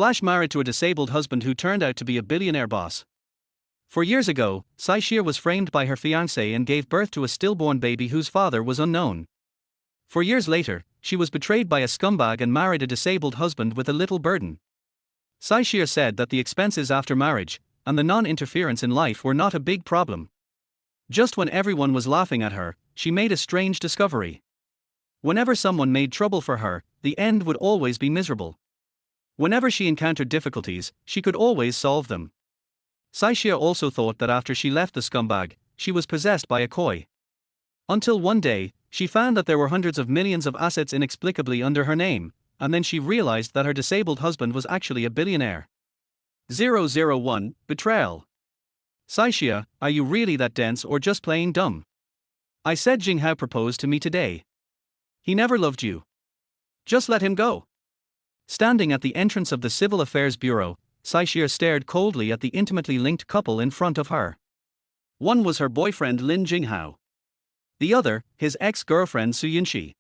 Flash married to a disabled husband who turned out to be a billionaire boss. 4 years ago, Saishir was framed by her fiancé and gave birth to a stillborn baby whose father was unknown. 4 years later, she was betrayed by a scumbag and married a disabled husband with a little burden. Saishir said that the expenses after marriage, and the non-interference in life were not a big problem. Just when everyone was laughing at her, she made a strange discovery. Whenever someone made trouble for her, the end would always be miserable. Whenever she encountered difficulties, she could always solve them. Saishir also thought that after she left the scumbag, she was possessed by a koi. Until one day, she found that there were hundreds of millions of assets inexplicably under her name, and then she realized that her disabled husband was actually a billionaire. 001 Betrayal. Saishir, are you really that dense or just playing dumb? I said Jinghao proposed to me today. He never loved you. Just let him go. Standing at the entrance of the Civil Affairs Bureau, Saishir stared coldly at the intimately linked couple in front of her. One was her boyfriend Lin Jinghao. The other, his ex-girlfriend Su Yunxi.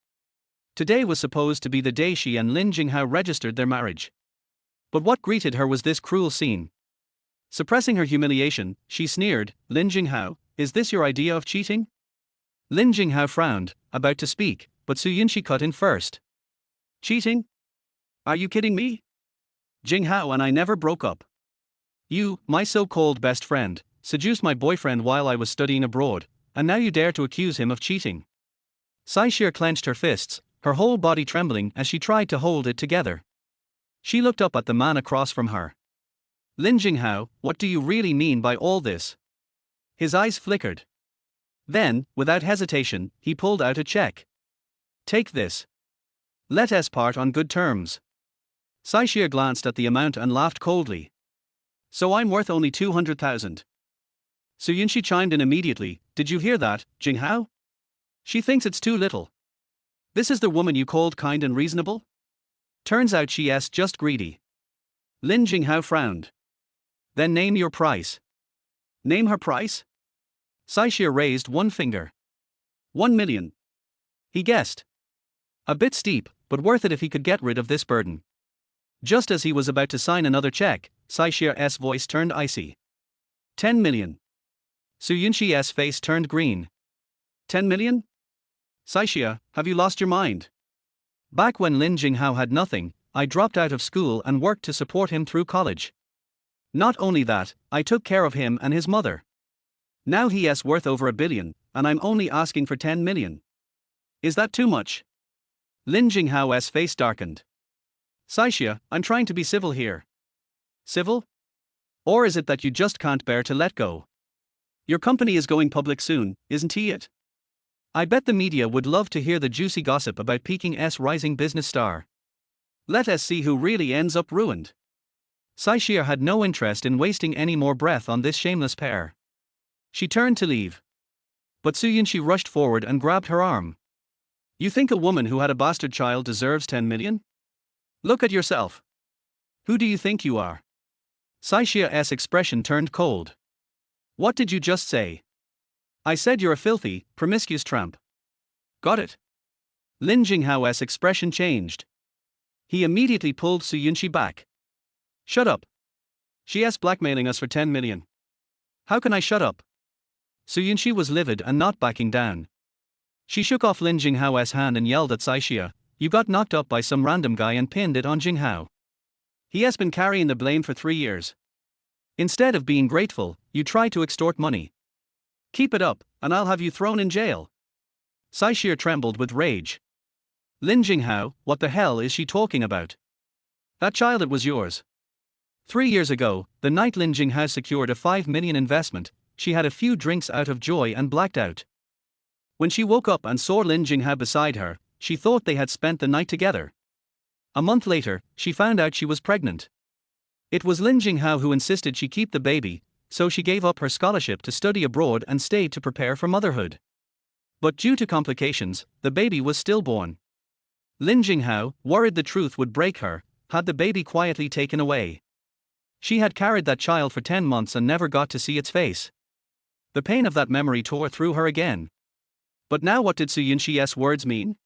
Today was supposed to be the day she and Lin Jinghao registered their marriage. But what greeted her was this cruel scene. Suppressing her humiliation, she sneered, Lin Jinghao, is this your idea of cheating? Lin Jinghao frowned, about to speak, but Su Yunxi cut in first. Cheating? Are you kidding me? Jinghao and I never broke up. You, my so-called best friend, seduced my boyfriend while I was studying abroad, and now you dare to accuse him of cheating. Saishir clenched her fists, her whole body trembling as she tried to hold it together. She looked up at the man across from her. Lin Jinghao, what do you really mean by all this? His eyes flickered. Then, without hesitation, he pulled out a check. Take this. Let us part on good terms. Saishir glanced at the amount and laughed coldly. So I'm worth only 200,000. Su Yunxi chimed in immediately, did you hear that, Jinghao? She thinks it's too little. This is the woman you called kind and reasonable? Turns out she's just greedy. Lin Jinghao frowned. Then name your price. Name her price? Saishir raised one finger. 1 million. He guessed. A bit steep, but worth it if he could get rid of this burden. Just as he was about to sign another check, Saishir's voice turned icy. 10 million. Su Yunxi's face turned green. 10 million? Saishir, have you lost your mind? Back when Lin Jinghao had nothing, I dropped out of school and worked to support him through college. Not only that, I took care of him and his mother. Now he's worth over 1 billion, and I'm only asking for 10 million. Is that too much? Lin Jinghao's face darkened. Saishir, I'm trying to be civil here. Civil? Or is it that you just can't bear to let go? Your company is going public soon, isn't it? I bet the media would love to hear the juicy gossip about Peking's rising business star. Let us see who really ends up ruined. Saishir had no interest in wasting any more breath on this shameless pair. She turned to leave. But Su Yunxi rushed forward and grabbed her arm. You think a woman who had a bastard child deserves 10 million? Look at yourself. Who do you think you are? Saishir's expression turned cold. What did you just say? I said you're a filthy, promiscuous tramp. Got it? Lin Jinghao's expression changed. He immediately pulled Su Yunxi back. Shut up. She's blackmailing us for 10 million. How can I shut up? Su Yunxi was livid and not backing down. She shook off Lin Jinghao's hand and yelled at Saishir, you got knocked up by some random guy and pinned it on Jinghao. He has been carrying the blame for 3 years. Instead of being grateful, you try to extort money. Keep it up, and I'll have you thrown in jail. Saishir trembled with rage. Lin Jinghao, what the hell is she talking about? That child, it was yours. 3 years ago, the night Lin Jinghao secured a 5 million investment, she had a few drinks out of joy and blacked out. When she woke up and saw Lin Jinghao beside her, she thought they had spent the night together. A month later, she found out she was pregnant. It was Lin Jinghao who insisted she keep the baby, so she gave up her scholarship to study abroad and stayed to prepare for motherhood. But due to complications, the baby was stillborn. Lin Jinghao, worried the truth would break her, had the baby quietly taken away. She had carried that child for 10 months and never got to see its face. The pain of that memory tore through her again. But now what did Su Yunxi's words mean?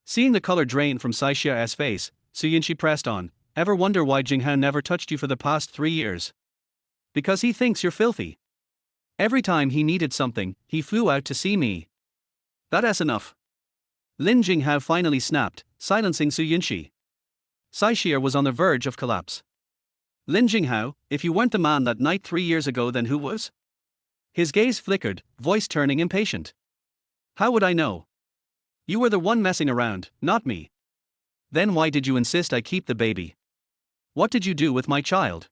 Seeing the color drain from Saishir's face, Su Yunxi pressed on, Ever wonder why Jinghao never touched you for the past 3 years? Because he thinks you're filthy. Every time he needed something, he flew out to see me. That's enough. Lin Jinghao finally snapped, silencing Su Yunxi. Sai Xie was on the verge of collapse. Lin Jinghao, if you weren't the man that night 3 years ago, then who was? His gaze flickered, voice turning impatient. How would I know? You were the one messing around, not me. Then why did you insist I keep the baby? What did you do with my child?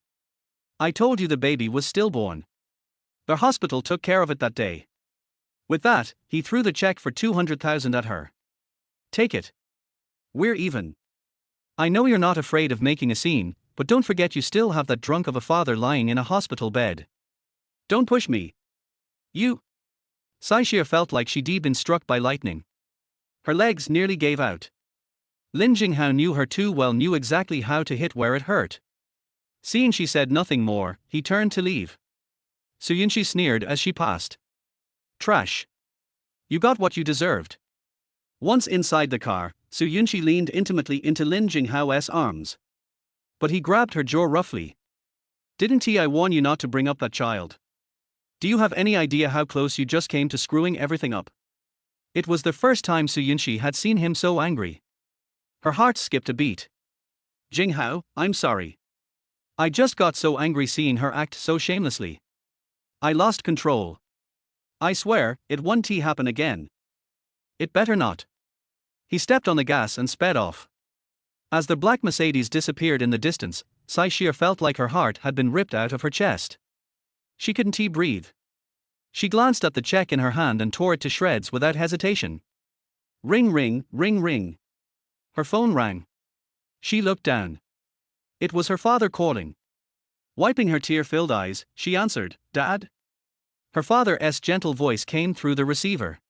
I told you the baby was stillborn. The hospital took care of it that day. With that, he threw the check for 200,000 at her. Take it. We're even. I know you're not afraid of making a scene, but don't forget you still have that drunk of a father lying in a hospital bed. Don't push me. You. Sai Xie felt like she'd been struck by lightning. Her legs nearly gave out. Lin Jinghao knew her too well, knew exactly how to hit where it hurt. Seeing she said nothing more, he turned to leave. Su Yunxi sneered as she passed. Trash. You got what you deserved. Once inside the car, Su Yunxi leaned intimately into Lin Jinghao's arms. But he grabbed her jaw roughly. Didn't I warn you not to bring up that child? Do you have any idea how close you just came to screwing everything up? It was the first time Su Yunxi had seen him so angry. Her heart skipped a beat. Jinghao, I'm sorry. I just got so angry seeing her act so shamelessly. I lost control. I swear, it won't happen again. It better not. He stepped on the gas and sped off. As the black Mercedes disappeared in the distance, Sai Xie felt like her heart had been ripped out of her chest. She couldn't breathe. She glanced at the check in her hand and tore it to shreds without hesitation. Ring ring, ring ring. Her phone rang. She looked down. It was her father calling. Wiping her tear-filled eyes, she answered, Dad? Her father's gentle voice came through the receiver.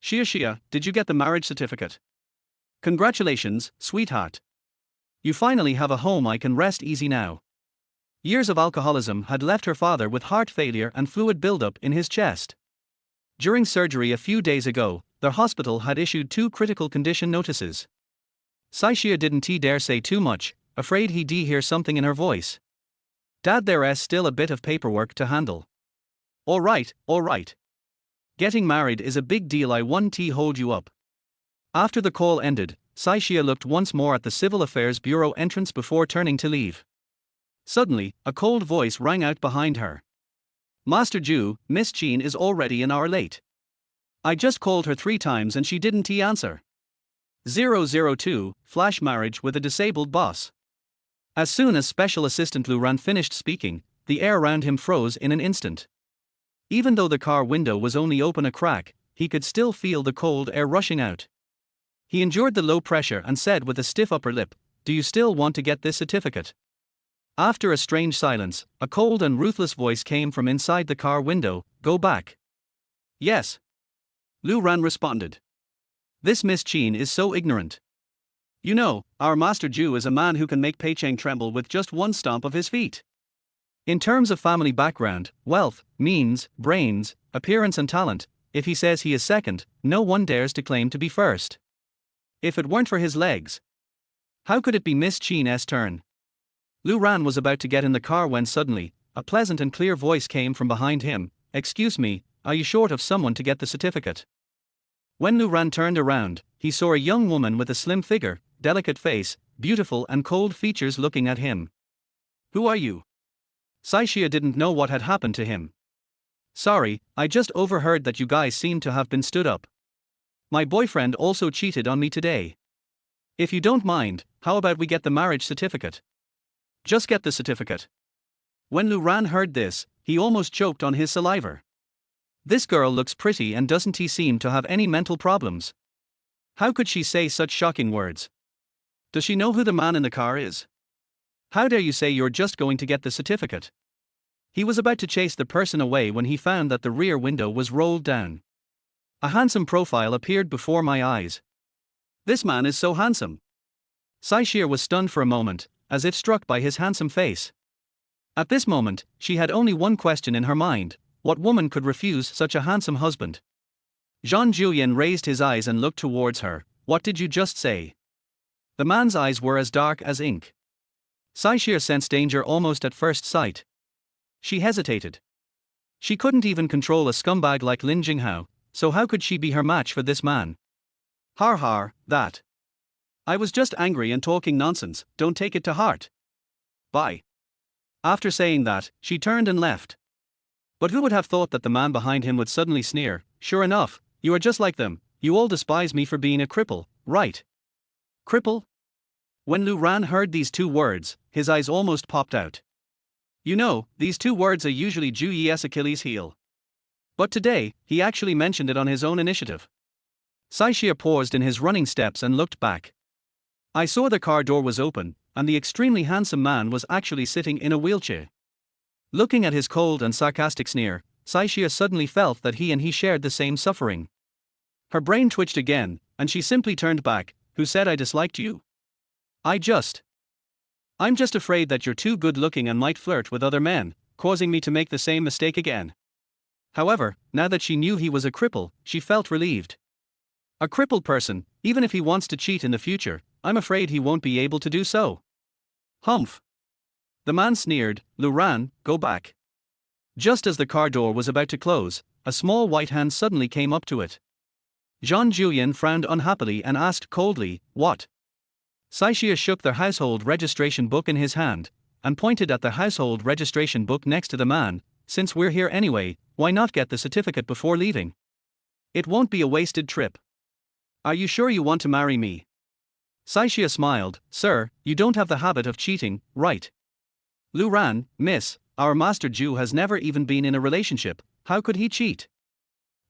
Xie, did you get the marriage certificate? Congratulations, sweetheart. You finally have a home. I can rest easy now. Years of alcoholism had left her father with heart failure and fluid buildup in his chest. During surgery a few days ago, their hospital had issued 2 critical condition notices. Sai Xie didn't dare say too much, afraid he'd hear something in her voice. Dad, there's still a bit of paperwork to handle. All right. Getting married is a big deal. I won't hold you up. After the call ended, Sai Xie looked once more at the Civil Affairs Bureau entrance before turning to leave. Suddenly, a cold voice rang out behind her. Master Ju, Miss Qin is already an hour late. I just called her 3 times and she didn't answer. 002, flash marriage with a disabled boss. As soon as Special Assistant Lu Ran finished speaking, the air around him froze in an instant. Even though the car window was only open a crack, he could still feel the cold air rushing out. He endured the low pressure and said with a stiff upper lip, Do you still want to get this certificate? After a strange silence, a cold and ruthless voice came from inside the car window, Go back. Yes. Lu Ran responded. This Miss Qin is so ignorant. You know, our Master Ju is a man who can make Pei Cheng tremble with just one stomp of his feet. In terms of family background, wealth, means, brains, appearance and talent, if he says he is second, no one dares to claim to be first. If it weren't for his legs. How could it be Miss Qin's turn? Lu Ran was about to get in the car when suddenly, a pleasant and clear voice came from behind him, Excuse me, are you short of someone to get the certificate? When Lu Ran turned around, he saw a young woman with a slim figure, delicate face, beautiful and cold features looking at him. Who are you? Sai Xie didn't know what had happened to him. Sorry, I just overheard that you guys seem to have been stood up. My boyfriend also cheated on me today. If you don't mind, how about we get the marriage certificate? Just get the certificate. When Lu Ran heard this, he almost choked on his saliva. This girl looks pretty and doesn't seem to have any mental problems. How could she say such shocking words? Does she know who the man in the car is? How dare you say you're just going to get the certificate? He was about to chase the person away when he found that the rear window was rolled down. A handsome profile appeared before my eyes. This man is so handsome. Sai Xie was stunned for a moment, as if struck by his handsome face. At this moment, she had only one question in her mind: what woman could refuse such a handsome husband? Zhang Julian raised his eyes and looked towards her. What did you just say? The man's eyes were as dark as ink. Saishir sensed danger almost at first sight. She hesitated. She couldn't even control a scumbag like Lin Jinghao, so how could she be her match for this man? Har har, that. I was just angry and talking nonsense, don't take it to heart. Bye. After saying that, she turned and left. But who would have thought that the man behind him would suddenly sneer, "Sure enough, you are just like them, you all despise me for being a cripple, right?" Cripple? When Lu Ran heard these two words, his eyes almost popped out. You know, these two words are usually Ju Ye's Achilles heel. But today, he actually mentioned it on his own initiative. Saishir paused in his running steps and looked back. I saw the car door was open, and the extremely handsome man was actually sitting in a wheelchair. Looking at his cold and sarcastic sneer, Saishir suddenly felt that he shared the same suffering. Her brain twitched again, and she simply turned back. Who said I disliked you? I'm just afraid that you're too good looking and might flirt with other men, causing me to make the same mistake again. However, now that she knew he was a cripple, she felt relieved. A crippled person, even if he wants to cheat in the future, I'm afraid he won't be able to do so. Humph. The man sneered, Lu Ran, go back. Just as the car door was about to close, a small white hand suddenly came up to it. Zhang Julian frowned unhappily and asked coldly, what? Saishir shook the household registration book in his hand, and pointed at the household registration book next to the man. Since we're here anyway, why not get the certificate before leaving? It won't be a wasted trip. Are you sure you want to marry me? Saishir smiled, sir, you don't have the habit of cheating, right? Lu Ran, miss, our master Ju has never even been in a relationship, how could he cheat?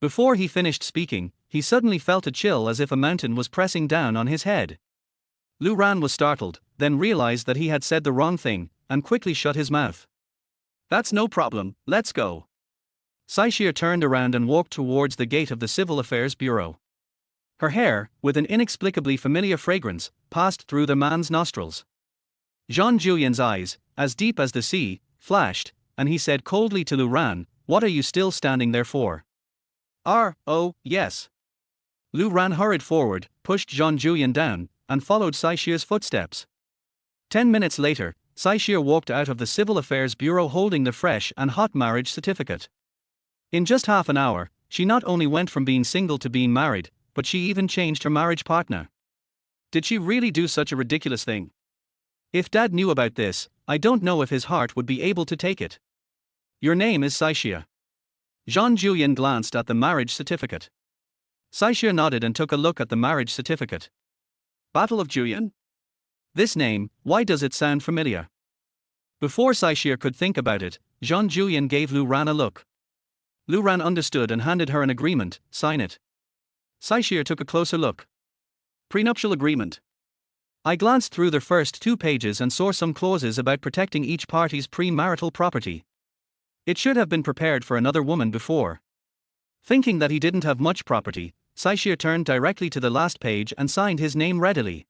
Before he finished speaking, he suddenly felt a chill as if a mountain was pressing down on his head. Lu Ran was startled, then realized that he had said the wrong thing, and quickly shut his mouth. That's no problem, let's go. Saishir turned around and walked towards the gate of the Civil Affairs Bureau. Her hair, with an inexplicably familiar fragrance, passed through the man's nostrils. Zhang Julian's eyes, as deep as the sea, flashed, and he said coldly to Lu Ran, what are you still standing there for? Oh, yes. Lu Ran hurried forward, pushed Zhang Julian down, and followed Saishir's footsteps. 10 minutes later, Saishir walked out of the Civil Affairs Bureau holding the fresh and hot marriage certificate. In just half an hour, she not only went from being single to being married, but she even changed her marriage partner. Did she really do such a ridiculous thing? If Dad knew about this, I don't know if his heart would be able to take it. Your name is Saishir. Zhang Julian glanced at the marriage certificate. Saishir nodded and took a look at the marriage certificate. Battle of Julian? This name, why does it sound familiar? Before Saishir could think about it, Zhang Julian gave Lu Ran a look. Lu Ran understood and handed her an agreement, sign it. Saishir took a closer look. Prenuptial agreement. I glanced through the first 2 pages and saw some clauses about protecting each party's premarital property. It should have been prepared for another woman before. Thinking that he didn't have much property, Saishir turned directly to the last page and signed his name readily.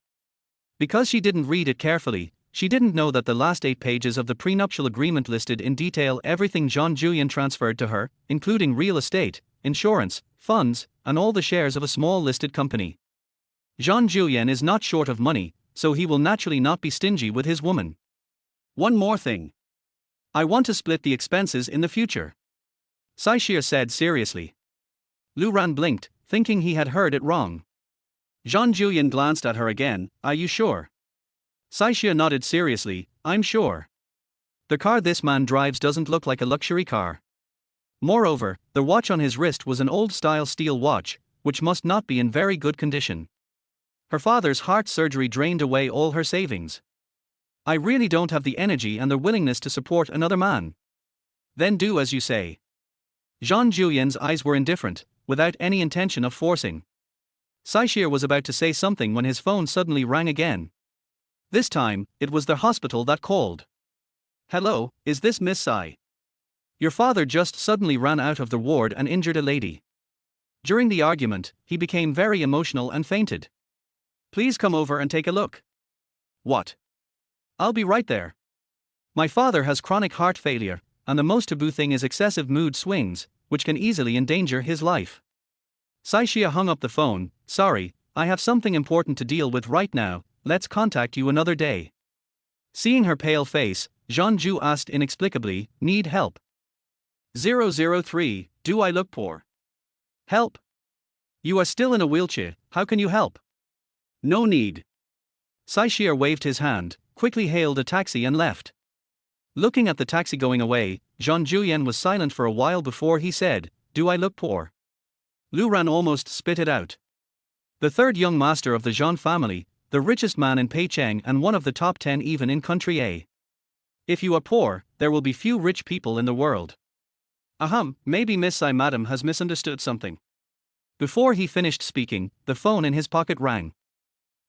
Because she didn't read it carefully, she didn't know that the last 8 pages of the prenuptial agreement listed in detail everything Zhang Julian transferred to her, including real estate, insurance, funds, and all the shares of a small listed company. Zhang Julian is not short of money, so he will naturally not be stingy with his woman. One more thing. I want to split the expenses in the future. Saishir said seriously. Lu Ran blinked, thinking he had heard it wrong. Zhang Julian glanced at her again, are you sure? Saishir nodded seriously, I'm sure. The car this man drives doesn't look like a luxury car. Moreover, the watch on his wrist was an old-style steel watch, which must not be in very good condition. Her father's heart surgery drained away all her savings. I really don't have the energy and the willingness to support another man. Then do as you say. Zhang Julian's eyes were indifferent, without any intention of forcing. Saishir was about to say something when his phone suddenly rang again. This time, it was the hospital that called. Hello, is this Miss Sai? Your father just suddenly ran out of the ward and injured a lady. During the argument, he became very emotional and fainted. Please come over and take a look. What? I'll be right there. My father has chronic heart failure, and the most taboo thing is excessive mood swings, which can easily endanger his life. Saishia hung up the phone. Sorry, I have something important to deal with right now, let's contact you another day. Seeing her pale face, Jean-Ju asked inexplicably, "Need help?" 003, do I look poor? Help? You are still in a wheelchair, how can you help? No need. Saishir waved his hand, quickly hailed a taxi and left. Looking at the taxi going away, Zhang Juyan was silent for a while before he said, "Do I look poor?" Lu Ran almost spit it out. The third young master of the Zhang family, the richest man in Peicheng and one of the top 10 even in country A. If you are poor, there will be few rich people in the world. Maybe Miss Sai Madam has misunderstood something. Before he finished speaking, the phone in his pocket rang.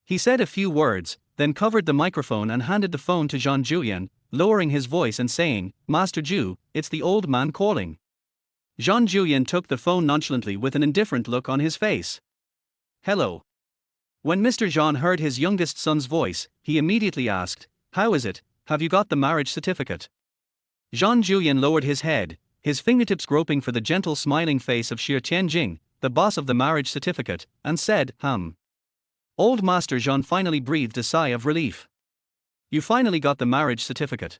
He said a few words, then covered the microphone and handed the phone to Zhang Juyan, lowering his voice and saying, "Master Zhu, it's the old man calling." Zhang Juyan took the phone nonchalantly with an indifferent look on his face. "Hello." When Mr. Zhang heard his youngest son's voice, he immediately asked, "How is it, have you got the marriage certificate?" Zhang Juyan lowered his head, his fingertips groping for the gentle smiling face of Xie Tianjing, the boss of the marriage certificate, and said, Old Master Zhang finally breathed a sigh of relief. "You finally got the marriage certificate.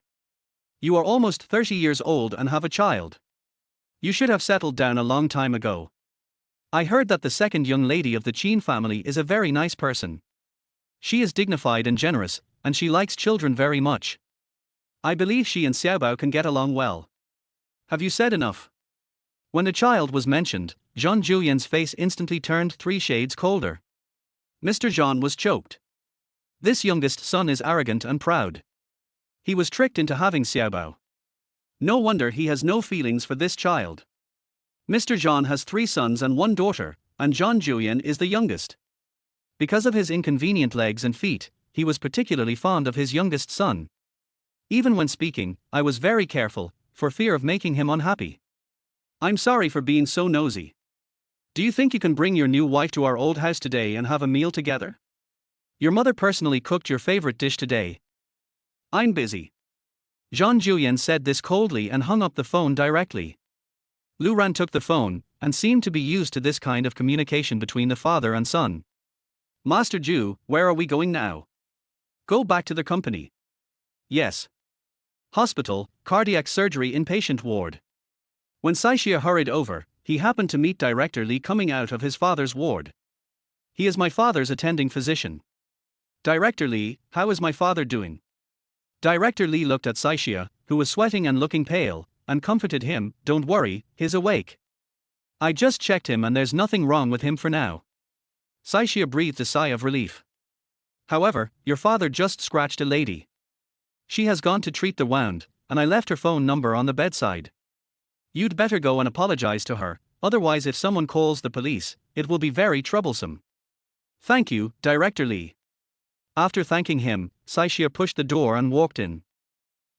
You are almost 30 years old and have a child. You should have settled down a long time ago. I heard that the second young lady of the Qin family is a very nice person. She is dignified and generous, and she likes children very much. I believe she and Xiaobao can get along well. Have you said enough?" When the child was mentioned, Zhang Juyan's face instantly turned 3 shades colder. Mr. Zhang was choked. This youngest son is arrogant and proud. He was tricked into having Xiaobao. No wonder he has no feelings for this child. Mr. Zhang has 3 sons and 1 daughter, and Zhang Juyan is the youngest. Because of his inconvenient legs and feet, he was particularly fond of his youngest son. Even when speaking, I was very careful, for fear of making him unhappy. I'm sorry for being so nosy. Do you think you can bring your new wife to our old house today and have a meal together? Your mother personally cooked your favorite dish today. I'm busy. Zhang Juyan said this coldly and hung up the phone directly. Lu Ran took the phone, and seemed to be used to this kind of communication between the father and son. "Master Zhu, where are we going now?" "Go back to the company." "Yes." "Hospital, cardiac surgery inpatient ward." When Saishia hurried over, he happened to meet Director Li coming out of his father's ward. "He is my father's attending physician." "Director Li, how is my father doing?" Director Li looked at Saishia, who was sweating and looking pale, and comforted him, "Don't worry, he's awake. I just checked him and there's nothing wrong with him for now." Saishia breathed a sigh of relief. "However, your father just scratched a lady. She has gone to treat the wound, and I left her phone number on the bedside. You'd better go and apologize to her, otherwise if someone calls the police, it will be very troublesome." "Thank you, Director Li." After thanking him, Saishia pushed the door and walked in.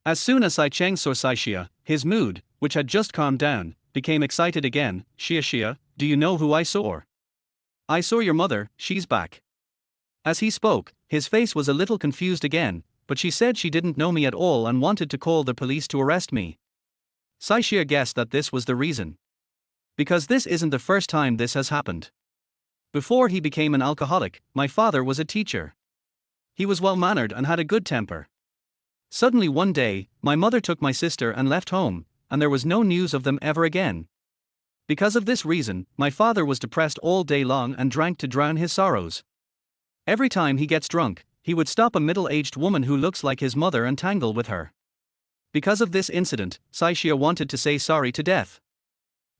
As soon as Sai Cheng saw Saishia, his mood, which had just calmed down, became excited again. Xia, do you know who I saw?" "I saw your mother, she's back." As he spoke, his face was a little confused again, but she said she didn't know me at all and wanted to call the police to arrest me. Saishia guessed that this was the reason. Because this isn't the first time this has happened. Before he became an alcoholic, my father was a teacher. He was well-mannered and had a good temper. Suddenly one day, my mother took my sister and left home, and there was no news of them ever again. Because of this reason, my father was depressed all day long and drank to drown his sorrows. Every time he gets drunk, he would stop a middle-aged woman who looks like his mother and tangle with her. Because of this incident, Saishia wanted to say sorry to death.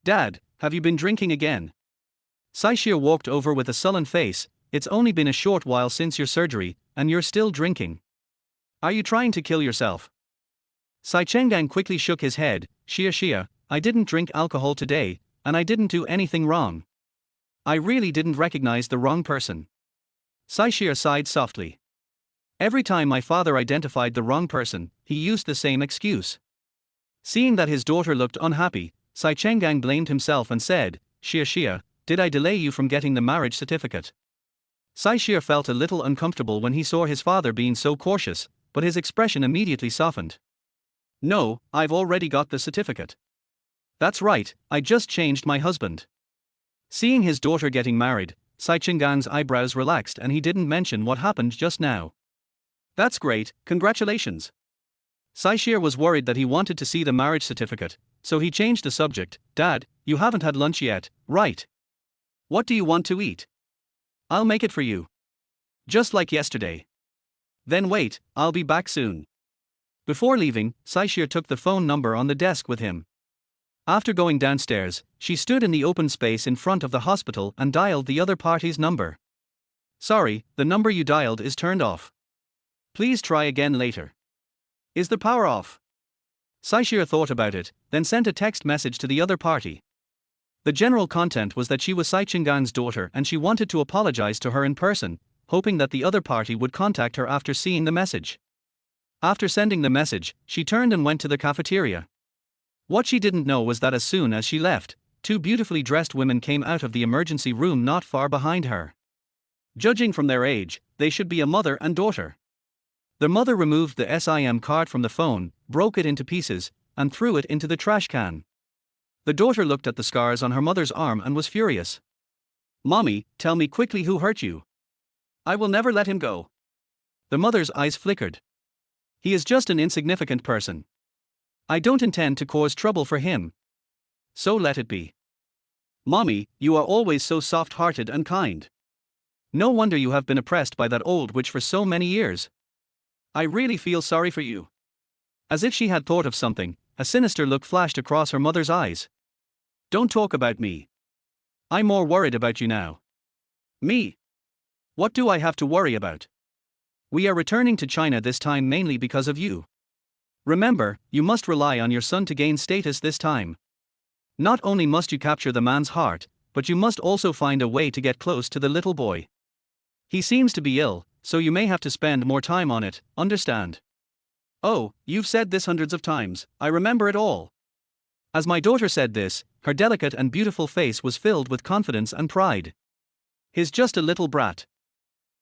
"Dad, have you been drinking again?" Saishia walked over with a sullen face. "It's only been a short while since your surgery, and you're still drinking. Are you trying to kill yourself?" Sai Chenggang quickly shook his head. Xia, I didn't drink alcohol today, and I didn't do anything wrong. I really didn't recognize the wrong person." Saishia sighed softly. Every time my father identified the wrong person, he used the same excuse. Seeing that his daughter looked unhappy, Sai Chenggang blamed himself and said, Xia, did I delay you from getting the marriage certificate?" Saishia felt a little uncomfortable when he saw his father being so cautious, but his expression immediately softened. "No, I've already got the certificate." "That's right, I just changed my husband." Seeing his daughter getting married, Sai Chenggang's eyebrows relaxed and he didn't mention what happened just now. That's great, congratulations. Saishir was worried that he wanted to see the marriage certificate, so he changed the subject. Dad, you haven't had lunch yet, right? What do you want to eat? I'll make it for you. Just like yesterday. Then wait, I'll be back soon. Before leaving, Saishir took the phone number on the desk with him. After going downstairs, she stood in the open space in front of the hospital and dialed the other party's number. Sorry, the number you dialed is turned off. Please try again later. Is the power off? Saishir thought about it, then sent a text message to the other party. The general content was that she was Sai Chinggang's daughter and she wanted to apologize to her in person, hoping that the other party would contact her after seeing the message. After sending the message, she turned and went to the cafeteria. What she didn't know was that as soon as she left, two beautifully dressed women came out of the emergency room not far behind her. Judging from their age, they should be a mother and daughter. The mother removed the SIM card from the phone, broke it into pieces, and threw it into the trash can. The daughter looked at the scars on her mother's arm and was furious. Mommy, tell me quickly who hurt you. I will never let him go. The mother's eyes flickered. He is just an insignificant person. I don't intend to cause trouble for him. So let it be. Mommy, you are always so soft-hearted and kind. No wonder you have been oppressed by that old witch for so many years. I really feel sorry for you. As if she had thought of something, a sinister look flashed across her mother's eyes. Don't talk about me. I'm more worried about you now. Me? What do I have to worry about? We are returning to China this time mainly because of you. Remember, you must rely on your son to gain status this time. Not only must you capture the man's heart, but you must also find a way to get close to the little boy. He seems to be ill, so you may have to spend more time on it, understand? Oh, you've said this hundreds of times, I remember it all. As my daughter said this, her delicate and beautiful face was filled with confidence and pride. He's just a little brat.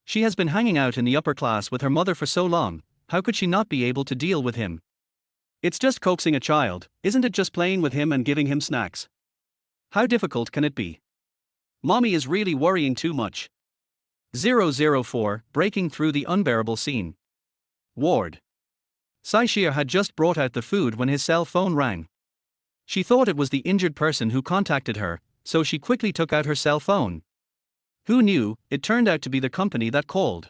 She has been hanging out in the upper class with her mother for so long, how could she not be able to deal with him? It's just coaxing a child, isn't it, just playing with him and giving him snacks? How difficult can it be? Mommy is really worrying too much. 004, breaking through the unbearable scene. Ward. Saishir had just brought out the food when his cell phone rang. She thought it was the injured person who contacted her, so she quickly took out her cell phone. Who knew, it turned out to be the company that called.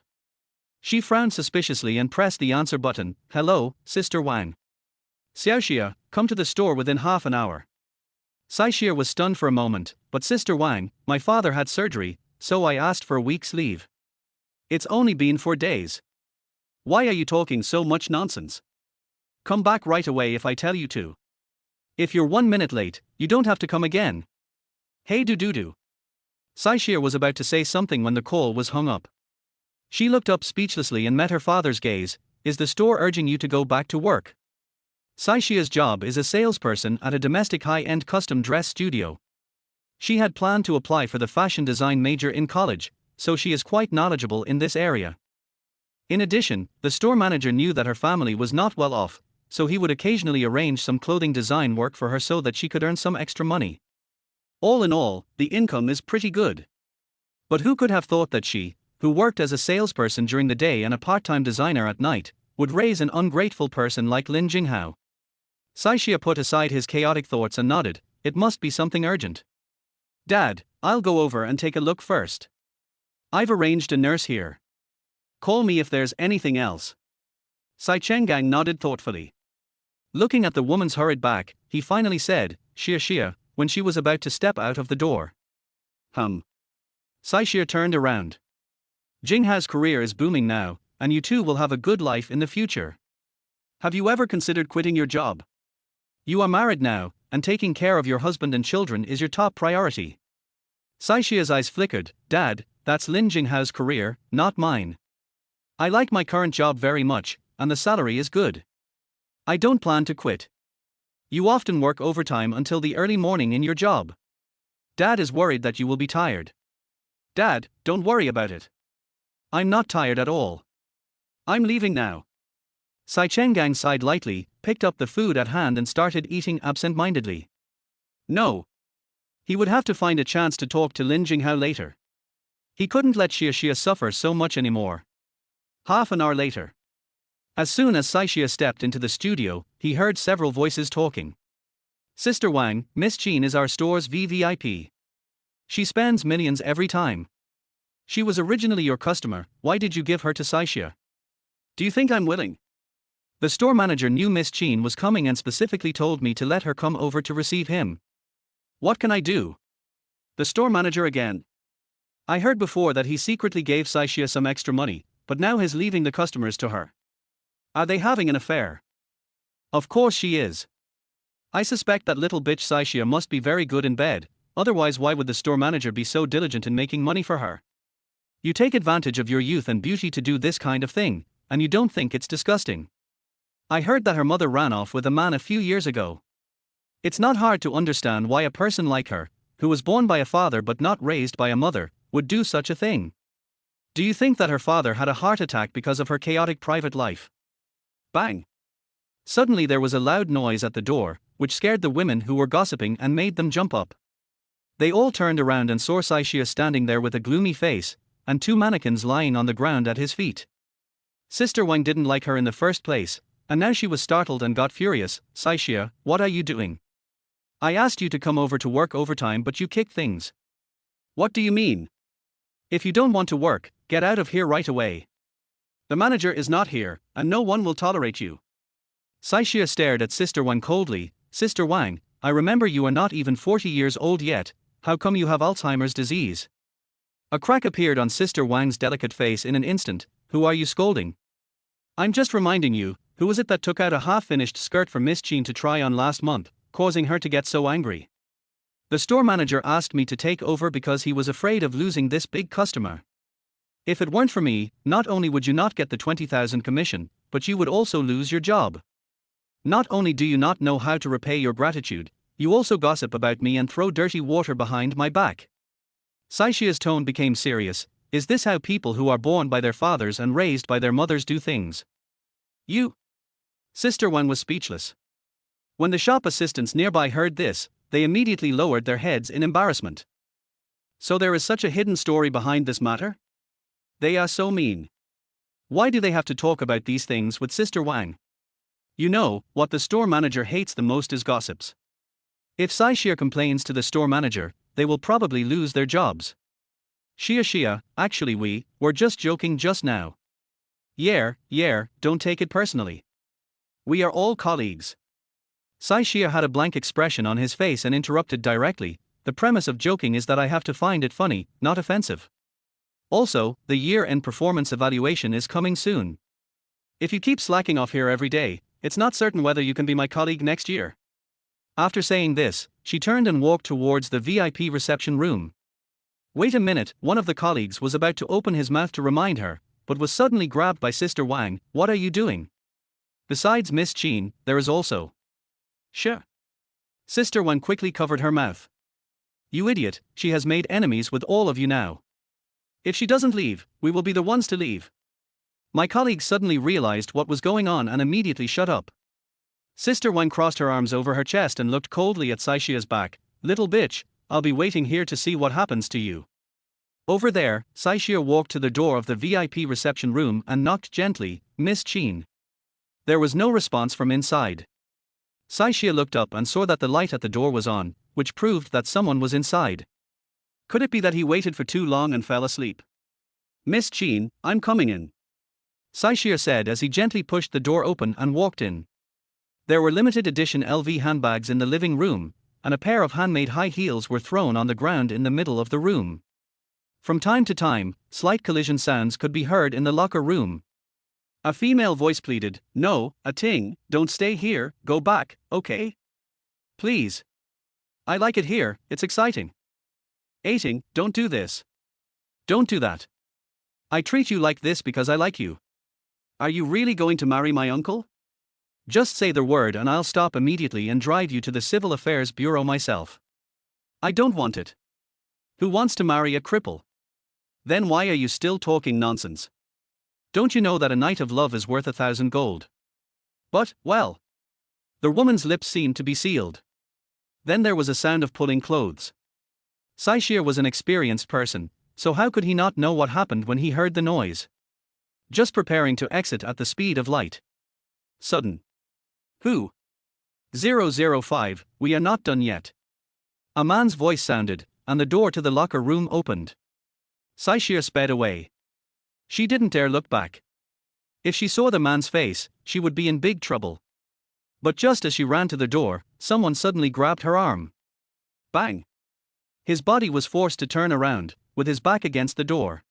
She frowned suspiciously and pressed the answer button. Hello, Sister Wang. Xiaoxia, come to the store within half an hour. Saishir was stunned for a moment, but Sister Wang, my father had surgery, so I asked for a week's leave. It's only been 4 days. Why are you talking so much nonsense? Come back right away if I tell you to. If you're 1 minute late, you don't have to come again. Hey do. Saishir was about to say something when the call was hung up. She looked up speechlessly and met her father's gaze. Is the store urging you to go back to work? Saishir's job is a salesperson at a domestic high-end custom dress studio. She had planned to apply for the fashion design major in college, so she is quite knowledgeable in this area. In addition, the store manager knew that her family was not well off, so he would occasionally arrange some clothing design work for her so that she could earn some extra money. All in all, the income is pretty good. But who could have thought that she, who worked as a salesperson during the day and a part-time designer at night, would raise an ungrateful person like Lin Jinghao? Saishia put aside his chaotic thoughts and nodded. It must be something urgent. Dad, I'll go over and take a look first. I've arranged a nurse here. Call me if there's anything else. Sai Chinggang nodded thoughtfully. Looking at the woman's hurried back, he finally said, Xia, when she was about to step out of the door. Saishia turned around. Jinghao's career is booming now, and you two will have a good life in the future. Have you ever considered quitting your job? You are married now, and taking care of your husband and children is your top priority. Saishia's eyes flickered. Dad, that's Lin Jinghao's career, not mine. I like my current job very much, and the salary is good. I don't plan to quit. You often work overtime until the early morning in your job. Dad is worried that you will be tired. Dad, don't worry about it. I'm not tired at all. I'm leaving now. Sai Chinggang sighed lightly, picked up the food at hand and started eating absent-mindedly. No. He would have to find a chance to talk to Lin Jinghao later. He couldn't let Xia suffer so much anymore. Half an hour later. As soon as Saishia stepped into the studio, he heard several voices talking. Sister Wang, Miss Chin is our store's VVIP. She spends millions every time. She was originally your customer, why did you give her to Saishia? Do you think I'm willing? The store manager knew Miss Chin was coming and specifically told me to let her come over to receive him. What can I do? The store manager again. I heard before that he secretly gave Saishia some extra money, but now he's leaving the customers to her. Are they having an affair? Of course she is. I suspect that little bitch Saishia must be very good in bed, otherwise why would the store manager be so diligent in making money for her? You take advantage of your youth and beauty to do this kind of thing, and you don't think it's disgusting. I heard that her mother ran off with a man a few years ago. It's not hard to understand why a person like her, who was born by a father but not raised by a mother, would do such a thing. Do you think that her father had a heart attack because of her chaotic private life? Bang! Suddenly there was a loud noise at the door, which scared the women who were gossiping and made them jump up. They all turned around and saw Saishia standing there with a gloomy face, and two mannequins lying on the ground at his feet. Sister Wang didn't like her in the first place, and now she was startled and got furious. Saishia, what are you doing? I asked you to come over to work overtime but you kicked things. What do you mean? If you don't want to work, get out of here right away. The manager is not here, and no one will tolerate you. Saishia stared at Sister Wang coldly. Sister Wang, I remember you are not even 40 years old yet, how come you have Alzheimer's disease? A crack appeared on Sister Wang's delicate face in an instant. Who are you scolding? I'm just reminding you, who was it that took out a half-finished skirt for Miss Chin to try on last month, causing her to get so angry? The store manager asked me to take over because he was afraid of losing this big customer. If it weren't for me, not only would you not get the 20,000 commission, but you would also lose your job. Not only do you not know how to repay your gratitude, you also gossip about me and throw dirty water behind my back. Saishia's tone became serious. Is this how people who are born by their fathers and raised by their mothers do things? You? Sister Wang was speechless. When the shop assistants nearby heard this, they immediately lowered their heads in embarrassment. So there is such a hidden story behind this matter? They are so mean. Why do they have to talk about these things with Sister Wang? You know, what the store manager hates the most is gossips. If Saishia complains to the store manager, they will probably lose their jobs. Shia, actually we were just joking just now. Yeah, don't take it personally. We are all colleagues. Saishia had a blank expression on his face and interrupted directly. The premise of joking is that I have to find it funny, not offensive. Also, the year-end performance evaluation is coming soon. If you keep slacking off here every day, it's not certain whether you can be my colleague next year. After saying this, she turned and walked towards the VIP reception room. Wait a minute, one of the colleagues was about to open his mouth to remind her, but was suddenly grabbed by Sister Wang. What are you doing? Besides Miss Chin, there is also. Sure. Sister Wang quickly covered her mouth. You idiot, she has made enemies with all of you now. If she doesn't leave, we will be the ones to leave. My colleague suddenly realized what was going on and immediately shut up. Sister Wang crossed her arms over her chest and looked coldly at Saishia's back. Little bitch, I'll be waiting here to see what happens to you. Over there, Saishia walked to the door of the VIP reception room and knocked gently. Miss Chin. There was no response from inside. Saishia looked up and saw that the light at the door was on, which proved that someone was inside. Could it be that he waited for too long and fell asleep? Miss Chin, I'm coming in. Saishia said as he gently pushed the door open and walked in. There were limited edition LV handbags in the living room, and a pair of handmade high heels were thrown on the ground in the middle of the room. From time to time, slight collision sounds could be heard in the locker room. A female voice pleaded, No, Ting, don't stay here, go back, okay? Please. I like it here, it's exciting. Ting, don't do this. Don't do that. I treat you like this because I like you. Are you really going to marry my uncle? Just say the word and I'll stop immediately and drive you to the Civil Affairs Bureau myself. I don't want it. Who wants to marry a cripple? Then why are you still talking nonsense? Don't you know that a night of love is worth 1,000 gold? But, well. The woman's lips seemed to be sealed. Then there was a sound of pulling clothes. Saishia was an experienced person, so how could he not know what happened when he heard the noise? Just preparing to exit at the speed of light. Sudden. Who? 005, we are not done yet. A man's voice sounded, and the door to the locker room opened. Saishir sped away. She didn't dare look back. If she saw the man's face, she would be in big trouble. But just as she ran to the door, someone suddenly grabbed her arm. Bang! His body was forced to turn around, with his back against the door.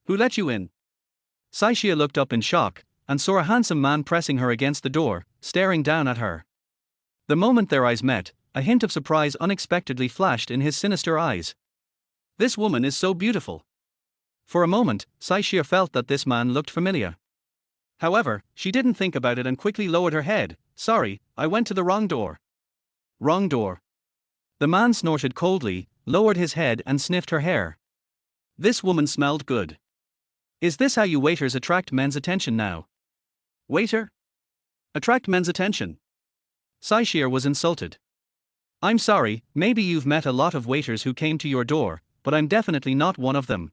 Who let you in? Saishia looked up in shock, and saw a handsome man pressing her against the door, staring down at her. The moment their eyes met, a hint of surprise unexpectedly flashed in his sinister eyes. This woman is so beautiful. For a moment, Saishia felt that this man looked familiar. However, she didn't think about it and quickly lowered her head. Sorry, I went to the wrong door. Wrong door. The man snorted coldly, lowered his head and sniffed her hair. This woman smelled good. Is this how you waiters attract men's attention now? Waiter? Attract men's attention? Saishir was insulted. I'm sorry, maybe you've met a lot of waiters who came to your door, but I'm definitely not one of them.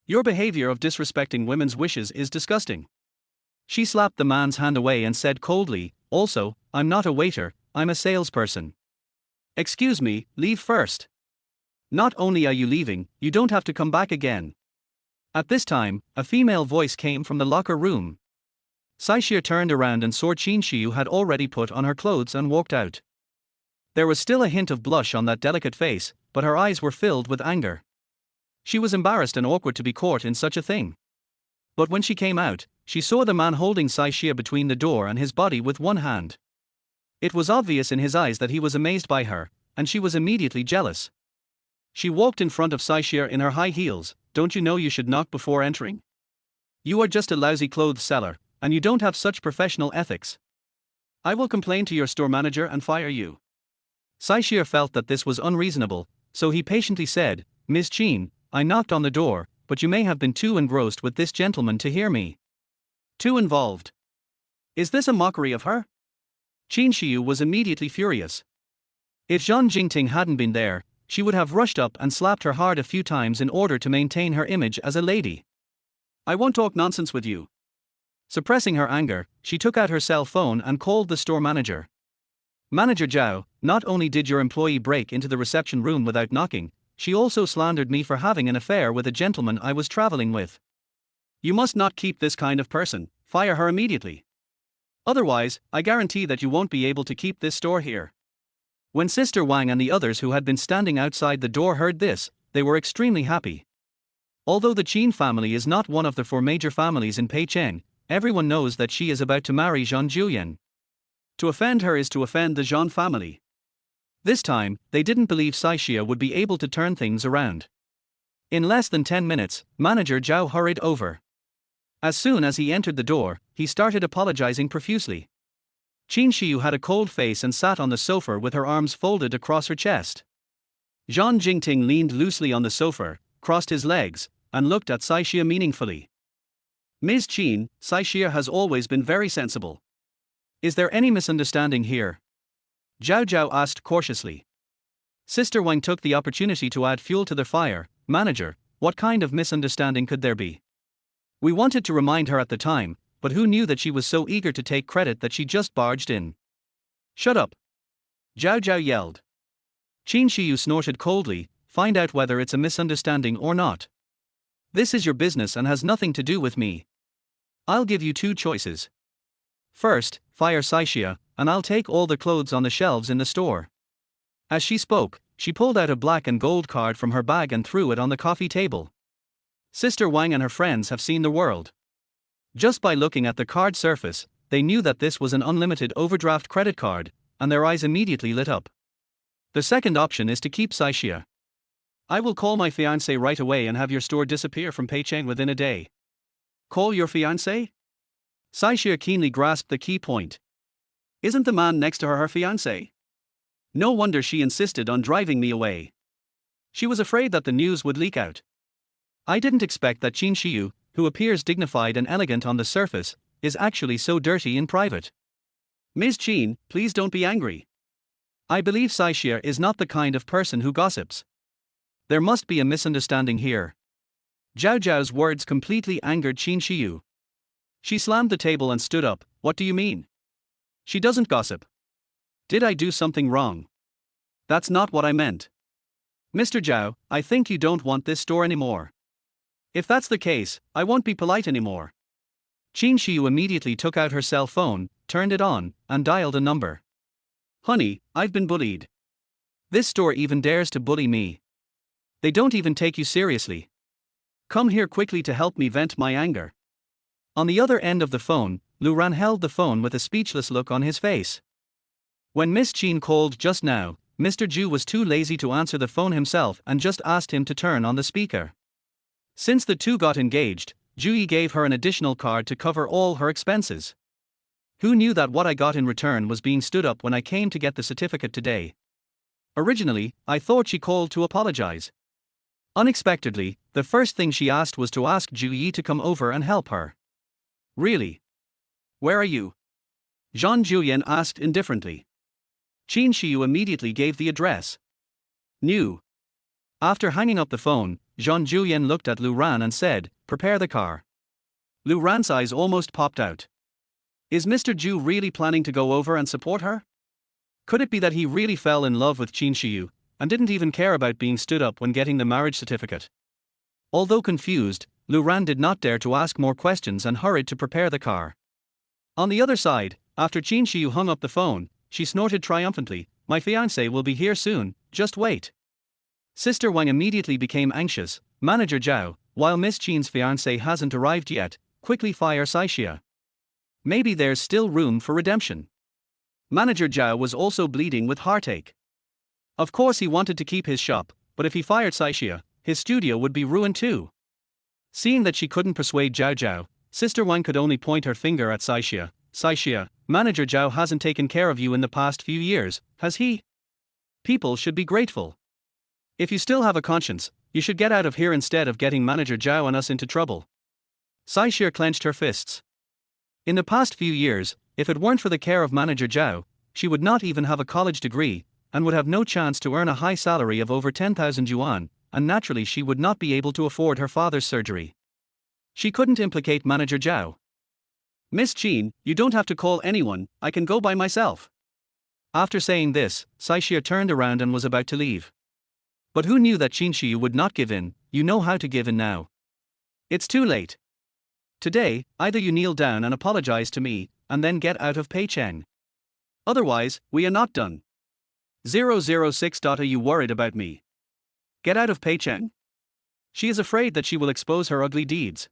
Your behavior of disrespecting women's wishes is disgusting. She slapped the man's hand away and said coldly, also, I'm not a waiter, I'm a salesperson. Excuse me, leave first. Not only are you leaving, you don't have to come back again. At this time, a female voice came from the locker room. Saishir turned around and saw Qin Shiyu had already put on her clothes and walked out. There was still a hint of blush on that delicate face, but her eyes were filled with anger. She was embarrassed and awkward to be caught in such a thing. But when she came out, she saw the man holding Saishir between the door and his body with one hand. It was obvious in his eyes that he was amazed by her, and she was immediately jealous. She walked in front of Saishir in her high heels. Don't you know you should knock before entering? You are just a lousy clothes seller, and you don't have such professional ethics. I will complain to your store manager and fire you. Saishir felt that this was unreasonable, so he patiently said, Ms. Qin, I knocked on the door, but you may have been too engrossed with this gentleman to hear me. Too involved. Is this a mockery of her? Qin Shiyu was immediately furious. If Zhang Jingting hadn't been there, she would have rushed up and slapped her hard a few times in order to maintain her image as a lady. I won't talk nonsense with you. Suppressing her anger, she took out her cell phone and called the store manager. Manager Zhao, not only did your employee break into the reception room without knocking, she also slandered me for having an affair with a gentleman I was traveling with. You must not keep this kind of person, fire her immediately. Otherwise, I guarantee that you won't be able to keep this store here. When Sister Wang and the others who had been standing outside the door heard this, they were extremely happy. Although the Qin family is not one of the four major families in Peicheng, everyone knows that she is about to marry Zhang Juyan. To offend her is to offend the Zhang family. This time, they didn't believe Saishia would be able to turn things around. In less than 10 minutes, Manager Zhao hurried over. As soon as he entered the door, he started apologizing profusely. Qin Shiyu had a cold face and sat on the sofa with her arms folded across her chest. Zhang Jingting leaned loosely on the sofa, crossed his legs, and looked at Saishia meaningfully. Ms. Qin, Saishia has always been very sensible. Is there any misunderstanding here? Zhao Zhao asked cautiously. Sister Wang took the opportunity to add fuel to the fire. Manager, what kind of misunderstanding could there be? We wanted to remind her at the time, but who knew that she was so eager to take credit that she just barged in? Shut up! Zhao Zhao yelled. Qin Shiyu snorted coldly, find out whether it's a misunderstanding or not. This is your business and has nothing to do with me. I'll give you two choices. First, fire Saishia, and I'll take all the clothes on the shelves in the store. As she spoke, she pulled out a black and gold card from her bag and threw it on the coffee table. Sister Wang and her friends have seen the world. Just by looking at the card surface, they knew that this was an unlimited overdraft credit card, and their eyes immediately lit up. The second option is to keep Saishia. I will call my fiancé right away and have your store disappear from Peicheng within a day. Call your fiancé? Saishia keenly grasped the key point. Isn't the man next to her her fiancé? No wonder she insisted on driving me away. She was afraid that the news would leak out. I didn't expect that Qin Shiyu, who appears dignified and elegant on the surface, is actually so dirty in private. Ms. Qin, please don't be angry. I believe Saishia is not the kind of person who gossips. There must be a misunderstanding here. Zhao Zhao's words completely angered Qin Shiyu. She slammed the table and stood up. What do you mean? She doesn't gossip. Did I do something wrong? That's not what I meant. Mr. Zhao, I think you don't want this store anymore. If that's the case, I won't be polite anymore. Qin Shiyu immediately took out her cell phone, turned it on, and dialed a number. Honey, I've been bullied. This store even dares to bully me. They don't even take you seriously. Come here quickly to help me vent my anger. On the other end of the phone, Lu Ran held the phone with a speechless look on his face. When Miss Qin called just now, Mr. Zhu was too lazy to answer the phone himself and just asked him to turn on the speaker. Since the two got engaged, Zhu Yi gave her an additional card to cover all her expenses. Who knew that what I got in return was being stood up when I came to get the certificate today? Originally, I thought she called to apologize. Unexpectedly, the first thing she asked was to ask Zhu Yi to come over and help her. Really? Where are you? Zhang Julian asked indifferently. Qin Shiyu immediately gave the address. New. After hanging up the phone, Zhang Julian looked at Lu Ran and said, "Prepare the car." Lu Ran's eyes almost popped out. Is Mr. Zhu really planning to go over and support her? Could it be that he really fell in love with Qin Shiyu, and didn't even care about being stood up when getting the marriage certificate? Although confused, Lu Ran did not dare to ask more questions and hurried to prepare the car. On the other side, after Qin Shiyu hung up the phone, she snorted triumphantly, "My fiancé will be here soon, just wait." Sister Wang immediately became anxious. Manager Zhao, while Miss Qin's fiancé hasn't arrived yet, quickly fire Saixia. Maybe there's still room for redemption. Manager Zhao was also bleeding with heartache. Of course he wanted to keep his shop, but if he fired Saixia, his studio would be ruined too. Seeing that she couldn't persuade Zhao Zhao, Sister Wang could only point her finger at Saixia. "Saixia, Manager Zhao hasn't taken care of you in the past few years, has he? People should be grateful. If you still have a conscience, you should get out of here instead of getting Manager Zhao and us into trouble." Saixia clenched her fists. In the past few years, if it weren't for the care of Manager Zhao, she would not even have a college degree, and would have no chance to earn a high salary of over 10,000 yuan, and naturally she would not be able to afford her father's surgery. She couldn't implicate Manager Zhao. "Miss Qin, you don't have to call anyone, I can go by myself." After saying this, Saixia turned around and was about to leave. But who knew that Qin Shiyu would not give in? You know how to give in now. It's too late. Today, either you kneel down and apologize to me, and then get out of Peicheng. Otherwise, we are not done. 006. Are you worried about me? Get out of Peicheng? She is afraid that she will expose her ugly deeds.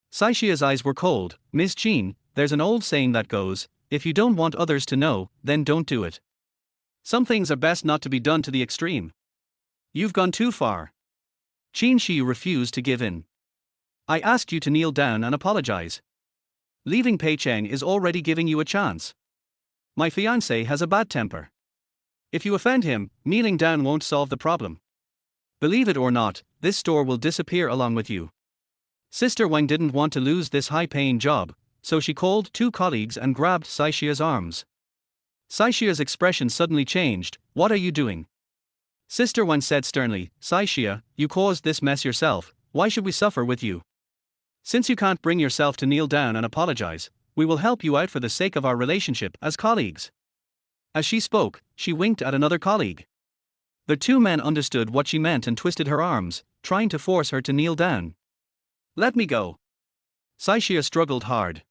Saixia's eyes were cold. "Miss Qin, there's an old saying that goes, if you don't want others to know, then don't do it. Some things are best not to be done to the extreme. You've gone too far." Qin Shiyu refused to give in. "I asked you to kneel down and apologize. Leaving Peicheng is already giving you a chance. My fiancé has a bad temper. If you offend him, kneeling down won't solve the problem. Believe it or not, this store will disappear along with you." Sister Wang didn't want to lose this high-paying job, so she called two colleagues and grabbed Saixia's arms. Saixia's expression suddenly changed. "What are you doing?" Sister Wang said sternly, "Saixia, you caused this mess yourself, why should we suffer with you? Since you can't bring yourself to kneel down and apologize, we will help you out for the sake of our relationship as colleagues." As she spoke, she winked at another colleague. The two men understood what she meant and twisted her arms, trying to force her to kneel down. "Let me go." Saixia struggled hard.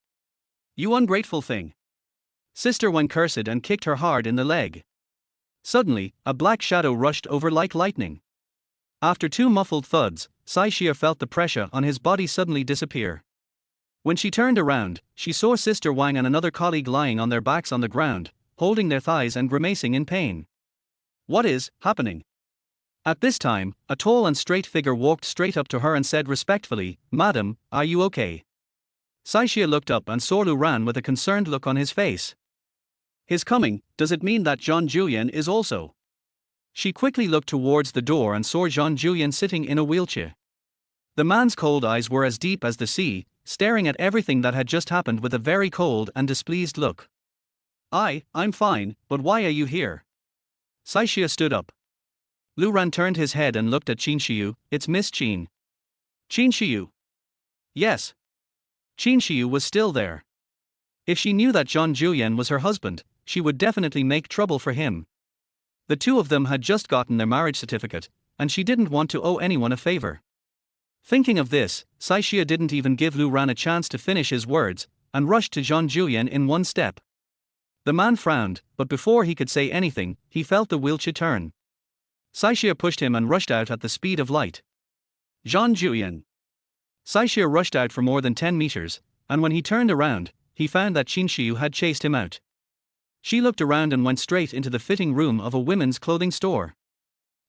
"You ungrateful thing." Sister Wang cursed and kicked her hard in the leg. Suddenly, a black shadow rushed over like lightning. After two muffled thuds, Saixia felt the pressure on his body suddenly disappear. When she turned around, she saw Sister Wang and another colleague lying on their backs on the ground, holding their thighs and grimacing in pain. What is happening? At this time, a tall and straight figure walked straight up to her and said respectfully, "Madam, are you okay?" Saixia looked up and saw Lu Ran with a concerned look on his face. "His coming, does it mean that Zhang Julian is also?" She quickly looked towards the door and saw Zhang Julian sitting in a wheelchair. The man's cold eyes were as deep as the sea, staring at everything that had just happened with a very cold and displeased look. I'm fine, but why are you here?" Saixia stood up. Lu Ran turned his head and looked at Qin Shiyu. "It's Miss Qin." "Qin Shiyu?" "Yes." Qin Shiyu was still there. If she knew that Zhang Julian was her husband, she would definitely make trouble for him. The two of them had just gotten their marriage certificate, and she didn't want to owe anyone a favor. Thinking of this, Saixia didn't even give Lu Ran a chance to finish his words, and rushed to Zhang Julian in one step. The man frowned, but before he could say anything, he felt the wheelchair turn. Saixia pushed him and rushed out at the speed of light. Zhang Julian. Saixia rushed out for more than 10 meters, and when he turned around, he found that Qin Shiyu had chased him out. She looked around and went straight into the fitting room of a women's clothing store.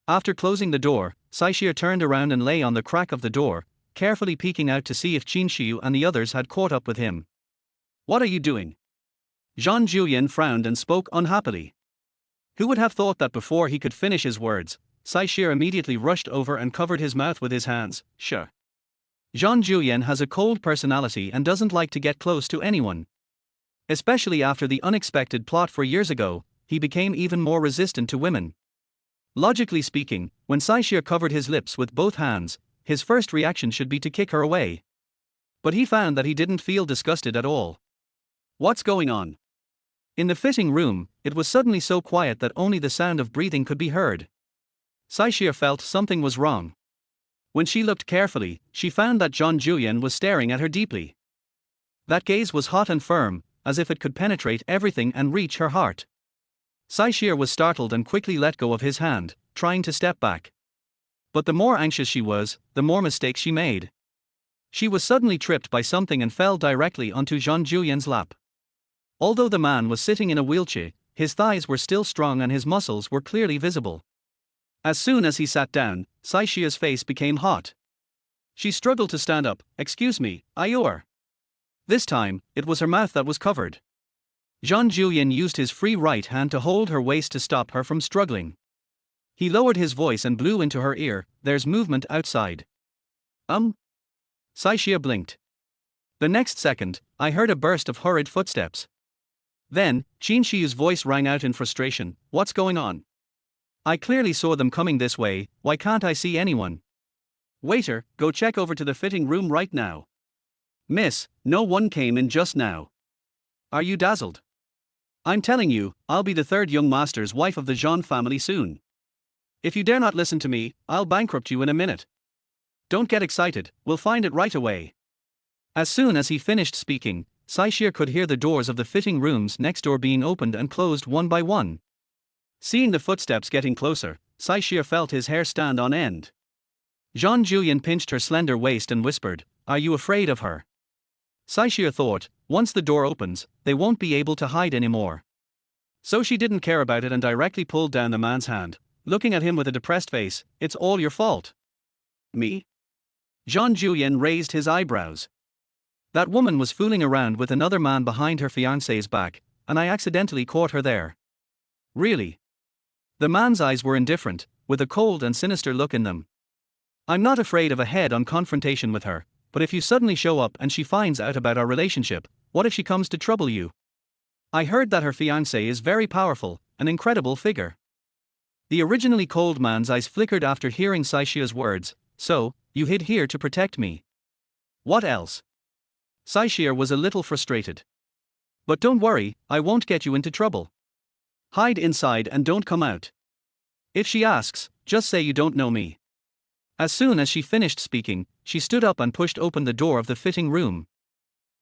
After closing the door, Saixia turned around and lay on the crack of the door, carefully peeking out to see if Qin Shiyu and the others had caught up with him. "What are you doing?" Zhang Julian frowned and spoke unhappily. Who would have thought that before he could finish his words, Saixia immediately rushed over and covered his mouth with his hands. Sure. Zhang Julian has a cold personality and doesn't like to get close to anyone. Especially after the unexpected plot 4 years ago, he became even more resistant to women. Logically speaking, when Saixia covered his lips with both hands, his first reaction should be to kick her away. But he found that he didn't feel disgusted at all. What's going on? In the fitting room, it was suddenly so quiet that only the sound of breathing could be heard. Saixia felt something was wrong. When she looked carefully, she found that Zhang Julian was staring at her deeply. That gaze was hot and firm, as if it could penetrate everything and reach her heart. Saixia was startled and quickly let go of his hand, trying to step back. But the more anxious she was, the more mistakes she made. She was suddenly tripped by something and fell directly onto Zhang Julian's lap. Although the man was sitting in a wheelchair, his thighs were still strong and his muscles were clearly visible. As soon as he sat down, Saixia's face became hot. She struggled to stand up. "Excuse me, Ayur." This time, it was her mouth that was covered. Zhang Julian used his free right hand to hold her waist to stop her from struggling. He lowered his voice and blew into her ear, "There's movement outside." Saixia blinked. The next second, I heard a burst of hurried footsteps. Then, Qin Shiyu's voice rang out in frustration, "What's going on? I clearly saw them coming this way, why can't I see anyone? Waiter, go check over to the fitting room right now." "Miss, no one came in just now." "Are you dazzled? I'm telling you, I'll be the third young master's wife of the Zhang family soon. If you dare not listen to me, I'll bankrupt you in a minute. Don't get excited, we'll find it right away." As soon as he finished speaking, Saixia could hear the doors of the fitting rooms next door being opened and closed one by one. Seeing the footsteps getting closer, Saixia felt his hair stand on end. Zhang Julian pinched her slender waist and whispered, "Are you afraid of her?" Saixia thought, once the door opens, they won't be able to hide anymore. So she didn't care about it and directly pulled down the man's hand, looking at him with a depressed face. "It's all your fault." "Me?" Zhang Julian raised his eyebrows. "That woman was fooling around with another man behind her fiancé's back, and I accidentally caught her there." "Really?" The man's eyes were indifferent, with a cold and sinister look in them. "I'm not afraid of a head-on confrontation with her, but if you suddenly show up and she finds out about our relationship, what if she comes to trouble you? I heard that her fiancé is very powerful, an incredible figure." The originally cold man's eyes flickered after hearing Saixia's words. "So, you hid here to protect me? What else?" Saixia was a little frustrated. "But don't worry, I won't get you into trouble. Hide inside and don't come out. If she asks, just say you don't know me." As soon as she finished speaking, she stood up and pushed open the door of the fitting room.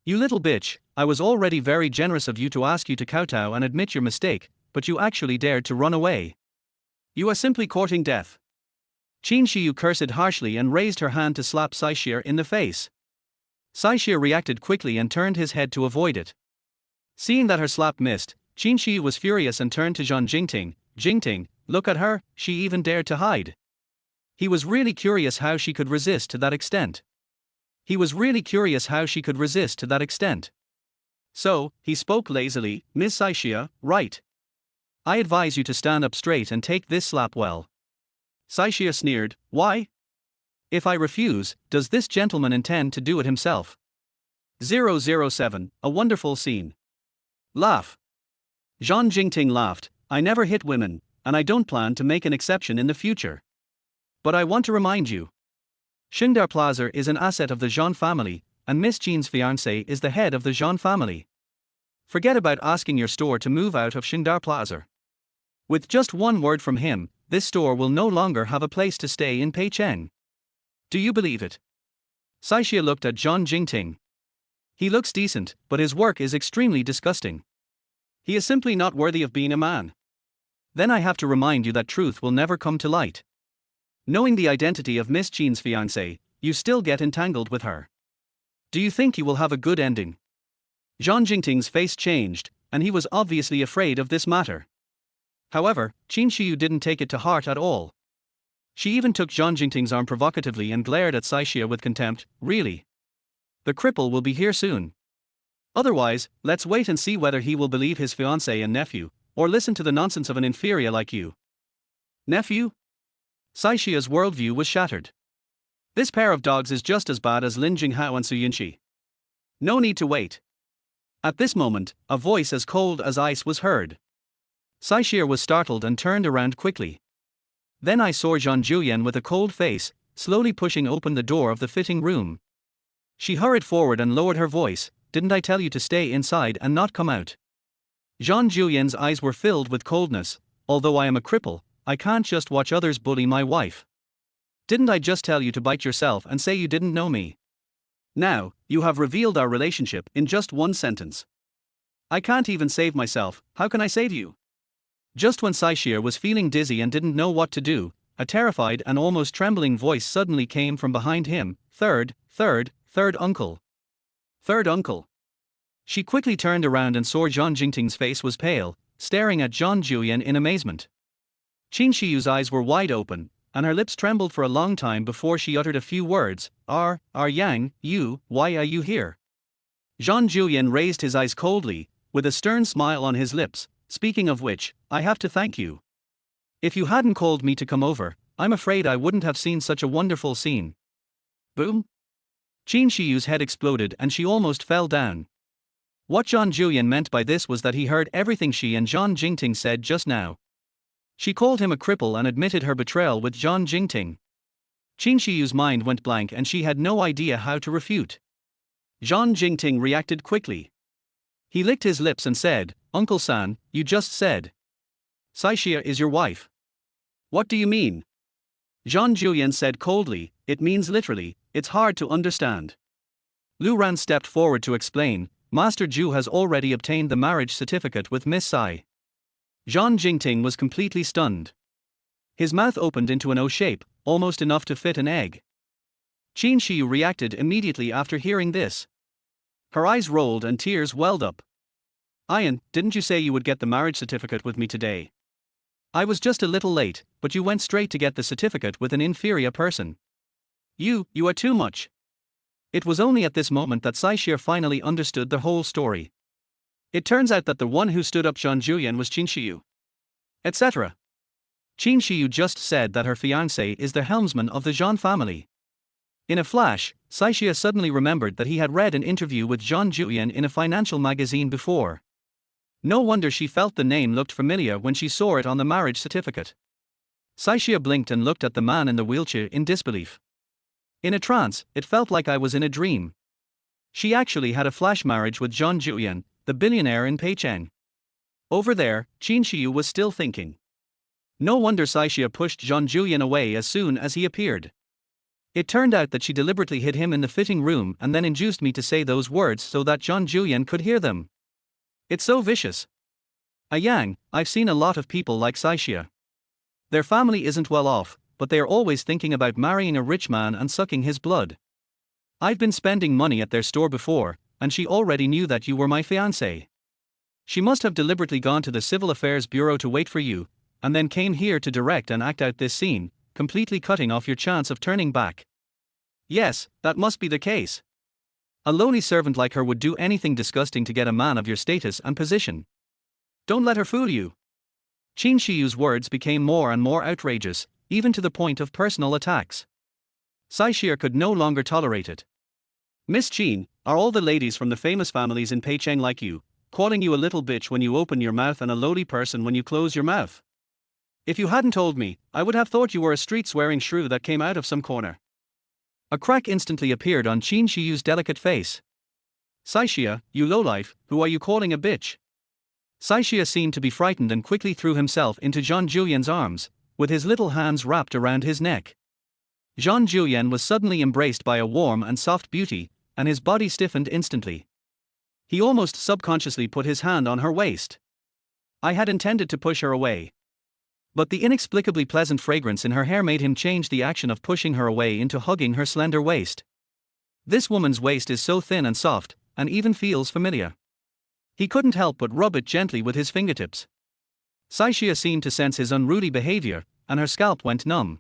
"You little bitch, I was already very generous of you to ask you to kowtow and admit your mistake, but you actually dared to run away. You are simply courting death." Qin Shiyu cursed harshly and raised her hand to slap Saixia in the face. Saixia reacted quickly and turned his head to avoid it. Seeing that her slap missed, Qin Shiyu was furious and turned to Zhang Jingting. "Jingting, look at her, she even dared to hide." He was really curious how she could resist to that extent. So, he spoke lazily, "Miss Saixia, right? I advise you to stand up straight and take this slap well." Saixia sneered, "Why? If I refuse, does this gentleman intend to do it himself?" 007, a wonderful scene. Laugh. Zhang Jingting laughed, "I never hit women, and I don't plan to make an exception in the future. But I want to remind you. Xingdar Plaza is an asset of the Zhang family, and Miss Jean's fiancé is the head of the Jean family. Forget about asking your store to move out of Shindar Plaza. With just one word from him, this store will no longer have a place to stay in Peicheng. Do you believe it? Saixia looked at Zhang Jingting. He looks decent, but his work is extremely disgusting. He is simply not worthy of being a man. Then I have to remind you that truth will never come to light. Knowing the identity of Miss Jean's fiancé, you still get entangled with her. Do you think you will have a good ending? Zhang Jingting's face changed, and he was obviously afraid of this matter. However, Qin Shiyu didn't take it to heart at all. She even took Zhang Jingting's arm provocatively and glared at Saixia with contempt. Really? The cripple will be here soon. Otherwise, let's wait and see whether he will believe his fiancé and nephew, or listen to the nonsense of an inferior like you. Nephew? Saixia's worldview was shattered. This pair of dogs is just as bad as Lin Jinghao and Su Yinxi. No need to wait. At this moment, a voice as cold as ice was heard. Saixia was startled and turned around quickly. Then I saw Zhang Juyan with a cold face, slowly pushing open the door of the fitting room. She hurried forward and lowered her voice. Didn't I tell you to stay inside and not come out? Zhang Juyan's eyes were filled with coldness. Although I am a cripple, I can't just watch others bully my wife. Didn't I just tell you to bite yourself and say you didn't know me? Now, you have revealed our relationship in just one sentence. I can't even save myself, how can I save you? Just when Saixia was feeling dizzy and didn't know what to do, a terrified and almost trembling voice suddenly came from behind him. Third uncle. Third uncle. She quickly turned around and saw Zhang Jingting's face was pale, staring at Zhang Juyan in amazement. Qin Shiyu's eyes were wide open, and her lips trembled for a long time before she uttered a few words. Yang, why are you here? Zhang Juyan raised his eyes coldly, with a stern smile on his lips. Speaking of which, I have to thank you. If you hadn't called me to come over, I'm afraid I wouldn't have seen such a wonderful scene. Boom! Qin Shiyu's head exploded and she almost fell down. What Zhang Juyan meant by this was that he heard everything she and Zhang Jingting said just now. She called him a cripple and admitted her betrayal with Zhang Jingting. Qin Shiyu's mind went blank and she had no idea how to refute. Zhang Jingting reacted quickly. He licked his lips and said, Uncle San, you just said Saixia is your wife. What do you mean? Zhang Juyan said coldly, it means literally, it's hard to understand. Lu Ran stepped forward to explain, Master Zhu has already obtained the marriage certificate with Miss Sai. Zhang Jingting was completely stunned. His mouth opened into an O shape, almost enough to fit an egg. Qin Shiyu reacted immediately after hearing this. Her eyes rolled and tears welled up. Ian, didn't you say you would get the marriage certificate with me today? I was just a little late, but you went straight to get the certificate with an inferior person. You are too much. It was only at this moment that Saixia finally understood the whole story. It turns out that the one who stood up Zhang Juyan was Qin Shiyu. Etc. Qin Shiyu just said that her fiancé is the helmsman of the Zhang family. In a flash, Saixia suddenly remembered that he had read an interview with Zhang Juyan in a financial magazine before. No wonder she felt the name looked familiar when she saw it on the marriage certificate. Saixia blinked and looked at the man in the wheelchair in disbelief. In a trance, it felt like I was in a dream. She actually had a flash marriage with Zhang Juyan, the billionaire in Peicheng. Over there, Qin Shiyu was still thinking. No wonder Saixia pushed Zhang Juyan away as soon as he appeared. It turned out that she deliberately hid him in the fitting room and then induced me to say those words so that Zhang Juyan could hear them. It's so vicious. Yang, I've seen a lot of people like Saixia. Their family isn't well off, but they are always thinking about marrying a rich man and sucking his blood. I've been spending money at their store before, and she already knew that you were my fiancé. She must have deliberately gone to the Civil Affairs Bureau to wait for you, and then came here to direct and act out this scene, completely cutting off your chance of turning back. Yes, that must be the case. A lowly servant like her would do anything disgusting to get a man of your status and position. Don't let her fool you. Qin Shiyu's words became more and more outrageous, even to the point of personal attacks. Saixia could no longer tolerate it. Miss Qin, are all the ladies from the famous families in Peicheng like you, calling you a little bitch when you open your mouth and a lowly person when you close your mouth? If you hadn't told me, I would have thought you were a street-swearing shrew that came out of some corner. A crack instantly appeared on Qin Shiyu's delicate face. Saishia, you lowlife, who are you calling a bitch? Saishia seemed to be frightened and quickly threw himself into Zhang Julian's arms, with his little hands wrapped around his neck. Zhang Julian was suddenly embraced by a warm and soft beauty, and his body stiffened instantly. He almost subconsciously put his hand on her waist. I had intended to push her away. But the inexplicably pleasant fragrance in her hair made him change the action of pushing her away into hugging her slender waist. This woman's waist is so thin and soft, and even feels familiar. He couldn't help but rub it gently with his fingertips. Saishia seemed to sense his unruly behavior, and her scalp went numb.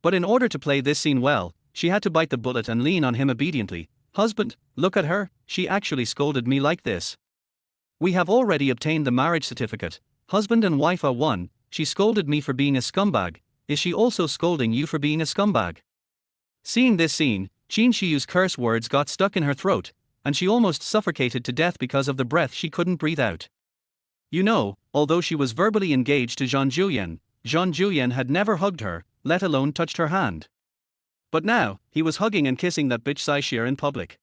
But in order to play this scene well, she had to bite the bullet and lean on him obediently. Husband, look at her, she actually scolded me like this. We have already obtained the marriage certificate, husband and wife are one, she scolded me for being a scumbag, is she also scolding you for being a scumbag? Seeing this scene, Qin Shiyu's curse words got stuck in her throat, and she almost suffocated to death because of the breath she couldn't breathe out. You know, although she was verbally engaged to Zhang Julian had never hugged her, let alone touched her hand. But now, he was hugging and kissing that bitch Saishia in public.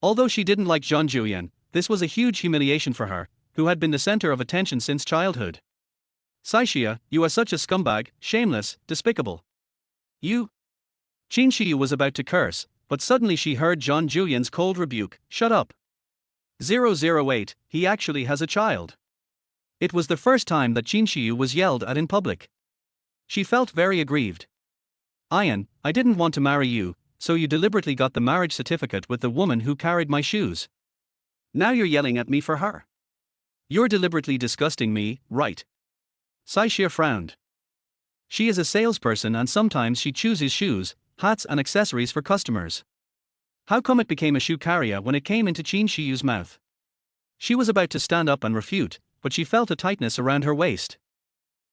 Although she didn't like Zhang Julian, this was a huge humiliation for her, who had been the center of attention since childhood. Saishia, you are such a scumbag, shameless, despicable. You? Qin Shiyu was about to curse, but suddenly she heard Zhang Julian's cold rebuke, shut up. 008, he actually has a child. It was the first time that Qin Shiyu was yelled at in public. She felt very aggrieved. Ian, I didn't want to marry you, so you deliberately got the marriage certificate with the woman who carried my shoes. Now you're yelling at me for her. You're deliberately disgusting me, right? Saishia frowned. She is a salesperson and sometimes she chooses shoes, hats and accessories for customers. How come it became a shoe carrier when it came into Qin Shiyu's mouth? She was about to stand up and refute, but she felt a tightness around her waist.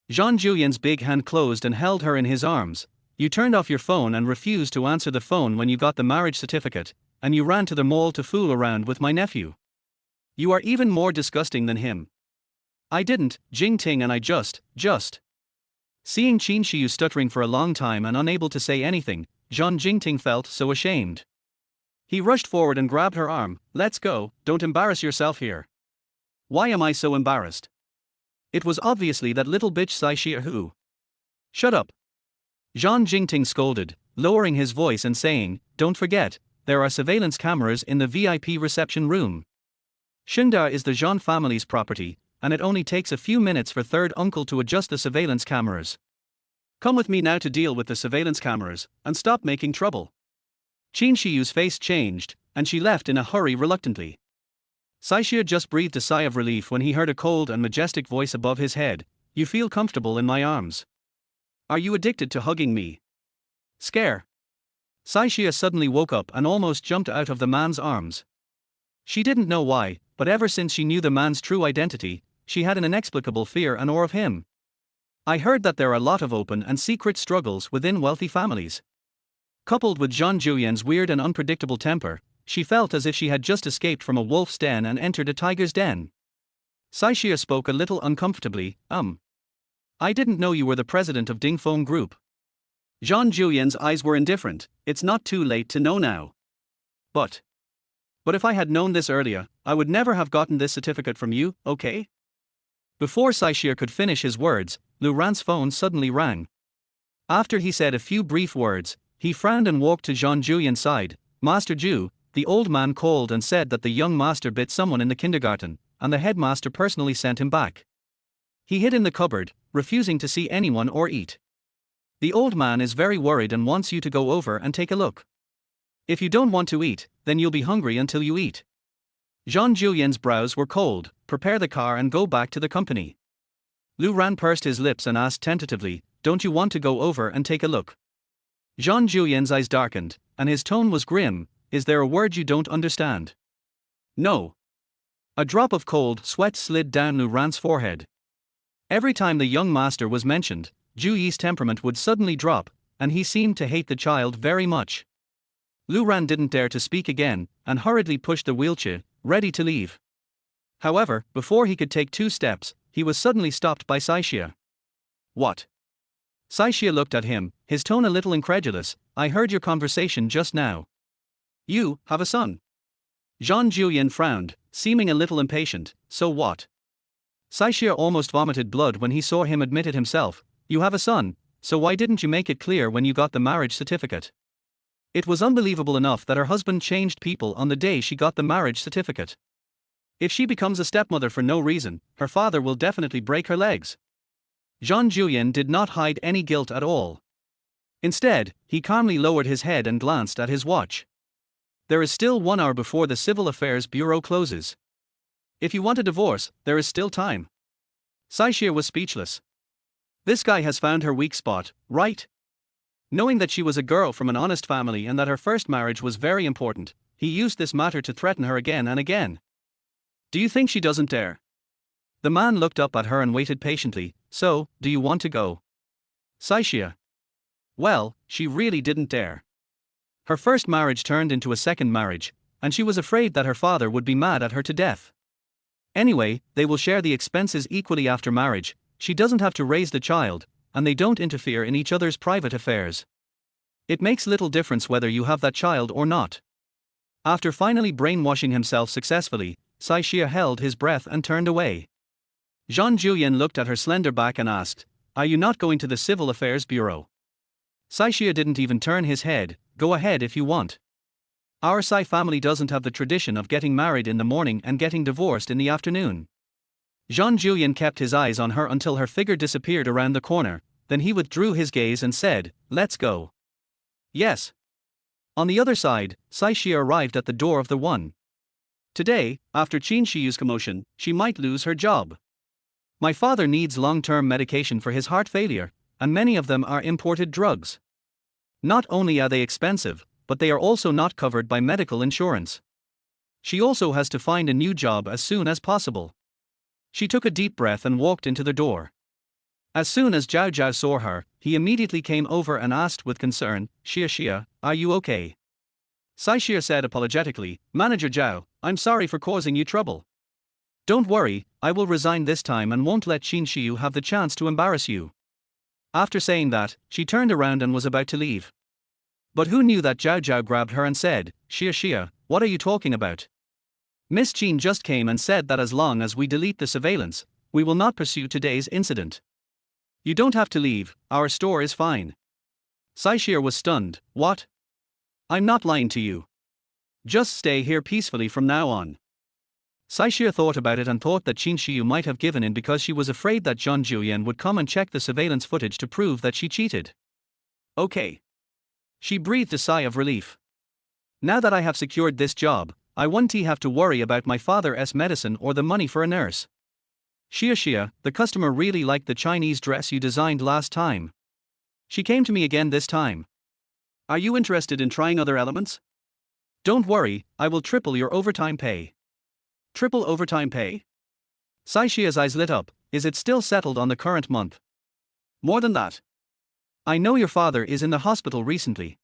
Zhang Julian's big hand closed and held her in his arms. You turned off your phone and refused to answer the phone when you got the marriage certificate, and you ran to the mall to fool around with my nephew. You are even more disgusting than him. I didn't, Jing Ting, and I just. Seeing Qin Shiyu stuttering for a long time and unable to say anything, Zhang Jingting felt so ashamed. He rushed forward and grabbed her arm. Let's go, don't embarrass yourself here. Why am I so embarrassed? It was obviously that little bitch Saishia who. Shut up. Zhang Jingting scolded, lowering his voice and saying, don't forget, there are surveillance cameras in the VIP reception room. Shunda is the Zhang family's property, and it only takes a few minutes for third uncle to adjust the surveillance cameras. Come with me now to deal with the surveillance cameras, and stop making trouble. Qin Shiyu's face changed, and she left in a hurry reluctantly. Saishia just breathed a sigh of relief when he heard a cold and majestic voice above his head. You feel comfortable in my arms. Are you addicted to hugging me? Scare. Saishia suddenly woke up and almost jumped out of the man's arms. She didn't know why, but ever since she knew the man's true identity, she had an inexplicable fear and awe of him. I heard that there are a lot of open and secret struggles within wealthy families. Coupled with Zhang Julian's weird and unpredictable temper, she felt as if she had just escaped from a wolf's den and entered a tiger's den. Saishia spoke a little uncomfortably, I didn't know you were the president of Dingfeng Group. Zhang Julian's eyes were indifferent. It's not too late to know now. But if I had known this earlier, I would never have gotten this certificate from you, okay? Before Saishia could finish his words, Lu Ran's phone suddenly rang. After he said a few brief words, he frowned and walked to Zhang Julian's side. Master Zhu, the old man called and said that the young master bit someone in the kindergarten, and the headmaster personally sent him back. He hid in the cupboard, refusing to see anyone or eat. The old man is very worried and wants you to go over and take a look. If you don't want to eat, then you'll be hungry until you eat. Zhang Julian's brows were cold. Prepare the car and go back to the company. Lu Ran pursed his lips and asked tentatively, don't you want to go over and take a look? Zhang Julian's eyes darkened, and his tone was grim. Is there a word you don't understand? No. A drop of cold sweat slid down Lu Ran's forehead. Every time the young master was mentioned, Zhu Yi's temperament would suddenly drop, and he seemed to hate the child very much. Lu Ran didn't dare to speak again, and hurriedly pushed the wheelchair, ready to leave. However, before he could take 2 steps, he was suddenly stopped by Saishia. What? Saishia looked at him, his tone a little incredulous. I heard your conversation just now. You have a son. Jean Julien frowned, seeming a little impatient. So what? Saishia almost vomited blood when he saw him admit it himself. You have a son, so why didn't you make it clear when you got the marriage certificate? It was unbelievable enough that her husband changed people on the day she got the marriage certificate. If she becomes a stepmother for no reason, her father will definitely break her legs. Jean Julien did not hide any guilt at all. Instead, he calmly lowered his head and glanced at his watch. There is still 1 hour before the Civil Affairs Bureau closes. If you want a divorce, there is still time. Saishia was speechless. This guy has found her weak spot, right? Knowing that she was a girl from an honest family and that her first marriage was very important, he used this matter to threaten her again and again. Do you think she doesn't dare? The man looked up at her and waited patiently. So, do you want to go? Saishia. Well, she really didn't dare. Her first marriage turned into a second marriage, and she was afraid that her father would be mad at her to death. Anyway, they will share the expenses equally after marriage. She doesn't have to raise the child, and they don't interfere in each other's private affairs. It makes little difference whether you have that child or not. After finally brainwashing himself successfully, Saishia held his breath and turned away. Jean Julien looked at her slender back and asked, Are you not going to the Civil Affairs Bureau? Saishia didn't even turn his head. Go ahead if you want. Our Sai family doesn't have the tradition of getting married in the morning and getting divorced in the afternoon. Jean Julien kept his eyes on her until her figure disappeared around the corner, then he withdrew his gaze and said, Let's go. Yes. On the other side, Saishia arrived at the door of the one. Today, after Qin Shiyu's commotion, she might lose her job. My father needs long-term medication for his heart failure, and many of them are imported drugs. Not only are they expensive, but they are also not covered by medical insurance. She also has to find a new job as soon as possible. She took a deep breath and walked into the door. As soon as Zhao Zhao saw her, he immediately came over and asked with concern, Xia, are you okay? Saishia said apologetically, Manager Zhao, I'm sorry for causing you trouble. Don't worry, I will resign this time and won't let Qin Shiyu have the chance to embarrass you. After saying that, she turned around and was about to leave. But who knew that Zhao Zhao grabbed her and said, Xia, what are you talking about? Miss Qin just came and said that as long as we delete the surveillance, we will not pursue today's incident. You don't have to leave, our store is fine. Saishia was stunned. What? I'm not lying to you. Just stay here peacefully from now on. Saishia thought about it and thought that Qin Shiyu might have given in because she was afraid that Jean Julien would come and check the surveillance footage to prove that she cheated. Okay. She breathed a sigh of relief. Now that I have secured this job, I won't have to worry about my father's medicine or the money for a nurse. Xia, the customer really liked the Chinese dress you designed last time. She came to me again this time. Are you interested in trying other elements? Don't worry, I will triple your overtime pay. Triple overtime pay? Saishia's eyes lit up. Is it still settled on the current month? More than that. I know your father is in the hospital recently.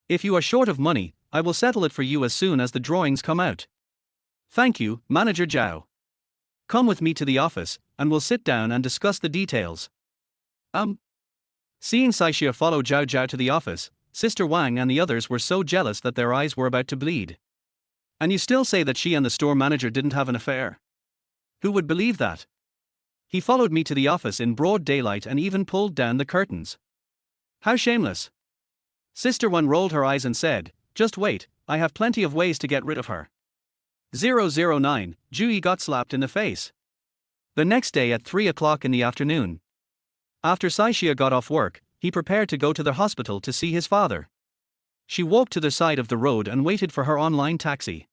If you are short of money, I will settle it for you as soon as the drawings come out. Thank you, Manager Zhao. Come with me to the office, and we'll sit down and discuss the details. Seeing Saishia follow Zhao Zhao to the office, Sister Wang and the others were so jealous that their eyes were about to bleed. And you still say that she and the store manager didn't have an affair? Who would believe that? He followed me to the office in broad daylight and even pulled down the curtains. How shameless. Sister Wang rolled her eyes and said, just wait, I have plenty of ways to get rid of her. 009, Juyi got slapped in the face. The next day at 3 o'clock in the afternoon. After Saishia got off work, he prepared to go to the hospital to see his father. She walked to the side of the road and waited for her online taxi.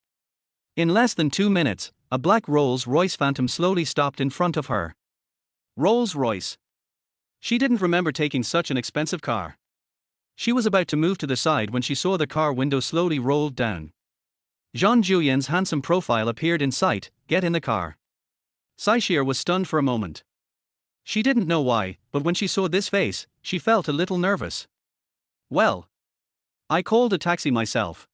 In less than 2 minutes, a black Rolls-Royce Phantom slowly stopped in front of her. Rolls-Royce. She didn't remember taking such an expensive car. She was about to move to the side when she saw the car window slowly rolled down. Jean Julien's handsome profile appeared in sight. Get in the car. Saishia was stunned for a moment. She didn't know why, but when she saw this face, she felt a little nervous. Well, I called a taxi myself.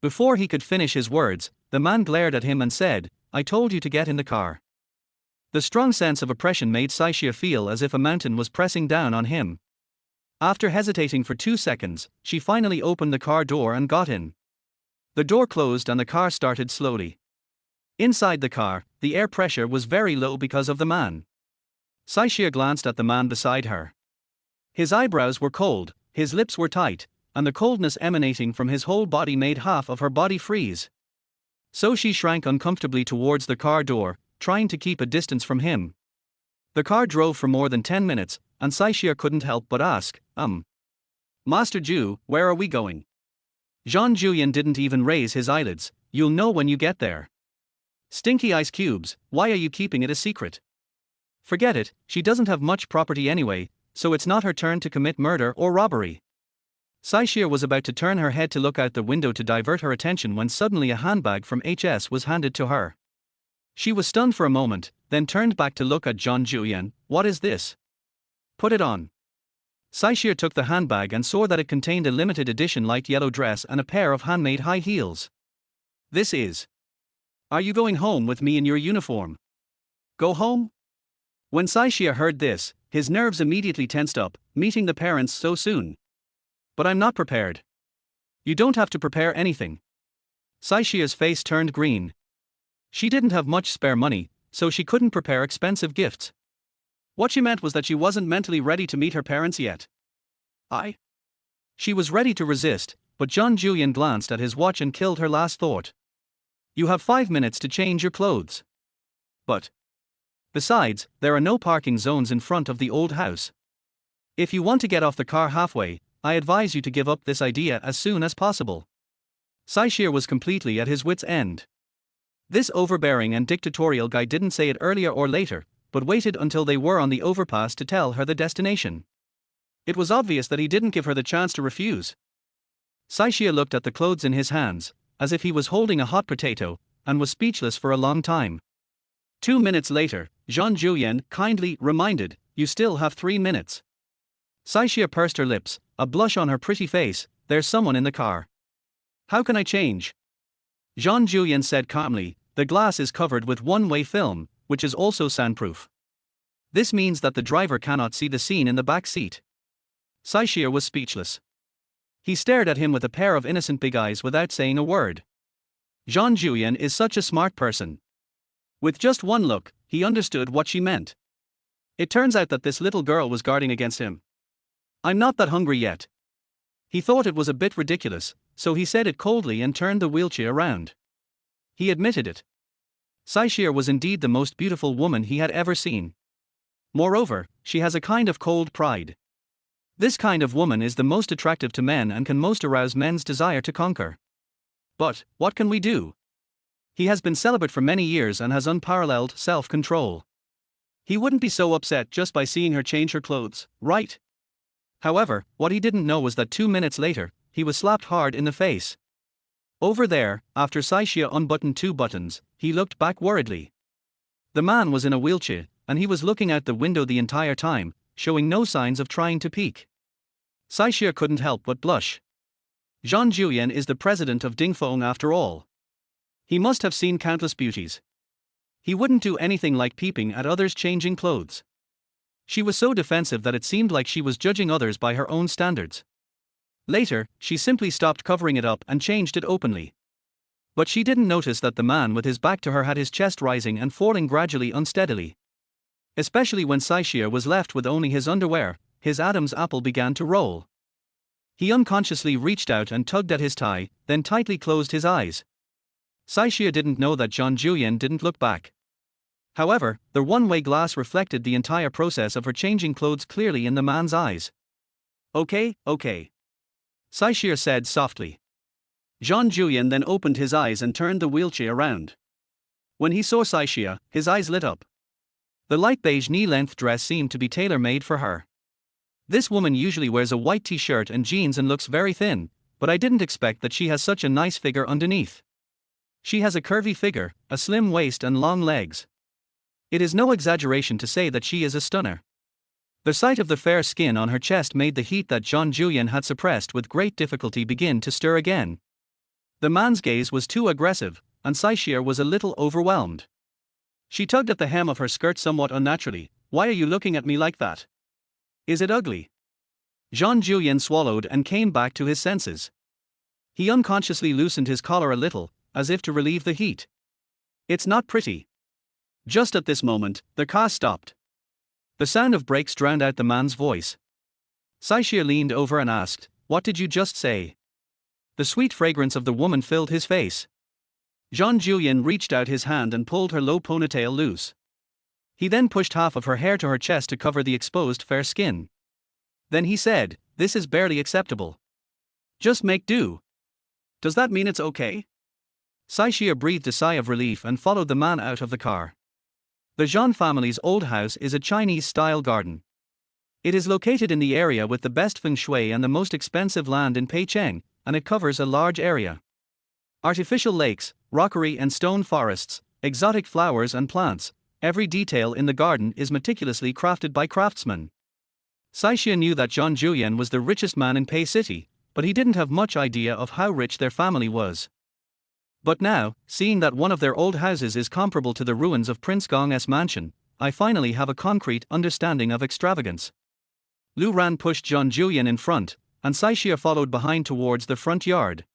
Before he could finish his words, the man glared at him and said, I told you to get in the car. The strong sense of oppression made Saishia feel as if a mountain was pressing down on him. After hesitating for 2 seconds, she finally opened the car door and got in. The door closed and the car started slowly. Inside the car, the air pressure was very low because of the man. Saishir glanced at the man beside her. His eyebrows were cold, his lips were tight, and the coldness emanating from his whole body made half of her body freeze. So she shrank uncomfortably towards the car door, trying to keep a distance from him. The car drove for more than 10 minutes, and Saishir couldn't help but ask, Master Ju, where are we going? Jean Julian didn't even raise his eyelids. You'll know when you get there. Stinky ice cubes, why are you keeping it a secret? Forget it, she doesn't have much property anyway, so it's not her turn to commit murder or robbery. Saishir was about to turn her head to look out the window to divert her attention when suddenly a handbag from HS was handed to her. She was stunned for a moment, then turned back to look at Jean Julian. What is this? Put it on. Saishir took the handbag and saw that it contained a limited edition light yellow dress and a pair of handmade high heels. This is. Are you going home with me in your uniform? Go home? When Saishir heard this, his nerves immediately tensed up, meeting the parents so soon. But I'm not prepared. You don't have to prepare anything. Saishir's face turned green. She didn't have much spare money, so she couldn't prepare expensive gifts. What she meant was that she wasn't mentally ready to meet her parents yet. She was ready to resist, but Jean Julian glanced at his watch and killed her last thought. You have 5 minutes to change your clothes. But. Besides, there are no parking zones in front of the old house. If you want to get off the car halfway, I advise you to give up this idea as soon as possible. Saishir was completely at his wits' end. This overbearing and dictatorial guy didn't say it earlier or later, but waited until they were on the overpass to tell her the destination. It was obvious that he didn't give her the chance to refuse. Saishir looked at the clothes in his hands, as if he was holding a hot potato, and was speechless for a long time. 2 minutes later, Jean Julian kindly reminded, you still have 3 minutes. Saishir pursed her lips, a blush on her pretty face. There's someone in the car. How can I change? Jean Julian said calmly, the glass is covered with one-way film, which is also soundproof. This means that the driver cannot see the scene in the back seat. Saishir was speechless. He stared at him with a pair of innocent big eyes without saying a word. Jean Julian is such a smart person. With just one look, he understood what she meant. It turns out that this little girl was guarding against him. I'm not that hungry yet. He thought it was a bit ridiculous, so he said it coldly and turned the wheelchair around. He admitted it. Saishir was indeed the most beautiful woman he had ever seen. Moreover, she has a kind of cold pride. This kind of woman is the most attractive to men and can most arouse men's desire to conquer. But, what can we do? He has been celibate for many years and has unparalleled self-control. He wouldn't be so upset just by seeing her change her clothes, right? However, what he didn't know was that 2 minutes later, he was slapped hard in the face. Over there, after Saishir unbuttoned 2 buttons, he looked back worriedly. The man was in a wheelchair, and he was looking out the window the entire time, showing no signs of trying to peek. Saishir couldn't help but blush. Jean Julian is the president of Dingfeng after all. He must have seen countless beauties. He wouldn't do anything like peeping at others changing clothes. She was so defensive that it seemed like she was judging others by her own standards. Later, she simply stopped covering it up and changed it openly. But she didn't notice that the man with his back to her had his chest rising and falling gradually unsteadily. Especially when Saishir was left with only his underwear, his Adam's apple began to roll. He unconsciously reached out and tugged at his tie, then tightly closed his eyes. Saishir didn't know that Jean Julian didn't look back. However, the one-way glass reflected the entire process of her changing clothes clearly in the man's eyes. Okay. Saishir said softly. Jean Julian then opened his eyes and turned the wheelchair around. When he saw Saishir, his eyes lit up. The light beige knee-length dress seemed to be tailor-made for her. This woman usually wears a white t-shirt and jeans and looks very thin, but I didn't expect that she has such a nice figure underneath. She has a curvy figure, a slim waist and long legs. It is no exaggeration to say that she is a stunner. The sight of the fair skin on her chest made the heat that Jean Julian had suppressed with great difficulty begin to stir again. The man's gaze was too aggressive, and Saishir was a little overwhelmed. She tugged at the hem of her skirt somewhat unnaturally. Why are you looking at me like that? Is it ugly? Jean Julien swallowed and came back to his senses. He unconsciously loosened his collar a little, as if to relieve the heat. It's not pretty. Just at this moment, the car stopped. The sound of brakes drowned out the man's voice. Saishia leaned over and asked, "What did you just say?" The sweet fragrance of the woman filled his face. Jean Julien reached out his hand and pulled her low ponytail loose. He then pushed half of her hair to her chest to cover the exposed fair skin. Then he said, "This is barely acceptable. Just make do. Does that mean it's okay?" Saishia breathed a sigh of relief and followed the man out of the car. The Jean family's old house is a Chinese-style garden. It is located in the area with the best feng shui and the most expensive land in Peicheng, and it covers a large area. Artificial lakes, rockery and stone forests, exotic flowers and plants, every detail in the garden is meticulously crafted by craftsmen. Saishia knew that Jean Julien was the richest man in Pei City, but he didn't have much idea of how rich their family was. But now, seeing that one of their old houses is comparable to the ruins of Prince Gong's mansion, I finally have a concrete understanding of extravagance. Lu Ran pushed Jean Julien in front, and Saishia followed behind towards the front yard.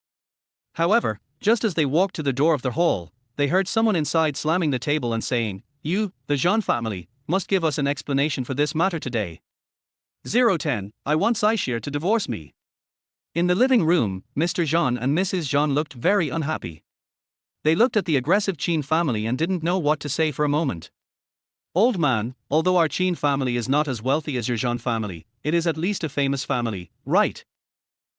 However, just as they walked to the door of the hall, they heard someone inside slamming the table and saying, "You, the Jean family, must give us an explanation for this matter today. 010, I want Saishia to divorce me." In the living room, Mr. Jean and Mrs. Jean looked very unhappy. They looked at the aggressive Qin family and didn't know what to say for a moment. "Old man, although our Qin family is not as wealthy as your Jean family, it is at least a famous family, right?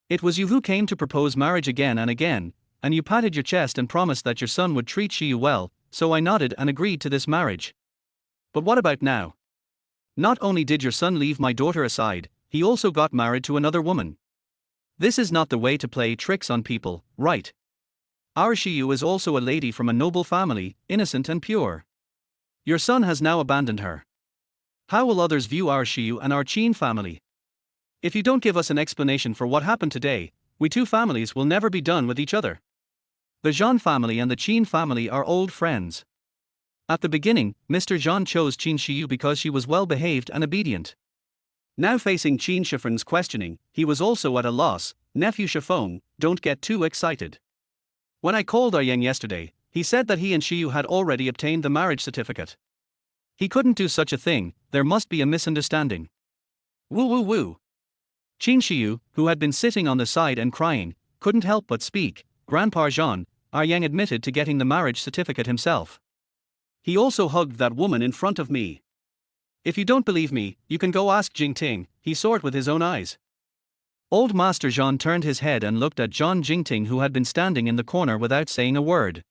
It was you who came to propose marriage again and again, and you patted your chest and promised that your son would treat Shiyu well, so I nodded and agreed to this marriage. But what about now? Not only did your son leave my daughter aside, he also got married to another woman. This is not the way to play tricks on people, right? Our Shiyu is also a lady from a noble family, innocent and pure. Your son has now abandoned her. How will others view our Shiyu and our Qin family? If you don't give us an explanation for what happened today, we two families will never be done with each other. The Jean family and the Qin family are old friends. At the beginning, Mr. Jean chose Qin Shiyu because she was well behaved and obedient. Now facing Qin Shifren's questioning, he was also at a loss. Nephew Shifeng, don't get too excited. When I called Yang yesterday, he said that he and Shiyu had already obtained the marriage certificate. He couldn't do such a thing, there must be a misunderstanding. Woo woo woo. Qin Shiyu, who had been sitting on the side and crying, couldn't help but speak. Grandpa Jean, Yang admitted to getting the marriage certificate himself. He also hugged that woman in front of me. If you don't believe me, you can go ask Jingting, he saw it with his own eyes. Old Master Jean turned his head and looked at John Jingting, who had been standing in the corner without saying a word.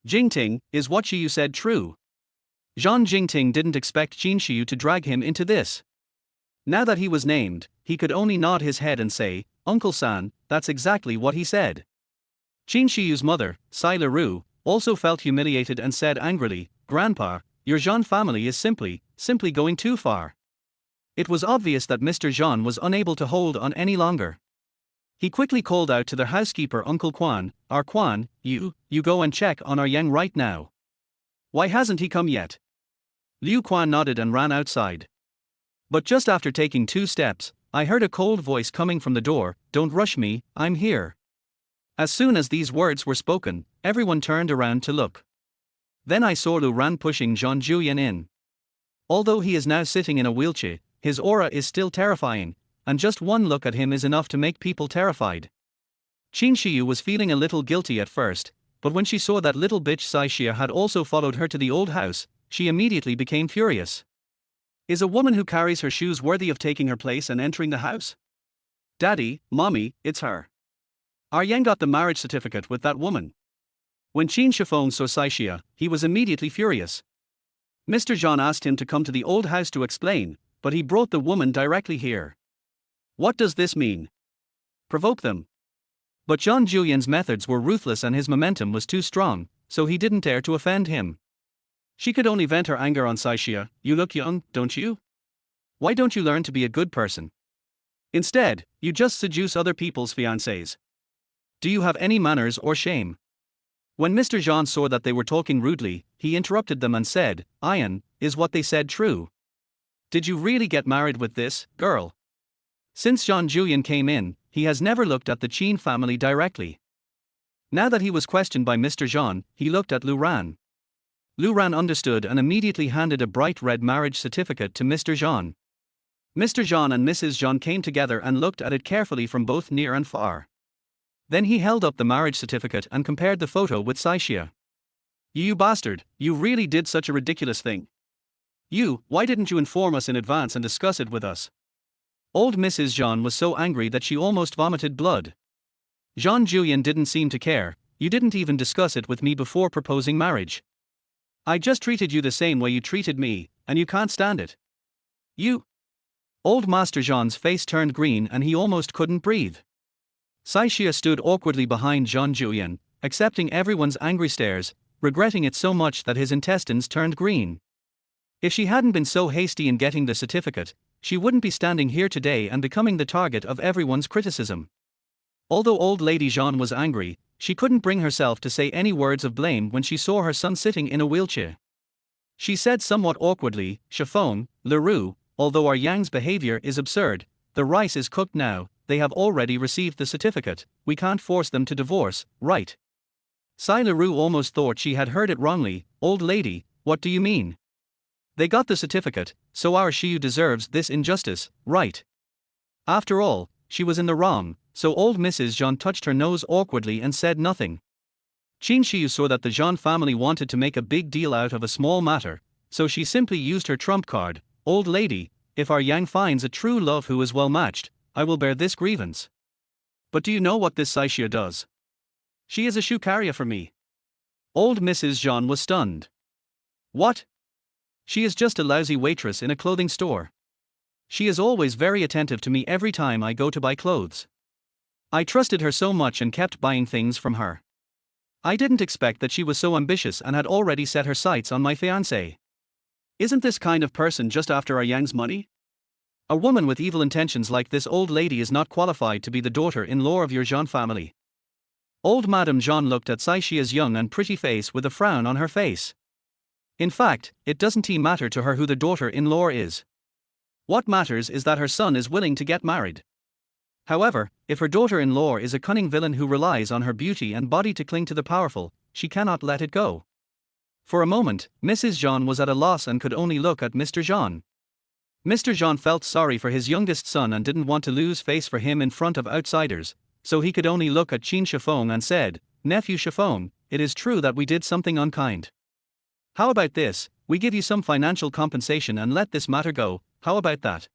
Jingting, is what Shiyu said true? Jean Jingting didn't expect Qin Shiyu to drag him into this. Now that he was named, he could only nod his head and say, "Uncle San, that's exactly what he said." Qin Shiyu's mother, Sai Leroux, also felt humiliated and said angrily, "Grandpa, your Jean family is simply going too far." It was obvious that Mr. Jean was unable to hold on any longer. He quickly called out to their housekeeper Uncle Quan, "Our Quan, you go and check on our Yang right now." "Why hasn't he come yet?" Liu Quan nodded and ran outside. But just after taking 2 steps, I heard a cold voice coming from the door, "Don't rush me, I'm here." As soon as these words were spoken, everyone turned around to look. Then I saw Lu Ran pushing Jean Julien in. Although he is now sitting in a wheelchair, his aura is still terrifying, and just one look at him is enough to make people terrified. Qin Shiyu was feeling a little guilty at first, but when she saw that little bitch Saishia had also followed her to the old house, she immediately became furious. Is a woman who carries her shoes worthy of taking her place and entering the house? Daddy, Mommy, it's her. Yang got the marriage certificate with that woman. When Qin Shifeng saw Saishia, he was immediately furious. Mr. Jean asked him to come to the old house to explain, but he brought the woman directly here. What does this mean? Provoke them. But Jean Julien's methods were ruthless and his momentum was too strong, so he didn't dare to offend him. She could only vent her anger on Saishia. "You look young, don't you? Why don't you learn to be a good person? Instead, you just seduce other people's fiancés. Do you have any manners or shame?" When Mr. Jean saw that they were talking rudely, he interrupted them and said, "Ian, is what they said true? Did you really get married with this girl?" Since Jean Julien came in, he has never looked at the Chin family directly. Now that he was questioned by Mr. Jean, he looked at Lu Ran. Lu Ran understood and immediately handed a bright red marriage certificate to Mr. Jean. Mr. Jean and Mrs. Jean came together and looked at it carefully from both near and far. Then he held up the marriage certificate and compared the photo with Saishia. You bastard, you really did such a ridiculous thing. Why didn't you inform us in advance and discuss it with us? Old Mrs. Jean was so angry that she almost vomited blood. Jean Julien didn't seem to care. You didn't even discuss it with me before proposing marriage. I just treated you the same way you treated me, and you can't stand it. Old Master Jean's face turned green and he almost couldn't breathe. Saishia stood awkwardly behind Jean Julien, accepting everyone's angry stares, regretting it so much that his intestines turned green. If she hadn't been so hasty in getting the certificate, she wouldn't be standing here today and becoming the target of everyone's criticism. Although old lady Jean was angry, she couldn't bring herself to say any words of blame when she saw her son sitting in a wheelchair. She said somewhat awkwardly, "Chiffon, Leroux, although our Yang's behavior is absurd, the rice is cooked now, they have already received the certificate, we can't force them to divorce, right?" Sai Leroux almost thought she had heard it wrongly. "Old lady, what do you mean? They got the certificate, so our Shiyu deserves this injustice, right?" After all, she was in the wrong, so old Mrs. Jean touched her nose awkwardly and said nothing. Qin Shiyu saw that the Jean family wanted to make a big deal out of a small matter, so she simply used her trump card. "Old lady, if our Yang finds a true love who is well matched, I will bear this grievance. But do you know what this Saishia does? She is a shoe carrier for me." Old Mrs. Jean was stunned. "What? She is just a lousy waitress in a clothing store. She is always very attentive to me every time I go to buy clothes. I trusted her so much and kept buying things from her. I didn't expect that she was so ambitious and had already set her sights on my fiancé. Isn't this kind of person just after our Yang's money? A woman with evil intentions like this old lady is not qualified to be the daughter-in-law of your Jean family." Old Madame Jean looked at Saishia's young and pretty face with a frown on her face. In fact, it doesn't matter to her who the daughter-in-law is. What matters is that her son is willing to get married. However, if her daughter-in-law is a cunning villain who relies on her beauty and body to cling to the powerful, she cannot let it go. For a moment, Mrs. Jean was at a loss and could only look at Mr. Jean. Mr. Jean felt sorry for his youngest son and didn't want to lose face for him in front of outsiders, so he could only look at Qin Chiffon and said, "Nephew Chiffon, it is true that we did something unkind. How about this, we give you some financial compensation and let this matter go, how about that?"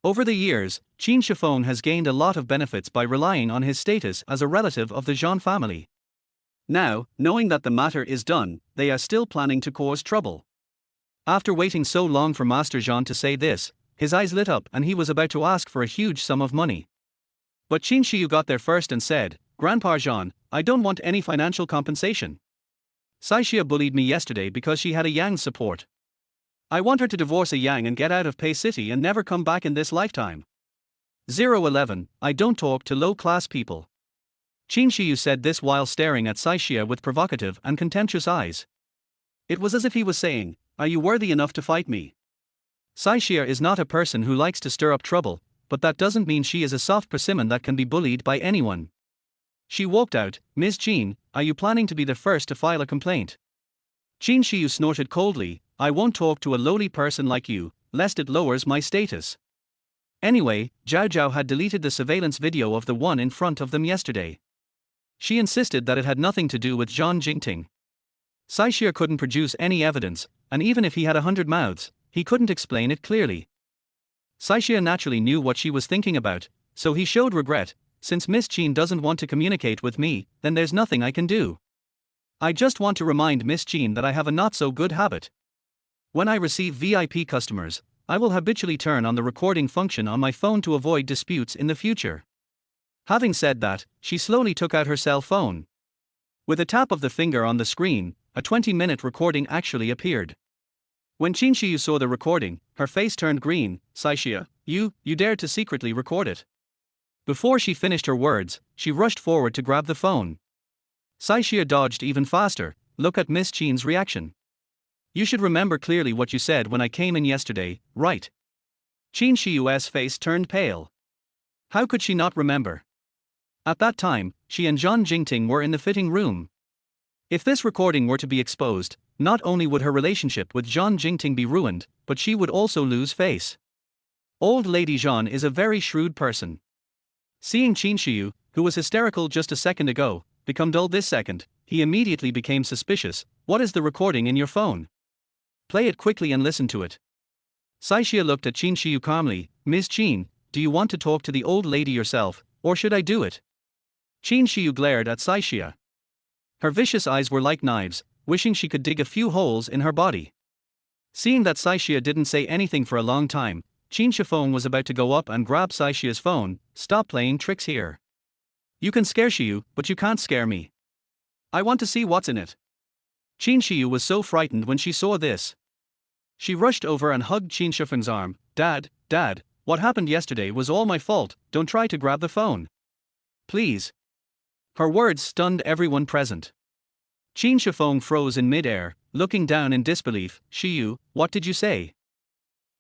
Over the years, Qin Chiffon has gained a lot of benefits by relying on his status as a relative of the Jean family. Now, knowing that the matter is done, they are still planning to cause trouble. After waiting so long for Master Jean to say this, his eyes lit up and he was about to ask for a huge sum of money. But Qin Shiyu got there first and said, "Grandpa Jean, I don't want any financial compensation. Saishia bullied me yesterday because she had a Yang support. I want her to divorce a Yang and get out of Pei City and never come back in this lifetime. 011, I don't talk to low-class people." Qin Shiyu said this while staring at Saishia with provocative and contemptuous eyes. It was as if he was saying, "Are you worthy enough to fight me?" Saishia is not a person who likes to stir up trouble, but that doesn't mean she is a soft persimmon that can be bullied by anyone. She walked out. "Ms. Qin, are you planning to be the first to file a complaint?" Qin Shiyu snorted coldly, "I won't talk to a lowly person like you, lest it lowers my status." Anyway, Zhao Zhao had deleted the surveillance video of the one in front of them yesterday. She insisted that it had nothing to do with Zhang Jingting. Saishia couldn't produce any evidence, and even if he had 100 mouths, he couldn't explain it clearly. Saishia naturally knew what she was thinking about, so he showed regret. "Since Miss Qin doesn't want to communicate with me, then there's nothing I can do. I just want to remind Miss Qin that I have a not-so-good habit. When I receive VIP customers, I will habitually turn on the recording function on my phone to avoid disputes in the future." Having said that, she slowly took out her cell phone. With a tap of the finger on the screen, a 20-minute recording actually appeared. When Qin Shiyu saw the recording, her face turned green. "Saishia, you dared to secretly record it." Before she finished her words, she rushed forward to grab the phone. Saishia dodged even faster. "Look at Miss Qin's reaction. You should remember clearly what you said when I came in yesterday, right?" Qin Shiyu's face turned pale. How could she not remember? At that time, she and Zhang Jingting were in the fitting room. If this recording were to be exposed, not only would her relationship with Zhang Jingting be ruined, but she would also lose face. Old lady Zhang is a very shrewd person. Seeing Qin Shiyu, who was hysterical just a second ago, become dull this second, he immediately became suspicious. What is the recording in your phone? Play it quickly and listen to it. Saixia looked at Qin Shiyu calmly. Ms. Qin, do you want to talk to the old lady yourself, or should I do it? Qin Shiyu glared at Saixia. Her vicious eyes were like knives, wishing she could dig a few holes in her body. Seeing that Saixia didn't say anything for a long time, Qin Shifeng was about to go up and grab Saixia's phone. Stop playing tricks here. You can scare Shiyu, but you can't scare me. I want to see what's in it. Qin Shiyu was so frightened when she saw this. She rushed over and hugged Qin Shifeng's arm. Dad, what happened yesterday was all my fault, don't try to grab the phone. Please. Her words stunned everyone present. Qin Shifeng froze in mid-air, looking down in disbelief. Shiyu, what did you say?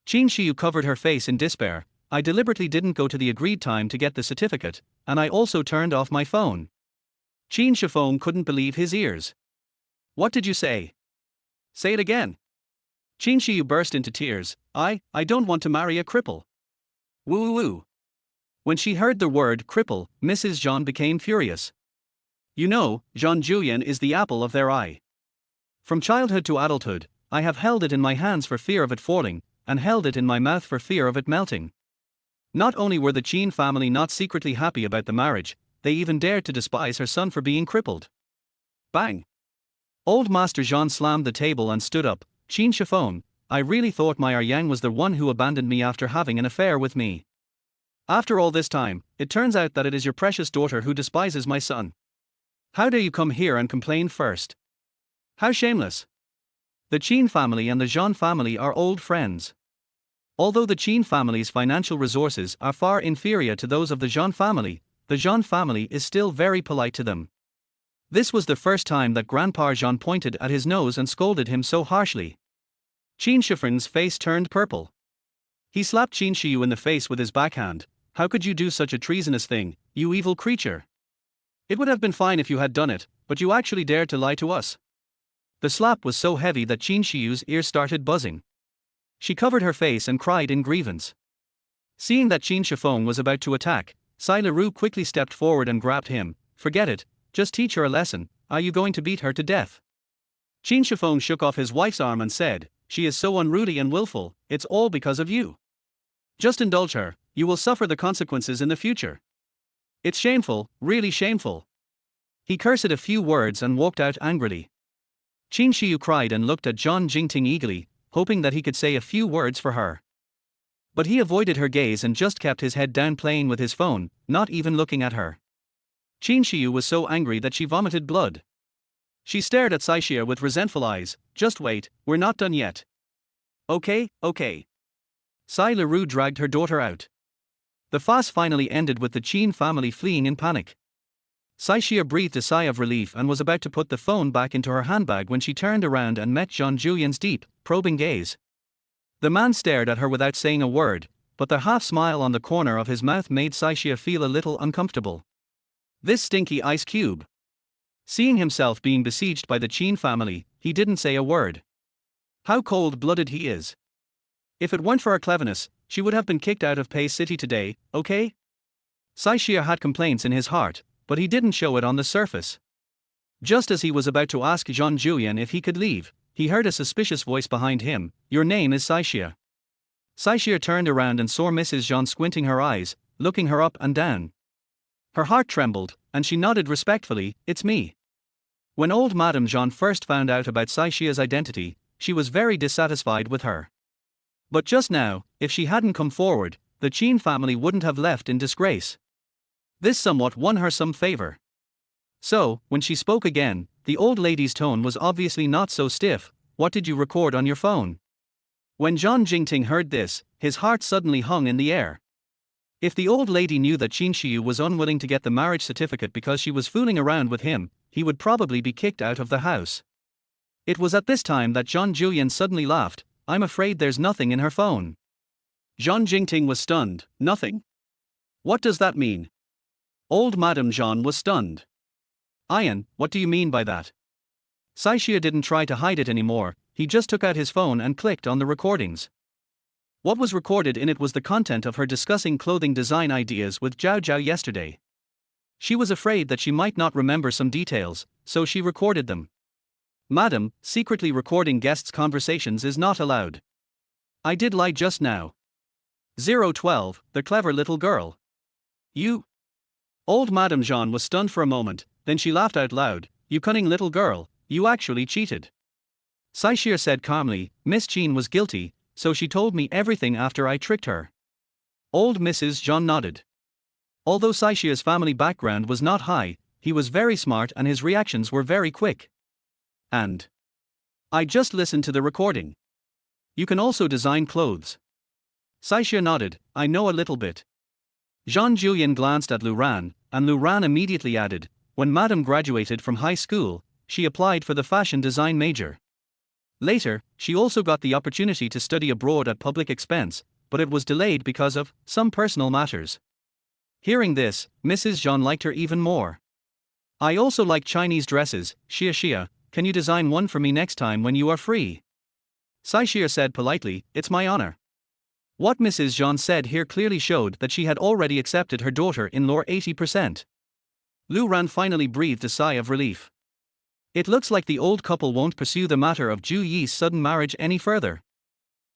Qin Shiyu covered her face in despair. I deliberately didn't go to the agreed time to get the certificate, and I also turned off my phone. Qin Shifeng couldn't believe his ears. What did you say? Say it again. Qin Shiyu burst into tears. I don't want to marry a cripple. Woo woo. When she heard the word cripple, Mrs. Zhang became furious. You know, Zhang Juyan is the apple of their eye. From childhood to adulthood, I have held it in my hands for fear of it falling, and held it in my mouth for fear of it melting. Not only were the Qin family not secretly happy about the marriage, they even dared to despise her son for being crippled. Bang! Old Master Zhang slammed the table and stood up. Qin Shifeng, I really thought my Yang was the one who abandoned me after having an affair with me. After all this time, it turns out that it is your precious daughter who despises my son. How dare you come here and complain first? How shameless! The Qin family and the Zhang family are old friends. Although the Qin family's financial resources are far inferior to those of the Zhang family is still very polite to them. This was the first time that Grandpa Zhang pointed at his nose and scolded him so harshly. Qin Shifeng's face turned purple. He slapped Qin Shiyu in the face with his backhand. How could you do such a treasonous thing, you evil creature? It would have been fine if you had done it, but you actually dared to lie to us. The slap was so heavy that Qin Shiyu's ears started buzzing. She covered her face and cried in grievance. Seeing that Qin Shifeng was about to attack, Sai Leroux quickly stepped forward and grabbed him. Forget it, just teach her a lesson. Are you going to beat her to death? Qin Shifeng shook off his wife's arm and said, she is so unruly and willful, it's all because of you. Just indulge her, you will suffer the consequences in the future. It's shameful, really shameful. He cursed a few words and walked out angrily. Qin Shiyu cried and looked at Zhang Jingting eagerly, hoping that he could say a few words for her. But he avoided her gaze and just kept his head down playing with his phone, not even looking at her. Qin Shiyu was so angry that she vomited blood. She stared at Saixia with resentful eyes. Just wait, we're not done yet. Okay. Sai Leroux dragged her daughter out. The farce finally ended with the Qin family fleeing in panic. Saixia breathed a sigh of relief and was about to put the phone back into her handbag when she turned around and met Zhang Julian's deep, probing gaze. The man stared at her without saying a word, but the half-smile on the corner of his mouth made Saixia feel a little uncomfortable. This stinky ice cube. Seeing himself being besieged by the Qin family, he didn't say a word. How cold-blooded he is. If it weren't for her cleverness, she would have been kicked out of Pei City today, okay? Saixia had complaints in his heart, but he didn't show it on the surface. Just as he was about to ask Zhang Julian if he could leave, he heard a suspicious voice behind him. Your name is Saixia. Saixia turned around and saw Mrs. Zhang squinting her eyes, looking her up and down. Her heart trembled, and she nodded respectfully. It's me. When old Madame Zhang first found out about Saixia's identity, she was very dissatisfied with her. But just now, if she hadn't come forward, the Qin family wouldn't have left in disgrace. This somewhat won her some favor. So, when she spoke again, the old lady's tone was obviously not so stiff. What did you record on your phone? When Zhang Jingting heard this, his heart suddenly hung in the air. If the old lady knew that Qin Shiyu was unwilling to get the marriage certificate because she was fooling around with him, he would probably be kicked out of the house. It was at this time that Zhang Julian suddenly laughed. I'm afraid there's nothing in her phone. Zhang Jingting was stunned. Nothing? What does that mean? Old Madame Jean was stunned. Ian, what do you mean by that? Saishia didn't try to hide it anymore, he just took out his phone and clicked on the recordings. What was recorded in it was the content of her discussing clothing design ideas with Zhao Zhao yesterday. She was afraid that she might not remember some details, so she recorded them. Madam, secretly recording guests' conversations is not allowed. I did lie just now. 012, the clever little girl. You. Old Madame Jean was stunned for a moment, then she laughed out loud. You cunning little girl, you actually cheated. Saishir said calmly, Miss Jean was guilty, so she told me everything after I tricked her. Old Mrs. Jean nodded. Although Saishir's family background was not high, he was very smart and his reactions were very quick. And I just listened to the recording. You can also design clothes. Saishir nodded, I know a little bit. Jean Julien glanced at Lu Ran, and Lu Ran immediately added, when Madame graduated from high school, she applied for the fashion design major. Later, she also got the opportunity to study abroad at public expense, but it was delayed because of some personal matters. Hearing this, Mrs. Jean liked her even more. I also like Chinese dresses, Xia, can you design one for me next time when you are free? Saishir said politely, it's my honor. What Mrs. Jean said here clearly showed that she had already accepted her daughter-in-law 80%. Lu Ran finally breathed a sigh of relief. It looks like the old couple won't pursue the matter of Zhu Yi's sudden marriage any further.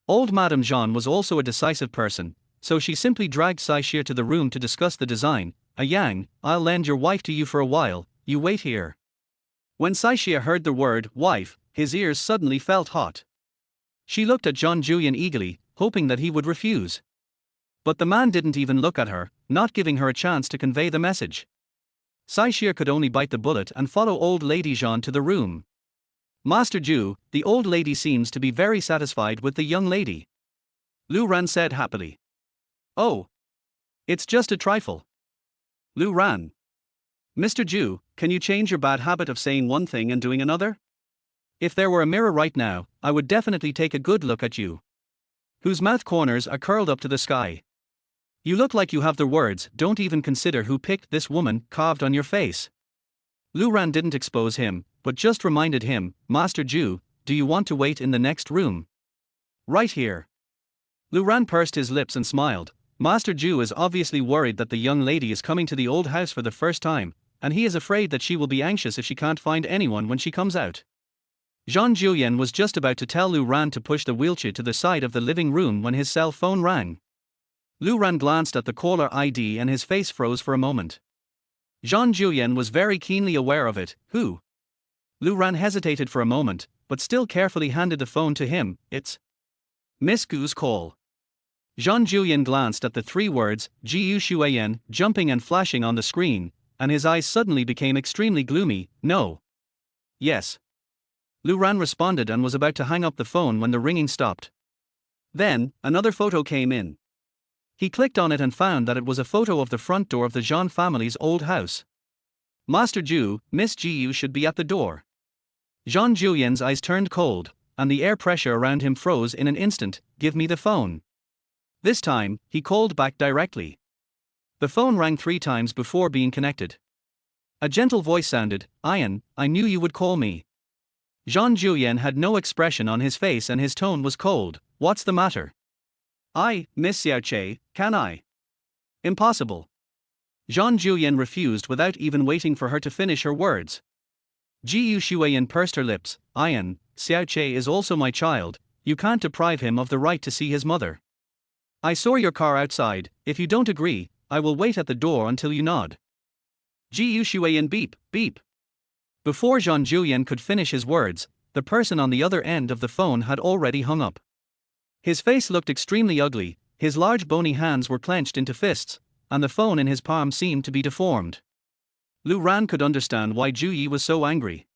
Old Madame Jean was also a decisive person, so she simply dragged Saishir to the room to discuss the design. Yang, I'll lend your wife to you for a while, you wait here. When Saishir heard the word wife, his ears suddenly felt hot. She looked at Jean Julien eagerly, hoping that he would refuse. But the man didn't even look at her, not giving her a chance to convey the message. Saishir could only bite the bullet and follow old lady Jean to the room. Master Zhu, the old lady seems to be very satisfied with the young lady. Lu Ran said happily. Oh. It's just a trifle. Lu Ran. Mr. Zhu, can you change your bad habit of saying one thing and doing another? If there were a mirror right now, I would definitely take a good look at you. Whose mouth corners are curled up to the sky. You look like you have the words, don't even consider who picked this woman, carved on your face. Lu Ran didn't expose him, but just reminded him, Master Zhu, do you want to wait in the next room? Right here. Lu Ran pursed his lips and smiled. Master Zhu is obviously worried that the young lady is coming to the old house for the first time, and he is afraid that she will be anxious if she can't find anyone when she comes out. Jean Julien was just about to tell Lu Ran to push the wheelchair to the side of the living room when his cell phone rang. Lu Ran glanced at the caller ID and his face froze for a moment. Jean Julien was very keenly aware of it. Who? Lu Ran hesitated for a moment, but still carefully handed the phone to him. It's Miss Gu's call. Jean Julien glanced at the three words, Gu Shuayan, jumping and flashing on the screen, and his eyes suddenly became extremely gloomy. No. Yes. Lu Ran responded and was about to hang up the phone when the ringing stopped. Then, another photo came in. He clicked on it and found that it was a photo of the front door of the Jean family's old house. Master Zhu, Miss Gu should be at the door. Jean Julien's eyes turned cold, and the air pressure around him froze in an instant. Give me the phone. This time, he called back directly. The phone rang 3 times before being connected. A gentle voice sounded, Ian, I knew you would call me. Jean Julien had no expression on his face and his tone was cold. What's the matter? Miss Xiaoche, can I? Impossible. Jean Julien refused without even waiting for her to finish her words. Gu Shuayan pursed her lips. Ian, Xiaoche is also my child, you can't deprive him of the right to see his mother. I saw your car outside, if you don't agree, I will wait at the door until you nod. Gu Shuayan beep, beep. Before Jean Julien could finish his words, the person on the other end of the phone had already hung up. His face looked extremely ugly, his large bony hands were clenched into fists, and the phone in his palm seemed to be deformed. Lu Ran could understand why Zhu Yi was so angry.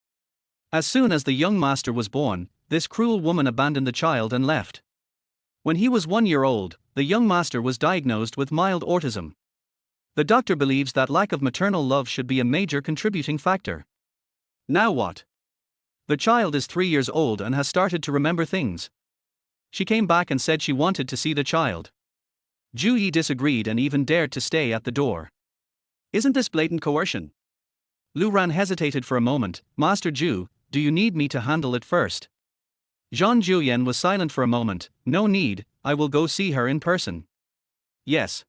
As soon as the young master was born, this cruel woman abandoned the child and left. When he was 1 year old, the young master was diagnosed with mild autism. The doctor believes that lack of maternal love should be a major contributing factor. Now what? The child is 3 years old and has started to remember things. She came back and said she wanted to see the child. Ju Yi disagreed and even dared to stay at the door. Isn't this blatant coercion? Lu Ran hesitated for a moment. Master Ju, do you need me to handle it first? Zhang Juyan was silent for a moment. No need, I will go see her in person. Yes.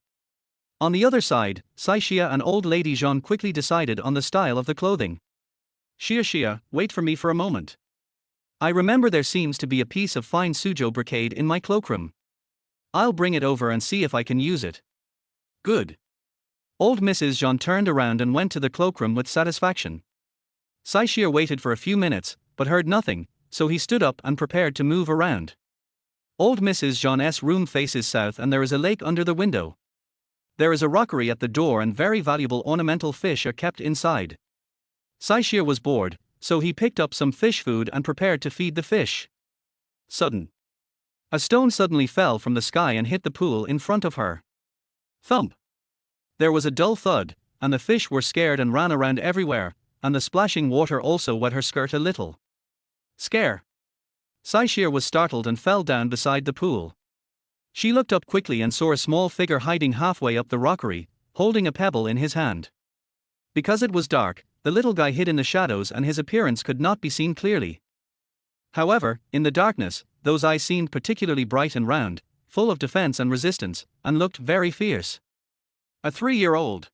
On the other side, Sai Xia and old lady Zhang quickly decided on the style of the clothing. Xia, wait for me for a moment. I remember there seems to be a piece of fine suzhou brocade in my cloakroom. I'll bring it over and see if I can use it. Good. Old Mrs. Zhang turned around and went to the cloakroom with satisfaction. Sai Xia waited for a few minutes, but heard nothing, so he stood up and prepared to move around. Old Mrs. Zhang's room faces south and there is a lake under the window. There is a rockery at the door and very valuable ornamental fish are kept inside. Sai Xia was bored, so he picked up some fish food and prepared to feed the fish. Sudden. A stone suddenly fell from the sky and hit the pool in front of her. Thump. There was a dull thud, and the fish were scared and ran around everywhere, and the splashing water also wet her skirt a little. Scare. Sai Xia was startled and fell down beside the pool. She looked up quickly and saw a small figure hiding halfway up the rockery, holding a pebble in his hand. Because it was dark, the little guy hid in the shadows and his appearance could not be seen clearly. However, in the darkness, those eyes seemed particularly bright and round, full of defense and resistance, and looked very fierce. A 3-year-old.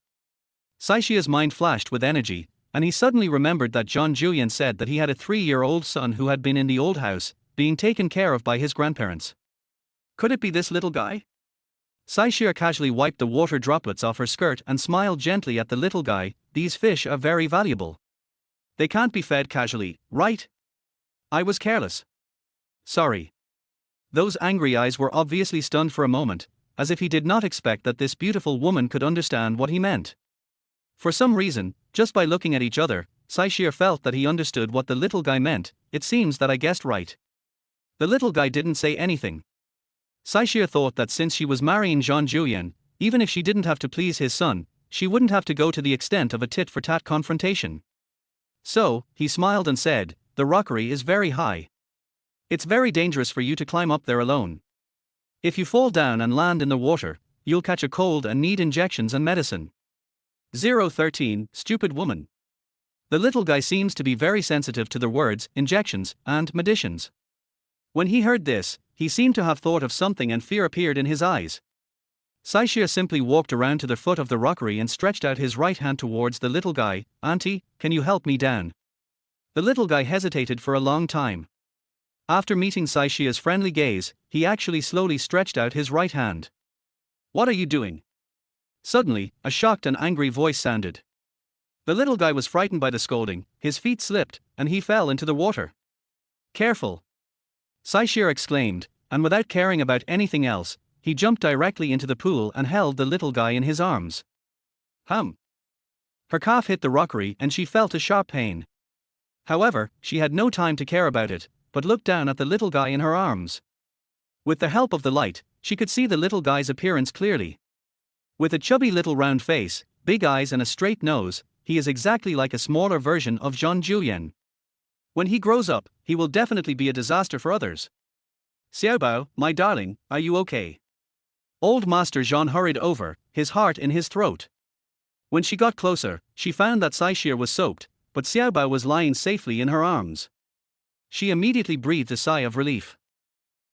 Sai Xia's mind flashed with energy, and he suddenly remembered that Zhang Juyan said that he had a 3-year-old son who had been in the old house, being taken care of by his grandparents. Could it be this little guy? Sai Xia casually wiped the water droplets off her skirt and smiled gently at the little guy. These fish are very valuable. They can't be fed casually, right? I was careless. Sorry. Those angry eyes were obviously stunned for a moment, as if he did not expect that this beautiful woman could understand what he meant. For some reason, just by looking at each other, Sai Xia felt that he understood what the little guy meant. It seems that I guessed right. The little guy didn't say anything. Sai Xia thought that since she was marrying Zhang Juyan, even if she didn't have to please his son, she wouldn't have to go to the extent of a tit-for-tat confrontation. So, he smiled and said, the rockery is very high. It's very dangerous for you to climb up there alone. If you fall down and land in the water, you'll catch a cold and need injections and medicine. 013, stupid woman. The little guy seems to be very sensitive to the words, injections, and medicines. When he heard this, he seemed to have thought of something and fear appeared in his eyes. Sai Xia simply walked around to the foot of the rockery and stretched out his right hand towards the little guy. Auntie, can you help me down? The little guy hesitated for a long time. After meeting Sai Xia's friendly gaze, he actually slowly stretched out his right hand. What are you doing? Suddenly, a shocked and angry voice sounded. The little guy was frightened by the scolding, his feet slipped, and he fell into the water. Careful! Sai Xia exclaimed, and without caring about anything else, he jumped directly into the pool and held the little guy in his arms. Hum! Her calf hit the rockery and she felt a sharp pain. However, she had no time to care about it, but looked down at the little guy in her arms. With the help of the light, she could see the little guy's appearance clearly. With a chubby little round face, big eyes and a straight nose, he is exactly like a smaller version of Zhang Juyan. When he grows up, he will definitely be a disaster for others. Xiaobao, my darling, are you okay? Old Master Zhang hurried over, his heart in his throat. When she got closer, she found that Sai Xia was soaked, but Xiaobao was lying safely in her arms. She immediately breathed a sigh of relief.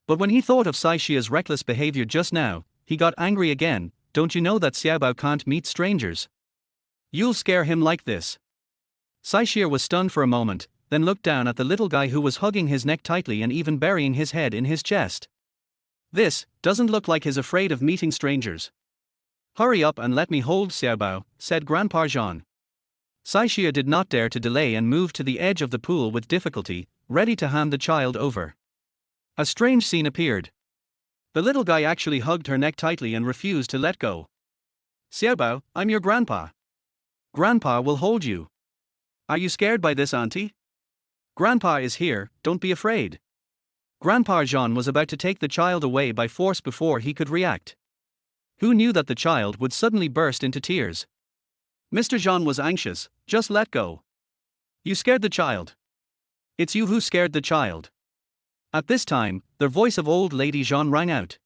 But when he thought of Sai Xia's reckless behavior just now, he got angry again. Don't you know that Xiaobao can't meet strangers? You'll scare him like this. Sai Xia was stunned for a moment, then looked down at the little guy who was hugging his neck tightly and even burying his head in his chest. This doesn't look like he's afraid of meeting strangers. Hurry up and let me hold Xiaobao, said Grandpa Zhang. Sai Xia did not dare to delay and moved to the edge of the pool with difficulty, ready to hand the child over. A strange scene appeared. The little guy actually hugged her neck tightly and refused to let go. Xiaobao, I'm your grandpa. Grandpa will hold you. Are you scared by this, auntie? Grandpa is here, don't be afraid. Grandpa Zhang was about to take the child away by force before he could react. Who knew that the child would suddenly burst into tears? Mr. Zhang was anxious. Just let go. You scared the child. It's you who scared the child. At this time, the voice of old lady Zhang rang out.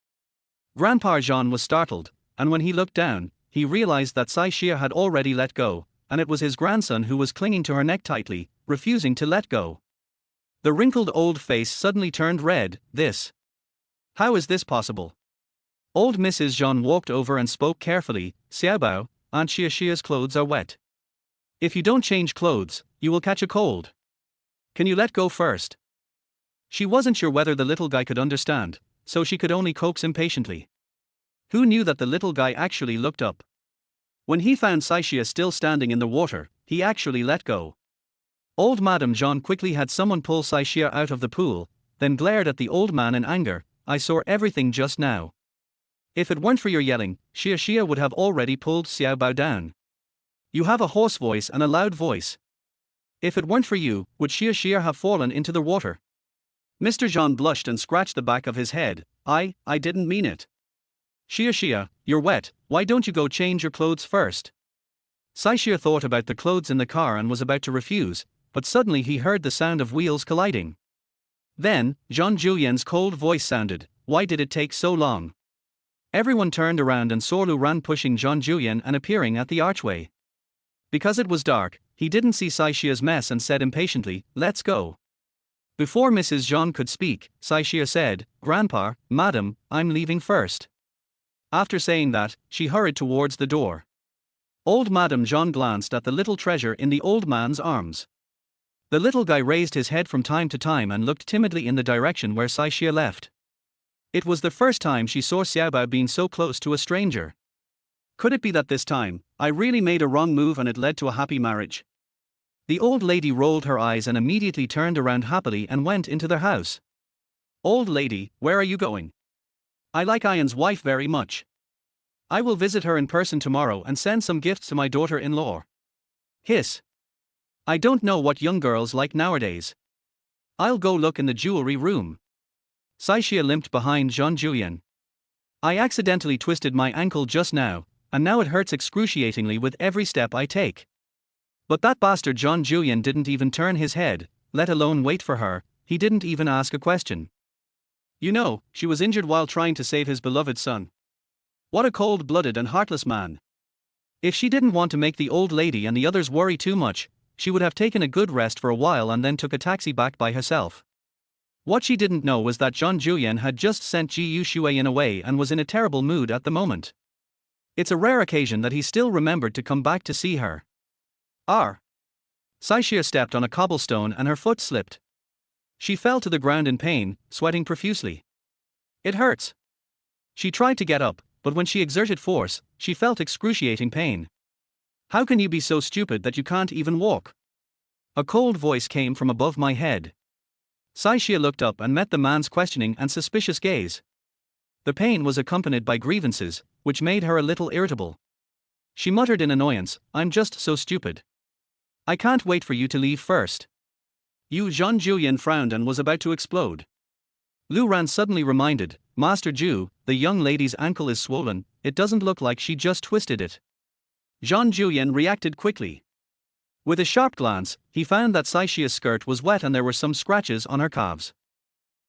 Grandpa Jean was startled, and when he looked down, he realized that Saishia had already let go, and it was his grandson who was clinging to her neck tightly, refusing to let go. The wrinkled old face suddenly turned red. How is this possible? Old Mrs. Jean walked over and spoke carefully. Xiaobao, Aunt Xiaxia's clothes are wet. If you don't change clothes, you will catch a cold. Can you let go first? She wasn't sure whether the little guy could understand, so she could only coax impatiently. Who knew that the little guy actually looked up? When he found Saishia still standing in the water, he actually let go. Old Madame Jean quickly had someone pull Saishia out of the pool, then glared at the old man in anger. I saw everything just now. If it weren't for your yelling, Xiaxia would have already pulled Xiaobao down. You have a hoarse voice and a loud voice. If it weren't for you, would Xiaxia have fallen into the water? Mr. Jean blushed and scratched the back of his head. I didn't mean it. Xiaxia, you're wet, why don't you go change your clothes first? Saishia thought about the clothes in the car and was about to refuse, but suddenly he heard the sound of wheels colliding. Then, Jean Julien's cold voice sounded. Why did it take so long? Everyone turned around and saw Lu Ran pushing Jean Julien and appearing at the archway. Because it was dark, he didn't see Saishia's mess and said impatiently, let's go. Before Mrs. Jean could speak, Saishia said, Grandpa, Madam, I'm leaving first. After saying that, she hurried towards the door. Old Madame Jean glanced at the little treasure in the old man's arms. The little guy raised his head from time to time and looked timidly in the direction where Saishia left. It was the first time she saw Xiaobao being so close to a stranger. Could it be that this time, I really made a wrong move and it led to a happy marriage? The old lady rolled her eyes and immediately turned around happily and went into the house. Old lady, where are you going? I like Ian's wife very much. I will visit her in person tomorrow and send some gifts to my daughter-in-law. Hiss. I don't know what young girls like nowadays. I'll go look in the jewelry room. Saishia limped behind Jean Julien. I accidentally twisted my ankle just now, and now it hurts excruciatingly with every step I take. But that bastard Jean Julien didn't even turn his head, let alone wait for her. He didn't even ask a question. You know, she was injured while trying to save his beloved son. What a cold-blooded and heartless man. If she didn't want to make the old lady and the others worry too much, she would have taken a good rest for a while and then took a taxi back by herself. What she didn't know was that Jean Julien had just sent Ji Yushuian away and was in a terrible mood at the moment. It's a rare occasion that he still remembered to come back to see her. Saishia stepped on a cobblestone and her foot slipped. She fell to the ground in pain, sweating profusely. It hurts. She tried to get up, but when she exerted force, she felt excruciating pain. How can you be so stupid that you can't even walk? A cold voice came from above my head. Saishia looked up and met the man's questioning and suspicious gaze. The pain was accompanied by grievances, which made her a little irritable. She muttered in annoyance, I'm just so stupid. I can't wait for you to leave first. Jean Julien frowned and was about to explode. Lu Ran suddenly reminded, Master Ju, the young lady's ankle is swollen, it doesn't look like she just twisted it. Jean Julien reacted quickly. With a sharp glance, he found that Saishia's skirt was wet and there were some scratches on her calves.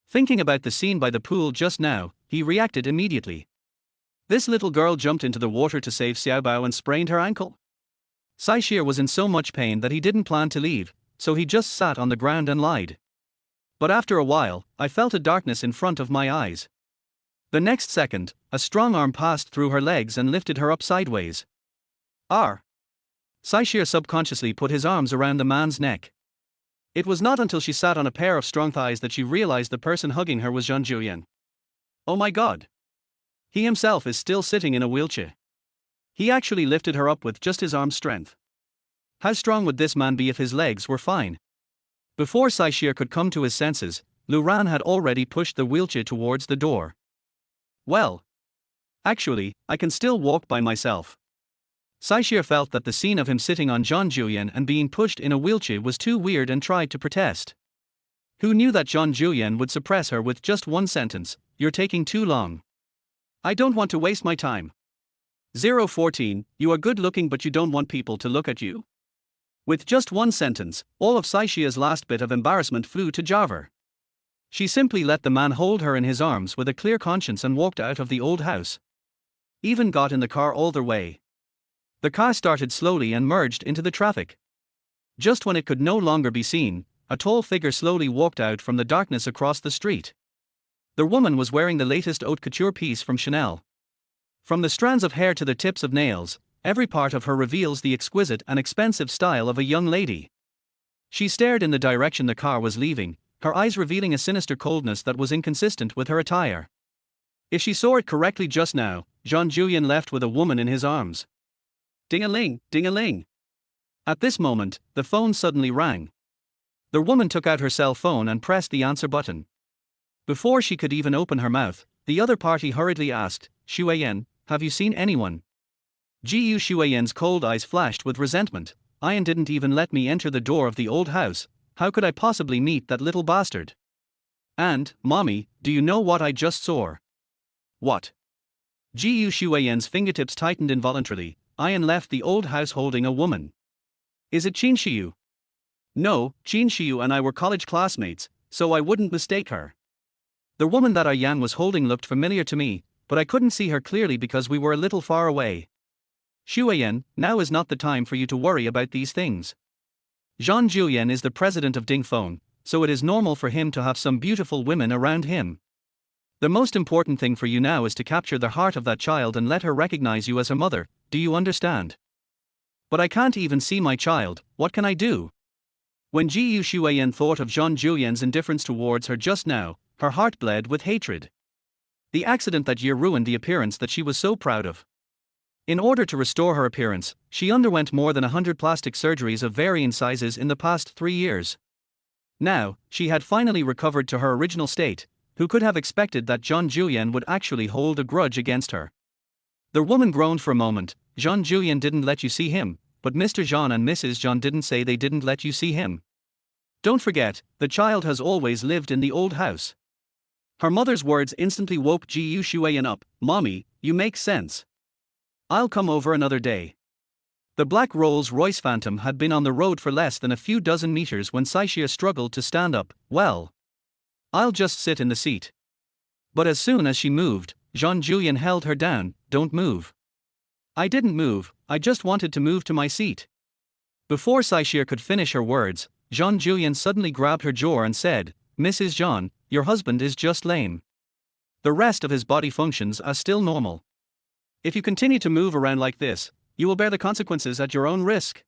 Thinking about the scene by the pool just now, he reacted immediately. This little girl jumped into the water to save Xiaobao and sprained her ankle. Saishia was in so much pain that he didn't plan to leave, so he just sat on the ground and lied. But after a while, I felt a darkness in front of my eyes. The next second, a strong arm passed through her legs and lifted her up sideways. Saishia subconsciously put his arms around the man's neck. It was not until she sat on a pair of strong thighs that she realized the person hugging her was Jean Julien. Oh my God! He himself is still sitting in a wheelchair. He actually lifted her up with just his arm strength. How strong would this man be if his legs were fine? Before Saishia could come to his senses, Lu Ran had already pushed the wheelchair towards the door. Well, actually, I can still walk by myself. Saishia felt that the scene of him sitting on Jean Julien and being pushed in a wheelchair was too weird and tried to protest. Who knew that Jean Julien would suppress her with just one sentence, you're taking too long. I don't want to waste my time. 014, you are good looking but you don't want people to look at you. With just one sentence, all of Saishia's last bit of embarrassment flew to Java. She simply let the man hold her in his arms with a clear conscience and walked out of the old house. Even got in the car all the way. The car started slowly and merged into the traffic. Just when it could no longer be seen, a tall figure slowly walked out from the darkness across the street. The woman was wearing the latest haute couture piece from Chanel. From the strands of hair to the tips of nails, every part of her reveals the exquisite and expensive style of a young lady. She stared in the direction the car was leaving, her eyes revealing a sinister coldness that was inconsistent with her attire. If she saw it correctly just now, Jean-Julien left with a woman in his arms. Ding-a-ling, ding-a-ling. At this moment, the phone suddenly rang. The woman took out her cell phone and pressed the answer button. Before she could even open her mouth, the other party hurriedly asked, Shuiyan, have you seen anyone? Gu Shuiyan's cold eyes flashed with resentment. Ian didn't even let me enter the door of the old house. How could I possibly meet that little bastard? And, mommy, do you know what I just saw? What? Gu Shuiyan's fingertips tightened involuntarily. Ian left the old house holding a woman. Is it Qin Shiyu? No, Qin Shiyu and I were college classmates, so I wouldn't mistake her. The woman that Ian was holding looked familiar to me, but I couldn't see her clearly because we were a little far away. Shuiyan, now is not the time for you to worry about these things. Jean-Julien is the president of Dingfeng, so it is normal for him to have some beautiful women around him. The most important thing for you now is to capture the heart of that child and let her recognize you as her mother, do you understand? But I can't even see my child, what can I do? When Gu Shuiyan thought of Jean-Julien's indifference towards her just now, her heart bled with hatred. The accident that year ruined the appearance that she was so proud of. In order to restore her appearance, she underwent more than 100 plastic surgeries of varying sizes in the past 3 years. Now, she had finally recovered to her original state. Who could have expected that Jean-Julien would actually hold a grudge against her? The woman groaned for a moment. Jean-Julien didn't let you see him, but Mr. Jean and Mrs. Jean didn't say they didn't let you see him. Don't forget, the child has always lived in the old house. Her mother's words instantly woke Gu Shuiyan up. Mommy, you make sense. I'll come over another day. The black Rolls-Royce Phantom had been on the road for less than a few dozen meters when Saishia struggled to stand up. Well, I'll just sit in the seat. But as soon as she moved, Jean-Julien held her down. Don't move. I didn't move, I just wanted to move to my seat. Before Saishia could finish her words, Jean-Julien suddenly grabbed her jaw and said, Mrs. Jean, your husband is just lame. The rest of his body functions are still normal. If you continue to move around like this, you will bear the consequences at your own risk.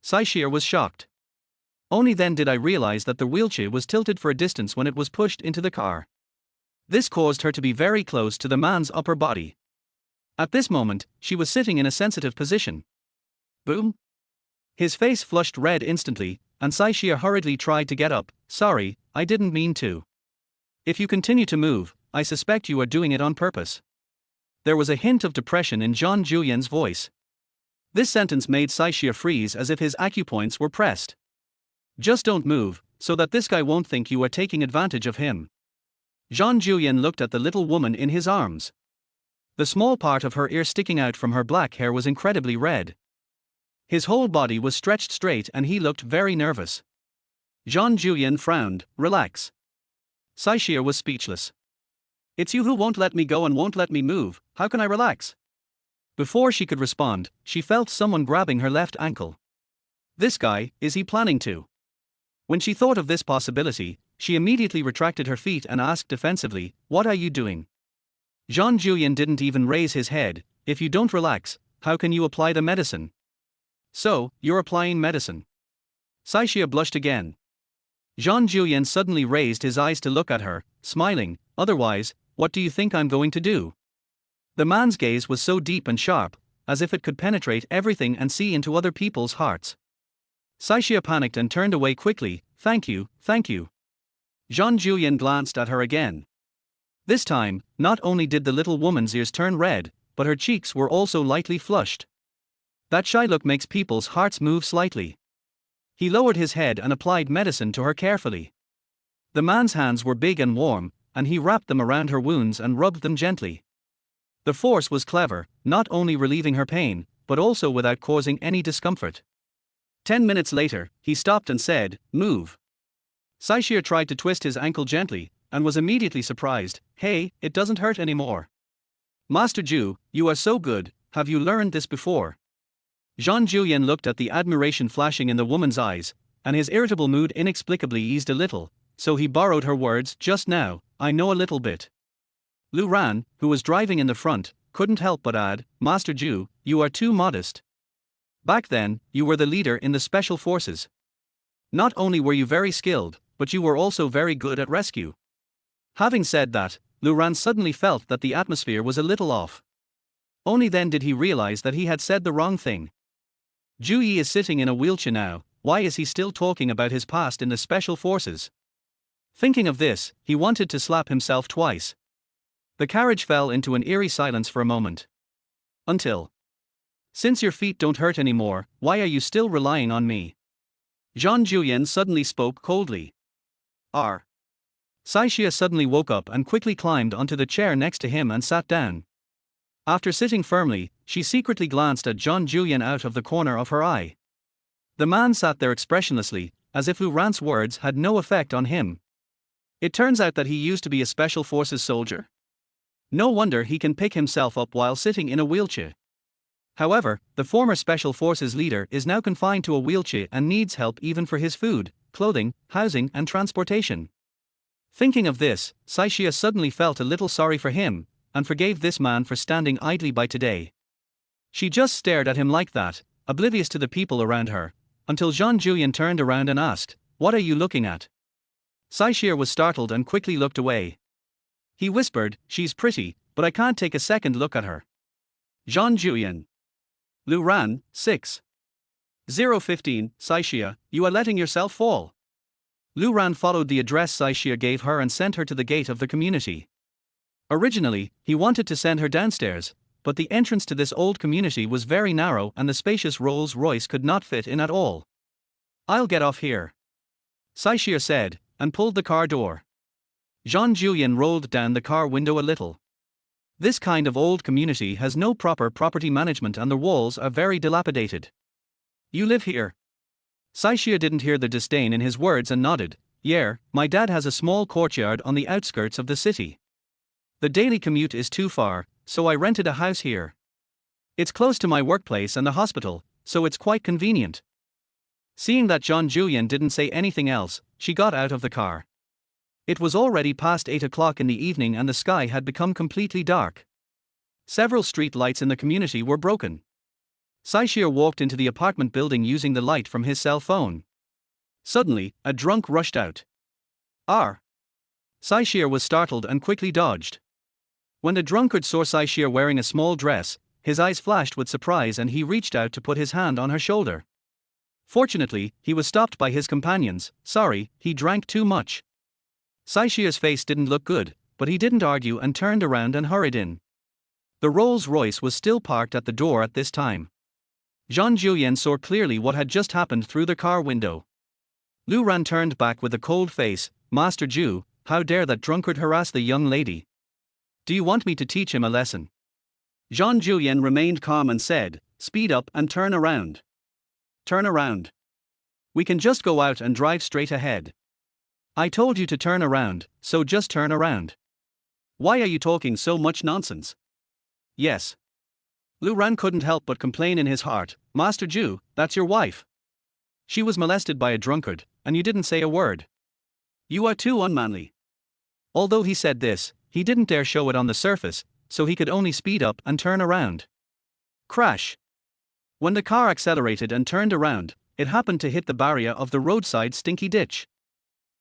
Saishia was shocked. Only then did I realize that the wheelchair was tilted for a distance when it was pushed into the car. This caused her to be very close to the man's upper body. At this moment, she was sitting in a sensitive position. Boom! His face flushed red instantly, and Saishia hurriedly tried to get up. Sorry, I didn't mean to. If you continue to move, I suspect you are doing it on purpose. There was a hint of depression in Jean-Julien's voice. This sentence made Saishia freeze as if his acupoints were pressed. Just don't move, so that this guy won't think you are taking advantage of him. Jean-Julien looked at the little woman in his arms. The small part of her ear sticking out from her black hair was incredibly red. His whole body was stretched straight and he looked very nervous. Jean-Julien frowned. Relax. Saishia was speechless. It's you who won't let me go and won't let me move, how can I relax? Before she could respond, she felt someone grabbing her left ankle. This guy, is he planning to? When she thought of this possibility, she immediately retracted her feet and asked defensively, what are you doing? Jean-Julien didn't even raise his head. If you don't relax, how can you apply the medicine? So, you're applying medicine. Saishia blushed again. Jean-Julien suddenly raised his eyes to look at her, smiling. Otherwise, what do you think I'm going to do? The man's gaze was so deep and sharp, as if it could penetrate everything and see into other people's hearts. Saishia panicked and turned away quickly. Thank you, thank you. Jean-Julien glanced at her again. This time, not only did the little woman's ears turn red, but her cheeks were also lightly flushed. That shy look makes people's hearts move slightly. He lowered his head and applied medicine to her carefully. The man's hands were big and warm, and he wrapped them around her wounds and rubbed them gently. The force was clever, not only relieving her pain, but also without causing any discomfort. 10 minutes later, he stopped and said, Move. Saishir tried to twist his ankle gently, and was immediately surprised. Hey, it doesn't hurt anymore. Master Ju, you are so good, have you learned this before? Jean Julian looked at the admiration flashing in the woman's eyes, and his irritable mood inexplicably eased a little, so he borrowed her words. Just now, I know a little bit. Lu Ran, who was driving in the front, couldn't help but add, Master Ju, you are too modest. Back then, you were the leader in the special forces. Not only were you very skilled, but you were also very good at rescue. Having said that, Lu Ran suddenly felt that the atmosphere was a little off. Only then did he realize that he had said the wrong thing. Ju Yi is sitting in a wheelchair now, why is he still talking about his past in the special forces? Thinking of this, he wanted to slap himself twice. The carriage fell into an eerie silence for a moment. Until. Since your feet don't hurt anymore, why are you still relying on me? Jean Julian suddenly spoke coldly. R. Saishia suddenly woke up and quickly climbed onto the chair next to him and sat down. After sitting firmly, she secretly glanced at Jean Julian out of the corner of her eye. The man sat there expressionlessly, as if Lu Ran's words had no effect on him. It turns out that he used to be a special forces soldier. No wonder he can pick himself up while sitting in a wheelchair. However, the former special forces leader is now confined to a wheelchair and needs help even for his food, clothing, housing, and transportation. Thinking of this, Saishia suddenly felt a little sorry for him, and forgave this man for standing idly by today. She just stared at him like that, oblivious to the people around her, until Jean Julian turned around and asked, What are you looking at? Saishia was startled and quickly looked away. He whispered, She's pretty, but I can't take a second look at her. Jean Julian. Lu Ran, 6. 015, Saishia, you are letting yourself fall. Lu Ran followed the address Saishia gave her and sent her to the gate of the community. Originally, he wanted to send her downstairs, but the entrance to this old community was very narrow and the spacious Rolls-Royce could not fit in at all. I'll get off here, Saishia said, and pulled the car door. Jean Julian rolled down the car window a little. This kind of old community has no proper property management and the walls are very dilapidated. You live here? Saishia didn't hear the disdain in his words and nodded. Yeah, my dad has a small courtyard on the outskirts of the city. The daily commute is too far, so I rented a house here. It's close to my workplace and the hospital, so it's quite convenient. Seeing that Jean Julian didn't say anything else, she got out of the car. It was already past 8 o'clock in the evening and the sky had become completely dark. Several street lights in the community were broken. Saishia walked into the apartment building using the light from his cell phone. Suddenly, a drunk rushed out. R. Saishia was startled and quickly dodged. When the drunkard saw Saishia wearing a small dress, his eyes flashed with surprise and he reached out to put his hand on her shoulder. Fortunately, he was stopped by his companions. Sorry, he drank too much. Saishia's face didn't look good, but he didn't argue and turned around and hurried in. The Rolls-Royce was still parked at the door at this time. Jean Julian saw clearly what had just happened through the car window. Lu Ran turned back with a cold face. Master Ju, how dare that drunkard harass the young lady? Do you want me to teach him a lesson? Jean Julian remained calm and said, Speed up and turn around. Turn around. We can just go out and drive straight ahead. I told you to turn around, so just turn around. Why are you talking so much nonsense? Yes. Lu Ran couldn't help but complain in his heart, Master Ju, that's your wife. She was molested by a drunkard, and you didn't say a word. You are too unmanly. Although he said this, he didn't dare show it on the surface, so he could only speed up and turn around. Crash. When the car accelerated and turned around, it happened to hit the barrier of the roadside stinky ditch.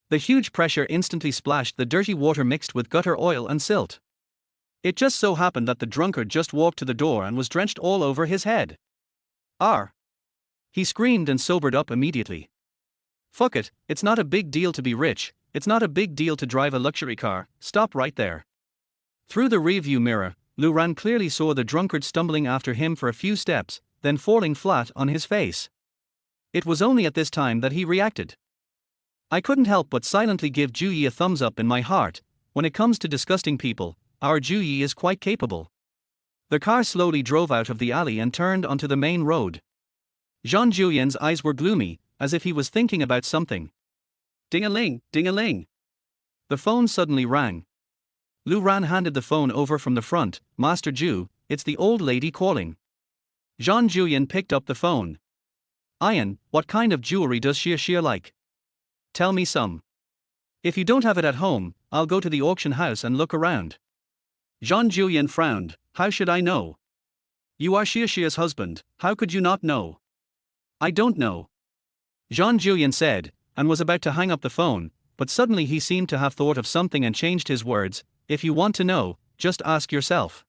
The huge pressure instantly splashed the dirty water mixed with gutter oil and silt. It just so happened that the drunkard just walked to the door and was drenched all over his head. R. He screamed and sobered up immediately. Fuck it, it's not a big deal to be rich, it's not a big deal to drive a luxury car, stop right there. Through the rearview mirror, Lu Ran clearly saw the drunkard stumbling after him for a few steps, then falling flat on his face. It was only at this time that he reacted. I couldn't help but silently give Ju Yi a thumbs up in my heart. When it comes to disgusting people, our Ju Yi is quite capable. The car slowly drove out of the alley and turned onto the main road. Jean Julian's eyes were gloomy, as if he was thinking about something. Ding-a-ling, ding-a-ling. The phone suddenly rang. Lu Ran handed the phone over from the front. Master Zhu, it's the old lady calling. Jean Julian picked up the phone. Ian, what kind of jewelry does Xia like? Tell me some. If you don't have it at home, I'll go to the auction house and look around. Jean Julian frowned. How should I know? You are Xia's husband, how could you not know? I don't know. Jean Julian said, and was about to hang up the phone, but suddenly he seemed to have thought of something and changed his words. If you want to know, just ask yourself.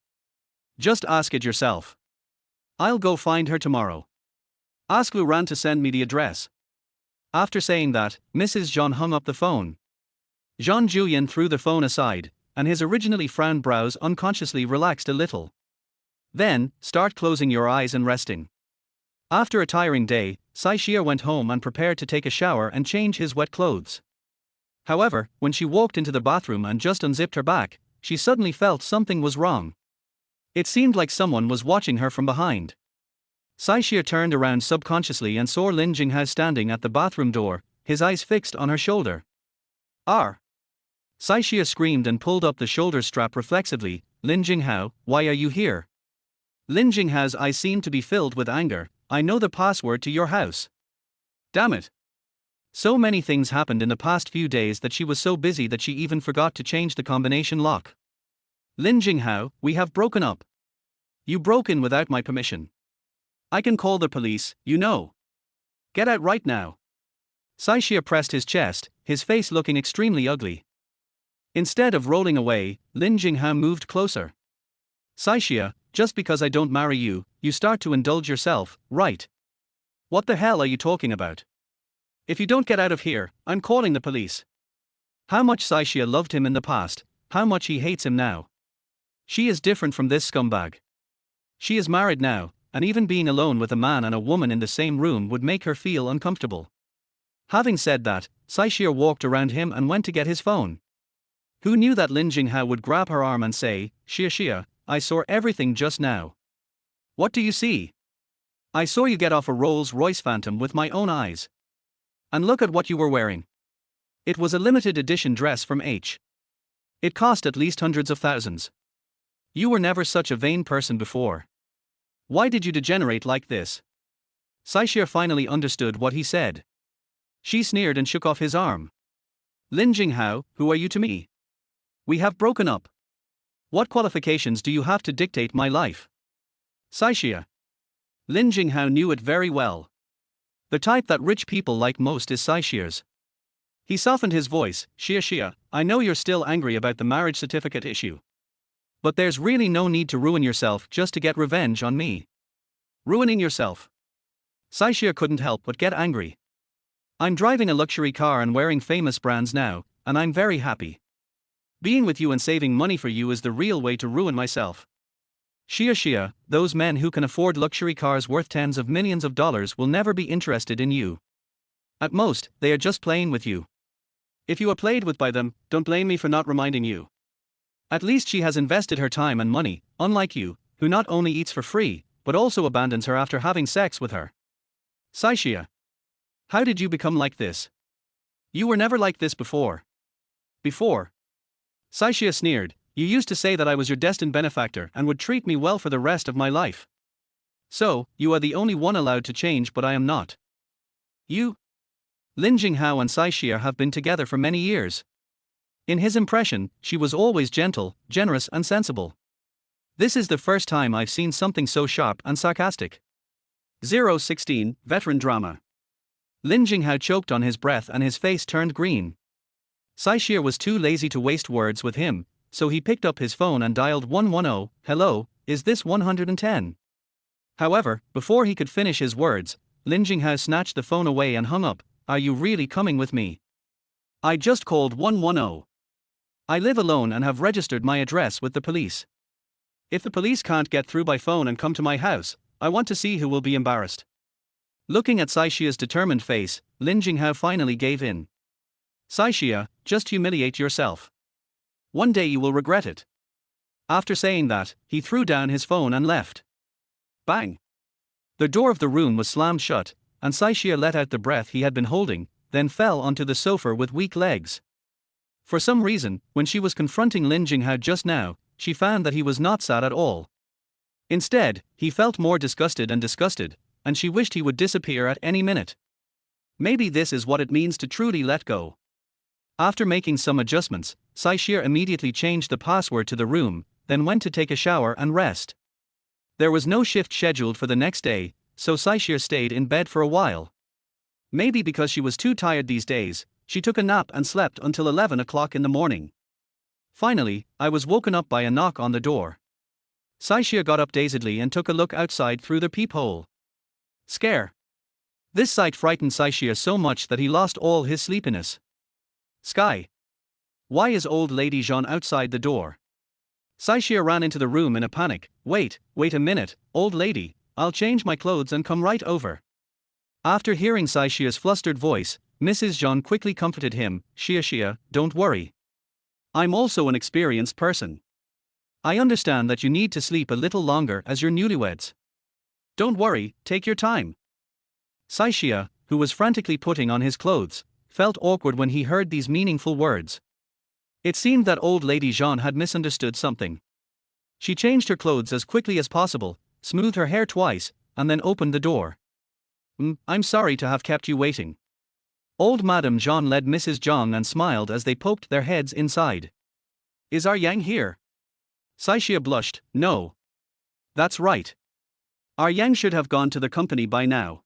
Just ask it yourself. I'll go find her tomorrow. Ask Lu Ran to send me the address. After saying that, Mrs. Jean hung up the phone. Jean Julian threw the phone aside, and his originally frowned brows unconsciously relaxed a little. Then, start closing your eyes and resting. After a tiring day, Xia went home and prepared to take a shower and change his wet clothes. However, when she walked into the bathroom and just unzipped her back, she suddenly felt something was wrong. It seemed like someone was watching her from behind. Xia turned around subconsciously and saw Lin Jinghao standing at the bathroom door, his eyes fixed on her shoulder. "R!" Xia screamed and pulled up the shoulder strap reflexively. "Lin Jinghao, why are you here?" Lin Jinghao's eyes seemed to be filled with anger. "I know the password to your house. Damn it." So many things happened in the past few days that she was so busy that she even forgot to change the combination lock. "Lin Jinghao, we have broken up. You broke in without my permission. I can call the police, you know. Get out right now." Xia pressed his chest, his face looking extremely ugly. Instead of rolling away, Lin Jinghao moved closer. "Xia, just because I don't marry you, you start to indulge yourself, right? What the hell are you talking about? If you don't get out of here, I'm calling the police." How much Xia loved him in the past, how much he hates him now. She is different from this scumbag. She is married now, and even being alone with a man and a woman in the same room would make her feel uncomfortable. Having said that, Xia walked around him and went to get his phone. Who knew that Lin Jinghao would grab her arm and say, Xia, I saw everything just now." "What do you see?" "I saw you get off a Rolls-Royce Phantom with my own eyes. And look at what you were wearing. It was a limited edition dress from H. It cost at least hundreds of thousands. You were never such a vain person before. Why did you degenerate like this?" Xia finally understood what he said. She sneered and shook off his arm. "Lin Jinghao, who are you to me? We have broken up. What qualifications do you have to dictate my life?" Xia. Lin Jinghao knew it very well. The type that rich people like most is Xia's. He softened his voice. Xia, I know you're still angry about the marriage certificate issue. But there's really no need to ruin yourself just to get revenge on me. Ruining yourself? Xia couldn't help but get angry. I'm driving a luxury car and wearing famous brands now, and I'm very happy. Being with you and saving money for you is the real way to ruin myself. Xia, those men who can afford luxury cars worth tens of millions of dollars will never be interested in you. At most, they are just playing with you. If you are played with by them, don't blame me for not reminding you. At least she has invested her time and money, unlike you, who not only eats for free, but also abandons her after having sex with her. Xia. How did you become like this? You were never like this before. Before? Xia sneered. You used to say that I was your destined benefactor and would treat me well for the rest of my life. So, you are the only one allowed to change, but I am not. You? Lin Jinghao and Xia have been together for many years. In his impression, she was always gentle, generous and sensible. This is the first time I've seen something so sharp and sarcastic. 016, Veteran Drama. Lin Jinghao choked on his breath and his face turned green. Xia was too lazy to waste words with him, so he picked up his phone and dialed 110, hello, is this 110? However, before he could finish his words, Lin Jinghao snatched the phone away and hung up. Are you really coming with me? I just called 110. I live alone and have registered my address with the police. If the police can't get through by phone and come to my house, I want to see who will be embarrassed. Looking at Xia's determined face, Lin Jinghao finally gave in. Xia, just humiliate yourself. One day you will regret it. After saying that, he threw down his phone and left. Bang! The door of the room was slammed shut, and Xia let out the breath he had been holding. then fell onto the sofa with weak legs. For some reason, when she was confronting Lin Jinghao just now, she found that he was not sad at all. Instead, he felt more disgusted, and she wished he would disappear at any minute. Maybe this is what it means to truly let go. After making some adjustments, Saishir immediately changed the password to the room, then went to take a shower and rest. There was no shift scheduled for the next day, so Saishir stayed in bed for a while. Maybe because she was too tired these days, she took a nap and slept until 11 o'clock in the morning. Finally, I was woken up by a knock on the door. Saishir got up dazedly and took a look outside through the peephole. Scare. This sight frightened Saishir so much that he lost all his sleepiness. Sky. Why is old lady Jean outside the door? Saishir ran into the room in a panic. Wait a minute, old lady, I'll change my clothes and come right over. After hearing Saishir's flustered voice, Mrs. Jean quickly comforted him. Shia, don't worry. I'm also an experienced person. I understand that you need to sleep a little longer as you're newlyweds. Don't worry, take your time. Saishia, who was frantically putting on his clothes, felt awkward when he heard these meaningful words. It seemed that old lady Jean had misunderstood something. She changed her clothes as quickly as possible, smoothed her hair twice, and then opened the door. I'm sorry to have kept you waiting. Old Madame Jean led Mrs. Zhang and smiled as they poked their heads inside. Is our Yang here? Saishia blushed. No. That's right. Our Yang should have gone to the company by now.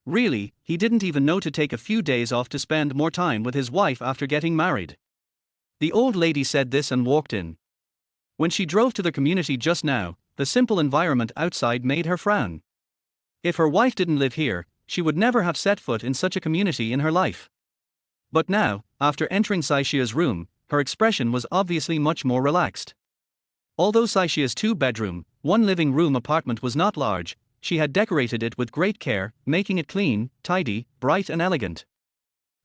Really, he didn't even know to take a few days off to spend more time with his wife after getting married. The old lady said this and walked in. When she drove to the community just now, the simple environment outside made her frown. If her wife didn't live here, she would never have set foot in such a community in her life. But now, after entering Saishia's room, her expression was obviously much more relaxed. Although Saishia's two-bedroom, one-living-room apartment was not large, she had decorated it with great care, making it clean, tidy, bright and elegant.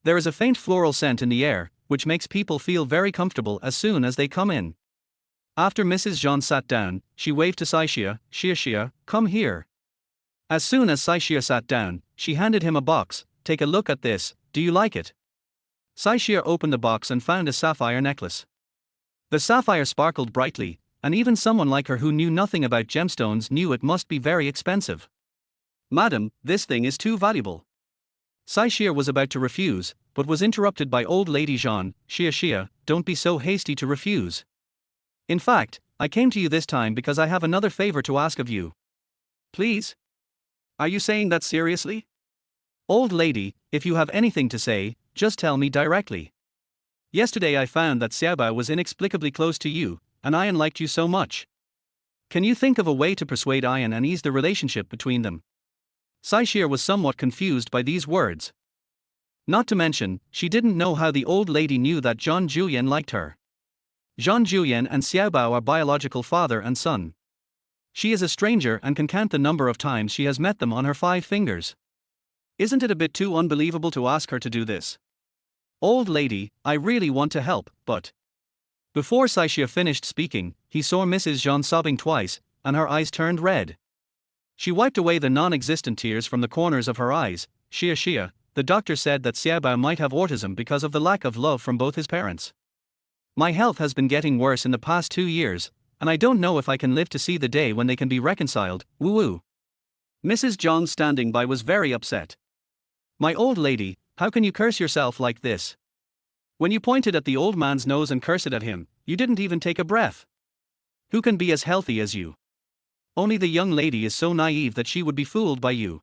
There is a faint floral scent in the air, which makes people feel very comfortable as soon as they come in. After Mrs. Jean sat down, she waved to Saishia. Shia, come here. As soon as Saishia sat down, she handed him a box. Take a look at this, do you like it? Saishia opened the box and found a sapphire necklace. The sapphire sparkled brightly, and even someone like her who knew nothing about gemstones knew it must be very expensive. Madam, this thing is too valuable. Saishia was about to refuse, but was interrupted by old lady Jean. Shia, don't be so hasty to refuse. In fact, I came to you this time because I have another favor to ask of you. Please? Are you saying that seriously? Old lady, if you have anything to say, just tell me directly. Yesterday I found that Xiaobao was inexplicably close to you, and Ian liked you so much. Can you think of a way to persuade Ian and ease the relationship between them? Saishir was somewhat confused by these words. Not to mention, she didn't know how the old lady knew that Zhang Juyan liked her. Zhang Juyan and Xiaobao are biological father and son. She is a stranger and can count the number of times she has met them on her 5 fingers. Isn't it a bit too unbelievable to ask her to do this? Old lady, I really want to help, but... Before Saishia finished speaking, he saw Mrs. Jean sobbing twice, and her eyes turned red. She wiped away the non-existent tears from the corners of her eyes. Shia, the doctor said that Xiaobao might have autism because of the lack of love from both his parents. My health has been getting worse in the past 2 years, and I don't know if I can live to see the day when they can be reconciled. Woo-woo. Mrs. John standing by was very upset. My old lady, how can you curse yourself like this? When you pointed at the old man's nose and cursed at him, you didn't even take a breath. Who can be as healthy as you? Only the young lady is so naive that she would be fooled by you.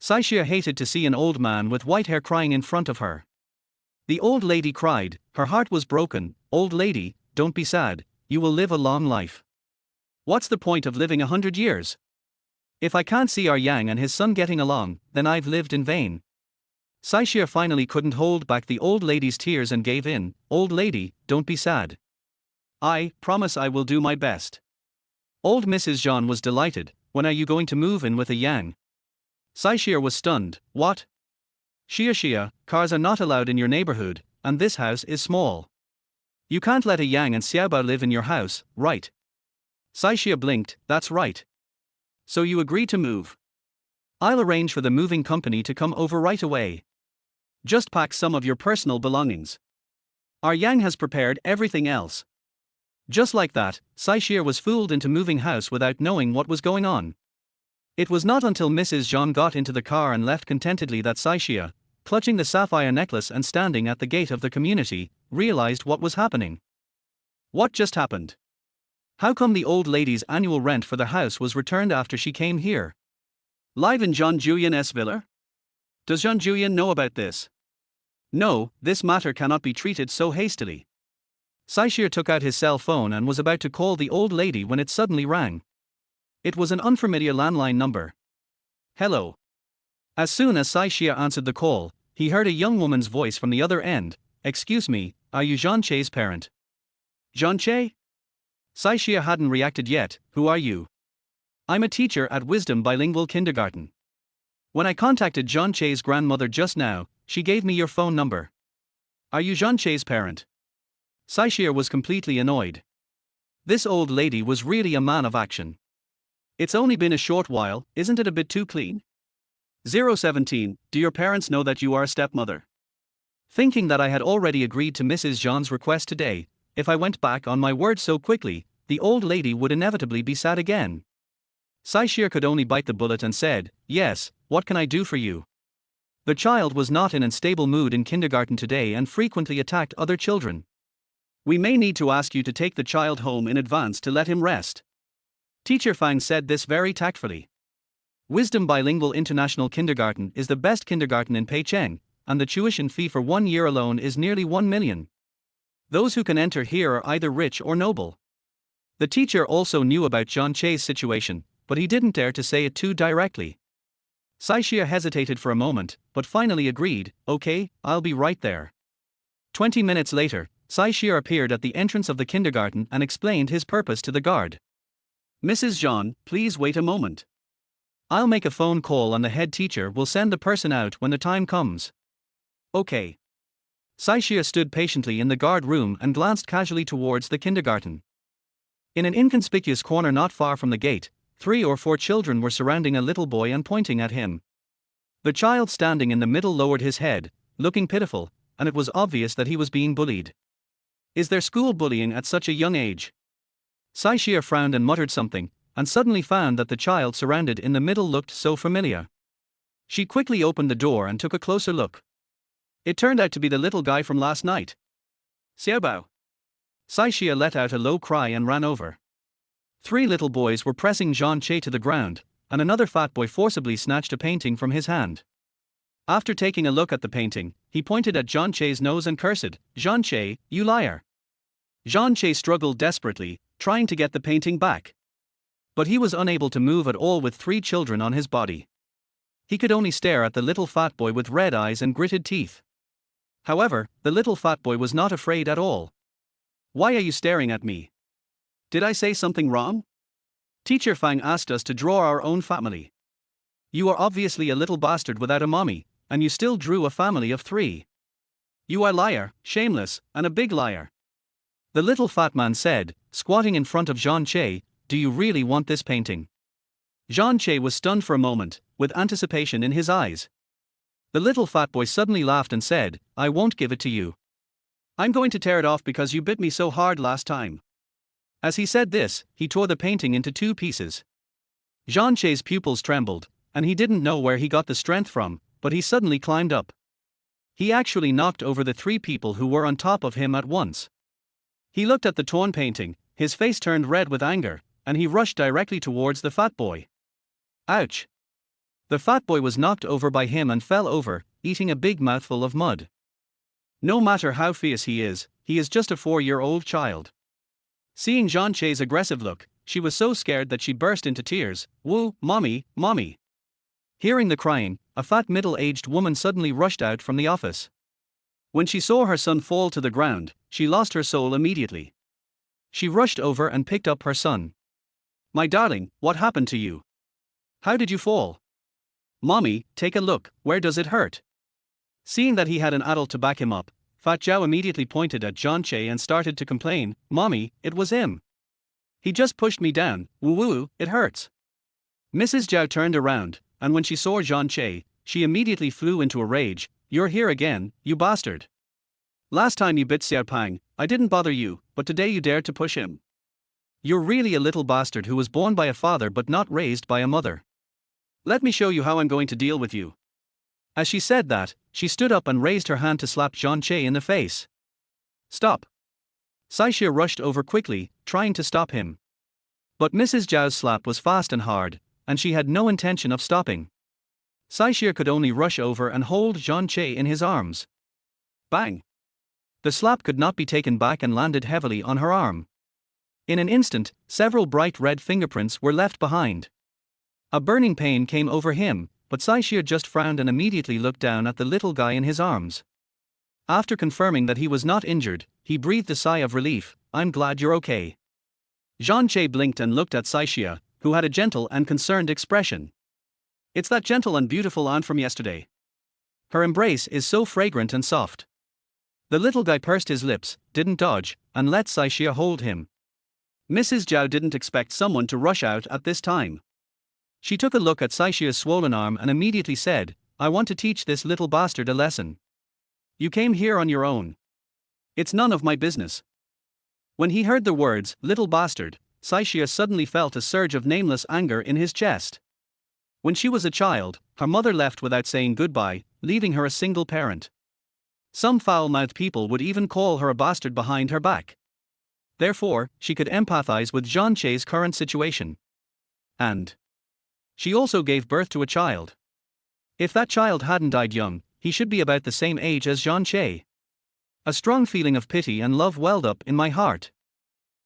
Saishia hated to see an old man with white hair crying in front of her. The old lady cried, her heart was broken. Old lady, don't be sad, you will live a long life. What's the point of living 100 years? If I can't see our Yang and his son getting along, then I've lived in vain. Saishia finally couldn't hold back the old lady's tears and gave in. Old lady, don't be sad. I promise I will do my best. Old Mrs. Jean was delighted. When are you going to move in with a Yang? Saishia was stunned. What? Shia, cars are not allowed in your neighborhood, and this house is small. You can't let a Yang and Xiaobao live in your house, right? Saishia blinked. That's right. So you agree to move? I'll arrange for the moving company to come over right away. Just pack some of your personal belongings. Our Yang has prepared everything else. Just like that, Saishir was fooled into moving house without knowing what was going on. It was not until Mrs. Jean got into the car and left contentedly that Saishir, clutching the sapphire necklace and standing at the gate of the community, realized what was happening. What just happened? How come the old lady's annual rent for the house was returned after she came here? Live in Jean-Julien's villa? Does Jean-Julien know about this? No, this matter cannot be treated so hastily. Saishir took out his cell phone and was about to call the old lady when it suddenly rang. It was an unfamiliar landline number. Hello. As soon as Saishir answered the call, he heard a young woman's voice from the other end. Excuse me, are you Jean Che's parent? Jean Che? Saishir hadn't reacted yet. Who are you? I'm a teacher at Wisdom Bilingual Kindergarten. When I contacted Jean Che's grandmother just now, she gave me your phone number. Are you Jean Che's parent? Saishir was completely annoyed. This old lady was really a man of action. It's only been a short while, isn't it a bit too clean? 017, do your parents know that you are a stepmother? Thinking that I had already agreed to Mrs. Jean's request today, if I went back on my word so quickly, the old lady would inevitably be sad again. Saishir could only bite the bullet and said, yes, what can I do for you? The child was not in a stable mood in kindergarten today and frequently attacked other children. We may need to ask you to take the child home in advance to let him rest. Teacher Fang said this very tactfully. Wisdom Bilingual International Kindergarten is the best kindergarten in Peicheng, and the tuition fee for 1 year alone is nearly 1 million. Those who can enter here are either rich or noble. The teacher also knew about Jean Che's situation, but he didn't dare to say it too directly. Saishir hesitated for a moment, but finally agreed, okay, I'll be right there. 20 minutes later, Saishir appeared at the entrance of the kindergarten and explained his purpose to the guard. Mrs. Jean, please wait a moment. I'll make a phone call and the head teacher will send the person out when the time comes. Okay. Saishir stood patiently in the guard room and glanced casually towards the kindergarten. In an inconspicuous corner not far from the gate, 3 or 4 children were surrounding a little boy and pointing at him. The child standing in the middle lowered his head, looking pitiful, and it was obvious that he was being bullied. Is there school bullying at such a young age? Saishir frowned and muttered something, and suddenly found that the child surrounded in the middle looked so familiar. She quickly opened the door and took a closer look. It turned out to be the little guy from last night. Xiaobao. Saishir let out a low cry and ran over. 3 little boys were pressing Jean Che to the ground, and another fat boy forcibly snatched a painting from his hand. After taking a look at the painting, he pointed at Jean Che's nose and cursed, Jean Che, you liar. Jean Che struggled desperately, trying to get the painting back. But he was unable to move at all with 3 children on his body. He could only stare at the little fat boy with red eyes and gritted teeth. However, the little fat boy was not afraid at all. Why are you staring at me? Did I say something wrong? Teacher Fang asked us to draw our own family. You are obviously a little bastard without a mommy, and you still drew a family of 3. You are a liar, shameless, and a big liar. The little fat man said, squatting in front of Jean Che, do you really want this painting? Jean Che was stunned for a moment, with anticipation in his eyes. The little fat boy suddenly laughed and said, I won't give it to you. I'm going to tear it off because you bit me so hard last time. As he said this, he tore the painting into 2 pieces. Jean Che's pupils trembled, and he didn't know where he got the strength from, but he suddenly climbed up. He actually knocked over the 3 people who were on top of him at once. He looked at the torn painting, his face turned red with anger, and he rushed directly towards the fat boy. Ouch! The fat boy was knocked over by him and fell over, eating a big mouthful of mud. No matter how fierce he is just a 4-year-old child. Seeing Jean Che's aggressive look, she was so scared that she burst into tears. Woo, mommy, mommy. Hearing the crying, a fat middle-aged woman suddenly rushed out from the office. When she saw her son fall to the ground, she lost her soul immediately. She rushed over and picked up her son. My darling, what happened to you? How did you fall? Mommy, take a look, where does it hurt? Seeing that he had an adult to back him up, Fat Zhao immediately pointed at Jean Che and started to complain, Mommy, it was him. He just pushed me down, woo-woo, it hurts. Mrs. Zhao turned around, and when she saw Jean Che, she immediately flew into a rage. You're here again, you bastard. Last time you bit Xiaopang, I didn't bother you, but today you dared to push him. You're really a little bastard who was born by a father but not raised by a mother. Let me show you how I'm going to deal with you. As she said that, she stood up and raised her hand to slap Zhang Che in the face. Stop. Saixia rushed over quickly, trying to stop him. But Mrs. Zhao's slap was fast and hard, and she had no intention of stopping. Saixia could only rush over and hold Zhang Che in his arms. Bang! The slap could not be taken back and landed heavily on her arm. In an instant, several bright red fingerprints were left behind. A burning pain came over him, but Saixia just frowned and immediately looked down at the little guy in his arms. After confirming that he was not injured, he breathed a sigh of relief. I'm glad you're okay. Zhang Che blinked and looked at Saixia, who had a gentle and concerned expression. It's that gentle and beautiful aunt from yesterday. Her embrace is so fragrant and soft. The little guy pursed his lips, didn't dodge, and let Saixia hold him. Mrs. Zhao didn't expect someone to rush out at this time. She took a look at Saixia's swollen arm and immediately said, I want to teach this little bastard a lesson. You came here on your own. It's none of my business. When he heard the words, little bastard, Saixia suddenly felt a surge of nameless anger in his chest. When she was a child, her mother left without saying goodbye, leaving her a single parent. Some foul-mouthed people would even call her a bastard behind her back. Therefore, she could empathize with Zhang Che's current situation. And she also gave birth to a child. If that child hadn't died young, he should be about the same age as Zhang Che. A strong feeling of pity and love welled up in my heart.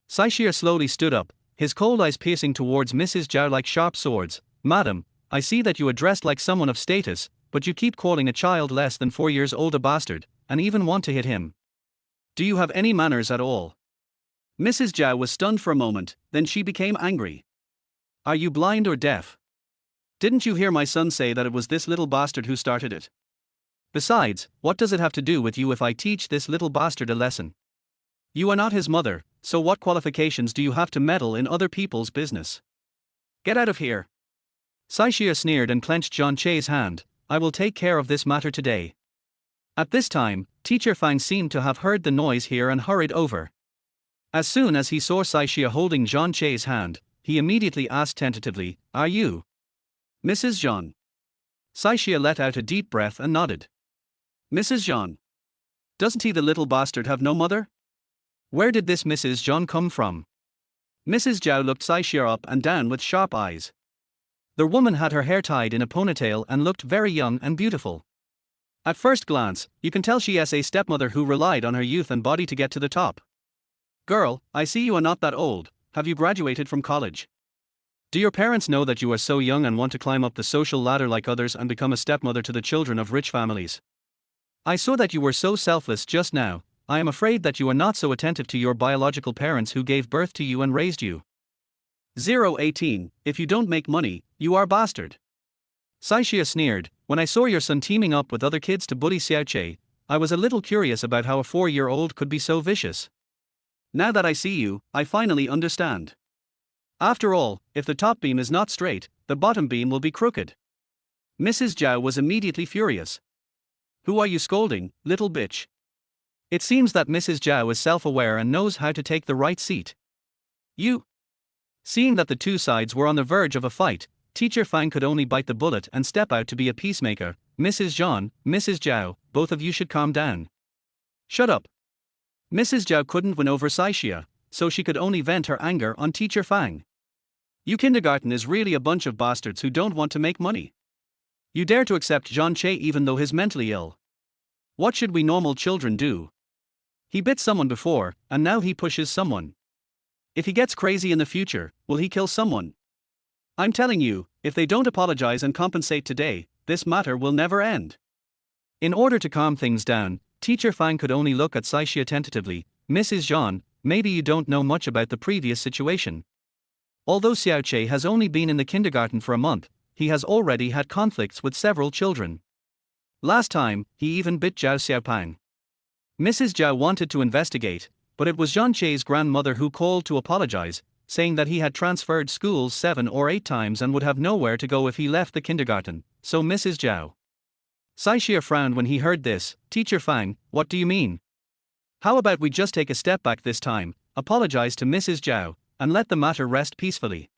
Saixia slowly stood up, his cold eyes piercing towards Mrs. Zhao like sharp swords. Madam, I see that you are dressed like someone of status, but you keep calling a child less than 4 years old a bastard, and even want to hit him. Do you have any manners at all? Mrs. Zhao was stunned for a moment, then she became angry. Are you blind or deaf? Didn't you hear my son say that it was this little bastard who started it? Besides, what does it have to do with you if I teach this little bastard a lesson? You are not his mother, so what qualifications do you have to meddle in other people's business? Get out of here. Saixia sneered and clenched Zhang Che's hand. I will take care of this matter today. At this time, Teacher Fang seemed to have heard the noise here and hurried over. As soon as he saw Saixia holding Zhang Che's hand, he immediately asked tentatively, Are you Mrs. Zhang? Saixia let out a deep breath and nodded. Mrs. Zhang? Doesn't he, the little bastard, have no mother? Where did this Mrs. Zhang come from? Mrs. Zhao looked Saixia up and down with sharp eyes. The woman had her hair tied in a ponytail and looked very young and beautiful. At first glance, you can tell she is a stepmother who relied on her youth and body to get to the top. Girl, I see you are not that old. Have you graduated from college? Do your parents know that you are so young and want to climb up the social ladder like others and become a stepmother to the children of rich families? I saw that you were so selfless just now. I am afraid that you are not so attentive to your biological parents who gave birth to you and raised you. 018, if you don't make money, you are bastard. Saixia sneered, when I saw your son teaming up with other kids to bully Xiaoche, I was a little curious about how a 4-year-old could be so vicious. Now that I see you, I finally understand. After all, if the top beam is not straight, the bottom beam will be crooked. Mrs. Zhao was immediately furious. Who are you scolding, little bitch? It seems that Mrs. Zhao is self-aware and knows how to take the right seat. You. Seeing that the two sides were on the verge of a fight, Teacher Fang could only bite the bullet and step out to be a peacemaker. Mrs. Zhang, Mrs. Zhao, both of you should calm down. Shut up. Mrs. Zhao couldn't win over Saixia, so she could only vent her anger on Teacher Fang. You kindergarten is really a bunch of bastards who don't want to make money. You dare to accept Zhang Che even though he's mentally ill. What should we normal children do? He bit someone before, and now he pushes someone. If he gets crazy in the future, will he kill someone? I'm telling you, if they don't apologize and compensate today, this matter will never end. In order to calm things down, Teacher Fang could only look at Saixia tentatively. Mrs. Zhang, maybe you don't know much about the previous situation. Although Xiaoche has only been in the kindergarten for a month, he has already had conflicts with several children. Last time, he even bit Zhao Xiaopang. Mrs. Zhao wanted to investigate, but it was Zhang Che's grandmother who called to apologize, saying that he had transferred schools 7 or 8 times and would have nowhere to go if he left the kindergarten, so Mrs. Zhao Sai Xie frowned when he heard this. Teacher Fang, what do you mean? How about we just take a step back this time, apologize to Mrs. Zhao, and let the matter rest peacefully?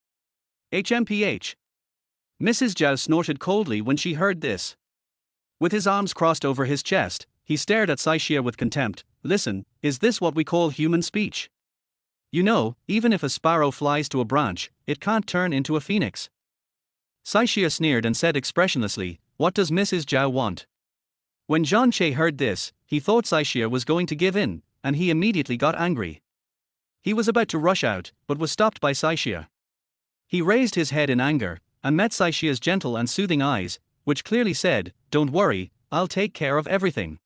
HMPH. Mrs. Zhao snorted coldly when she heard this. With his arms crossed over his chest, he stared at Sai Xie with contempt. Listen, is this what we call human speech? You know, even if a sparrow flies to a branch, it can't turn into a phoenix. Sai Xie sneered and said expressionlessly, what does Mrs. Zhao want? When Zhang Che heard this, he thought Sai Xie was going to give in, and he immediately got angry. He was about to rush out, but was stopped by Sai Xie. He raised his head in anger, and met Sai Xie's gentle and soothing eyes, which clearly said, don't worry, I'll take care of everything.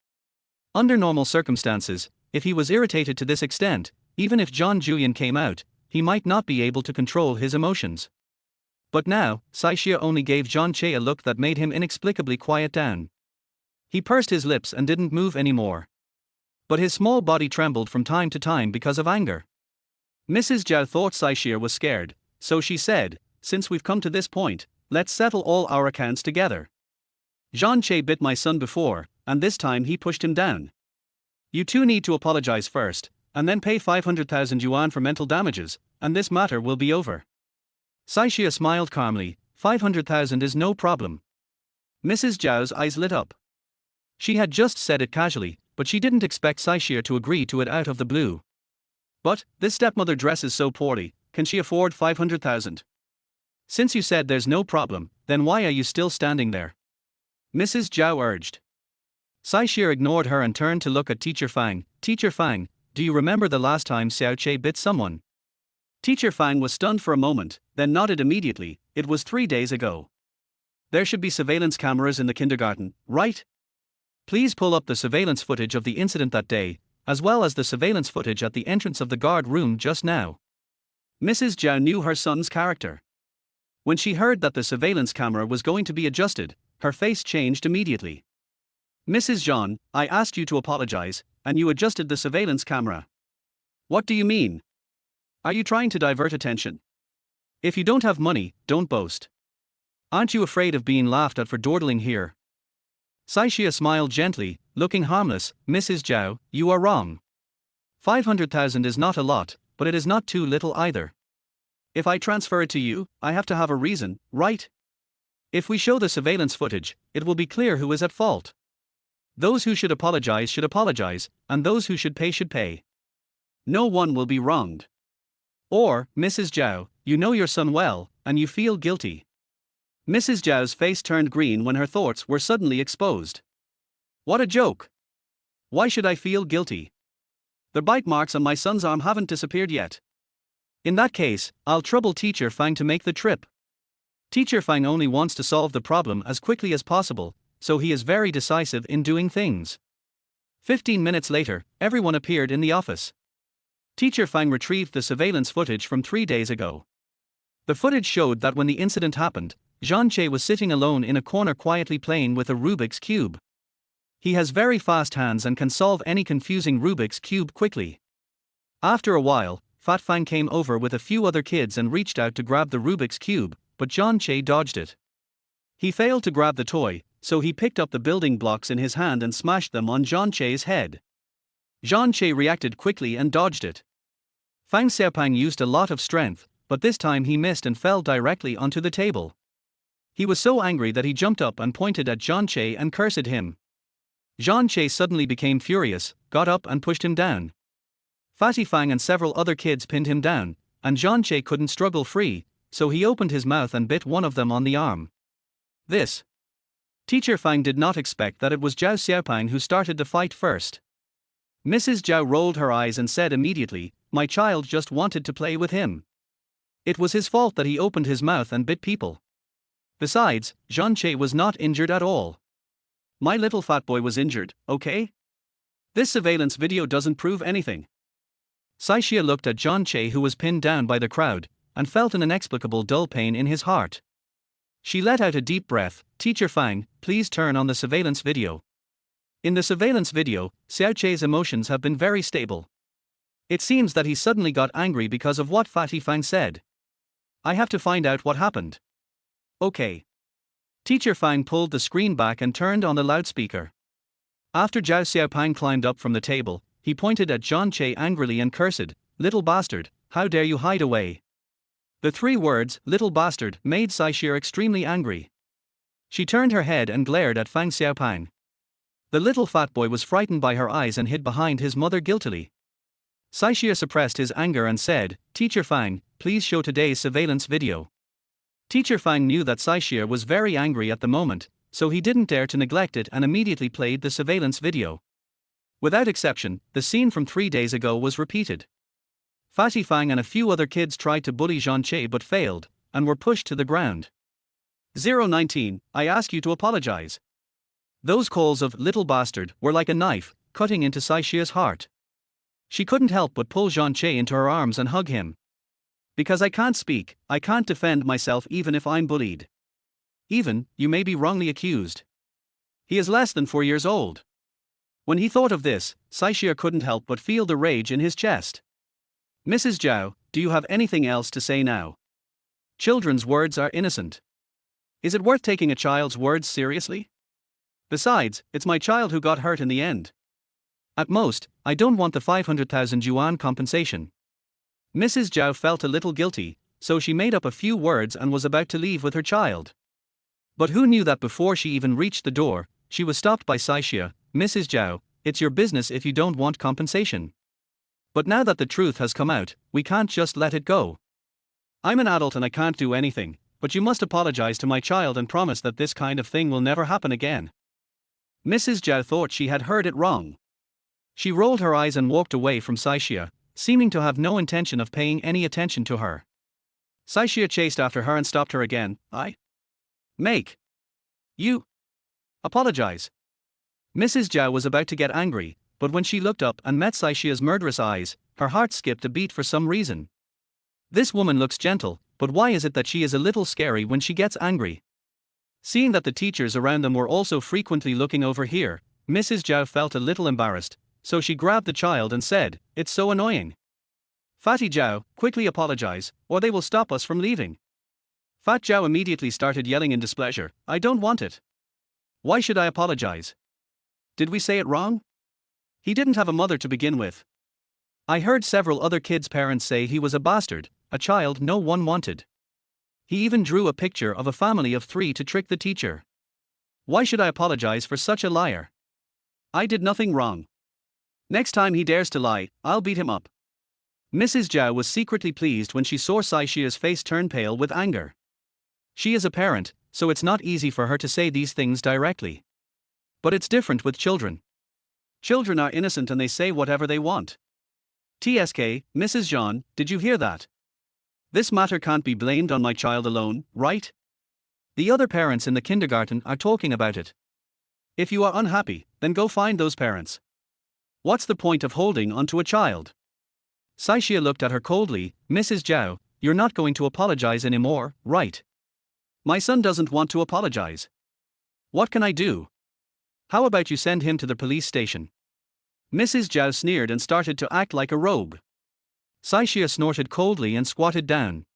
Under normal circumstances, if he was irritated to this extent, even if Zhang Julian came out, he might not be able to control his emotions. But now, Sai Xie only gave Zhang Che a look that made him inexplicably quiet down. He pursed his lips and didn't move anymore. But his small body trembled from time to time because of anger. Mrs. Zhao thought Sai Xie was scared, so she said, since we've come to this point, let's settle all our accounts together. Zhang Che bit my son before, and this time he pushed him down. You two need to apologize first, and then pay 500,000 yuan for mental damages, and this matter will be over. Sai Xie smiled calmly. 500,000 is no problem. Mrs. Zhao's eyes lit up. She had just said it casually, but she didn't expect Sai Xie to agree to it out of the blue. But, this stepmother dresses so poorly, can she afford 500,000? Since you said there's no problem, then why are you still standing there? Mrs. Zhao urged. Sai Xie ignored her and turned to look at Teacher Fang. Teacher Fang, do you remember the last time Xiao Che bit someone? Teacher Fang was stunned for a moment, then nodded immediately. It was 3 days ago. There should be surveillance cameras in the kindergarten, right? Please pull up the surveillance footage of the incident that day, as well as the surveillance footage at the entrance of the guard room just now. Mrs. Zhao knew her son's character. When she heard that the surveillance camera was going to be adjusted, her face changed immediately. Mrs. Zhang, I asked you to apologize, and you adjusted the surveillance camera. What do you mean? Are you trying to divert attention? If you don't have money, don't boast. Aren't you afraid of being laughed at for dawdling here? Sai Xie smiled gently, looking harmless. Mrs. Zhao, you are wrong. 500,000 is not a lot, but it is not too little either. If I transfer it to you, I have to have a reason, right? If we show the surveillance footage, it will be clear who is at fault. Those who should apologize, and those who should pay. No one will be wronged. Or, Mrs. Zhao, you know your son well, and you feel guilty. Mrs. Zhao's face turned green when her thoughts were suddenly exposed. What a joke! Why should I feel guilty? The bite marks on my son's arm haven't disappeared yet. In that case, I'll trouble Teacher Fang to make the trip. Teacher Fang only wants to solve the problem as quickly as possible, so he is very decisive in doing things. 15 minutes later, everyone appeared in the office. Teacher Fang retrieved the surveillance footage from 3 days ago. The footage showed that when the incident happened, Zhang Che was sitting alone in a corner quietly playing with a Rubik's Cube. He has very fast hands and can solve any confusing Rubik's Cube quickly. After a while, Fat Fang came over with a few other kids and reached out to grab the Rubik's Cube, but Zhang Che dodged it. He failed to grab the toy, so he picked up the building blocks in his hand and smashed them on Zhang Che's head. Zhang Che reacted quickly and dodged it. Fang Xiaopang used a lot of strength, but this time he missed and fell directly onto the table. He was so angry that he jumped up and pointed at Zhang Che and cursed him. Zhang Che suddenly became furious, got up and pushed him down. Fatty Fang and several other kids pinned him down, and Zhang Che couldn't struggle free, so he opened his mouth and bit one of them on the arm. This. Teacher Fang did not expect that it was Zhao Xiaopang who started the fight first. Mrs. Zhao rolled her eyes and said immediately, my child just wanted to play with him. It was his fault that he opened his mouth and bit people. Besides, Zhang Che was not injured at all. My little fat boy was injured, okay? This surveillance video doesn't prove anything. Sai Xie looked at Zhang Che, who was pinned down by the crowd, and felt an inexplicable dull pain in his heart. She let out a deep breath. Teacher Fang, please turn on the surveillance video. In the surveillance video, Xiao Che's emotions have been very stable. It seems that he suddenly got angry because of what Fatty Fang said. I have to find out what happened. Okay. Teacher Fang pulled the screen back and turned on the loudspeaker. After Zhao Xiaopang climbed up from the table, he pointed at Zhang Che angrily and cursed, "Little bastard, how dare you hide away?" The three words, "little bastard," made Saishir extremely angry. She turned her head and glared at Fang Xiaopang. The little fat boy was frightened by her eyes and hid behind his mother guiltily. Saishir suppressed his anger and said, "Teacher Fang, please show today's surveillance video." Teacher Fang knew that Saishir was very angry at the moment, so he didn't dare to neglect it and immediately played the surveillance video. Without exception, the scene from 3 days ago was repeated. Fatty Fang and a few other kids tried to bully Zhang Che but failed, and were pushed to the ground. 019, I ask you to apologize. Those calls of "little bastard" were like a knife, cutting into Saishir's heart. She couldn't help but pull Zhang Che into her arms and hug him. "Because I can't speak, I can't defend myself even if I'm bullied. Even, you may be wrongly accused. He is less than 4 years old." When he thought of this, Saishir couldn't help but feel the rage in his chest. "Mrs. Zhao, do you have anything else to say now? Children's words are innocent. Is it worth taking a child's words seriously? Besides, it's my child who got hurt in the end. At most, I don't want the 500,000 yuan compensation." Mrs. Zhao felt a little guilty, so she made up a few words and was about to leave with her child. But who knew that before she even reached the door, she was stopped by Saishir. "Mrs. Zhao, it's your business if you don't want compensation. But now that the truth has come out, we can't just let it go. I'm an adult and I can't do anything, but you must apologize to my child and promise that this kind of thing will never happen again." Mrs. Zhao thought she had heard it wrong. She rolled her eyes and walked away from Saishir, seeming to have no intention of paying any attention to her. Saishir chased after her and stopped her again. "I make you apologize." Mrs. Zhao was about to get angry, but when she looked up and met Saishir's murderous eyes, her heart skipped a beat for some reason. This woman looks gentle, but why is it that she is a little scary when she gets angry? Seeing that the teachers around them were also frequently looking over here, Mrs. Zhao felt a little embarrassed, so she grabbed the child and said, "It's so annoying. Fatty Zhao, quickly apologize, or they will stop us from leaving." Fat Zhao immediately started yelling in displeasure, "I don't want it. Why should I apologize? Did we say it wrong? He didn't have a mother to begin with. I heard several other kids' parents say he was a bastard, a child no one wanted. He even drew a picture of a family of 3 to trick the teacher. Why should I apologize for such a liar? I did nothing wrong. Next time he dares to lie, I'll beat him up." Mrs. Zhao was secretly pleased when she saw Saishir's face turn pale with anger. She is a parent, so it's not easy for her to say these things directly. But it's different with children. Children are innocent and they say whatever they want. TSK, Mrs. Zhang, did you hear that? This matter can't be blamed on my child alone, right? The other parents in the kindergarten are talking about it. If you are unhappy, then go find those parents. What's the point of holding onto a child? Saishir looked at her coldly. "Mrs. Zhao, you're not going to apologize anymore, right? My son doesn't want to apologize. What can I do? How about you send him to the police station?" Mrs. Zhao sneered and started to act like a rogue. Saishir snorted coldly and squatted down.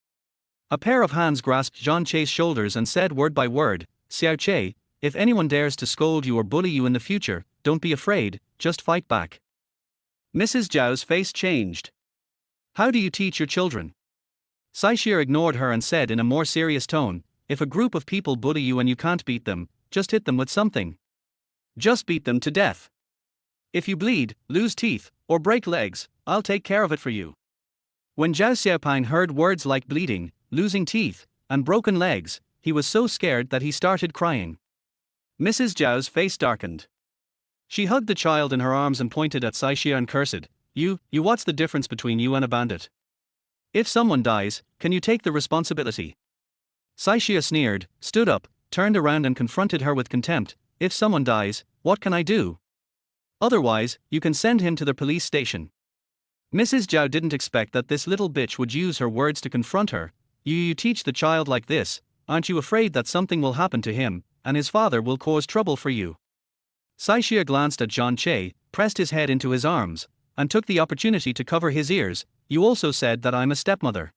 A pair of hands grasped Zhang Che's shoulders and said word by word, "Xiao Che, if anyone dares to scold you or bully you in the future, don't be afraid, just fight back." Mrs. Zhao's face changed. "How do you teach your children?" Saishir ignored her and said in a more serious tone, "If a group of people bully you and you can't beat them, just hit them with something. Just beat them to death. If you bleed, lose teeth, or break legs, I'll take care of it for you." When Zhao Xiaopang heard words like bleeding, losing teeth, and broken legs, he was so scared that he started crying. Mrs. Zhao's face darkened. She hugged the child in her arms and pointed at Saishir and cursed, You, what's the difference between you and a bandit? If someone dies, can you take the responsibility?" Saishir sneered, stood up, turned around and confronted her with contempt. "If someone dies, what can I do? Otherwise, you can send him to the police station." Mrs. Zhao didn't expect that this little bitch would use her words to confront her. You teach the child like this, aren't you afraid that something will happen to him, and his father will cause trouble for you?" Saishir glanced at Zhang Che, pressed his head into his arms, and took the opportunity to cover his ears. "You also said that I'm a stepmother.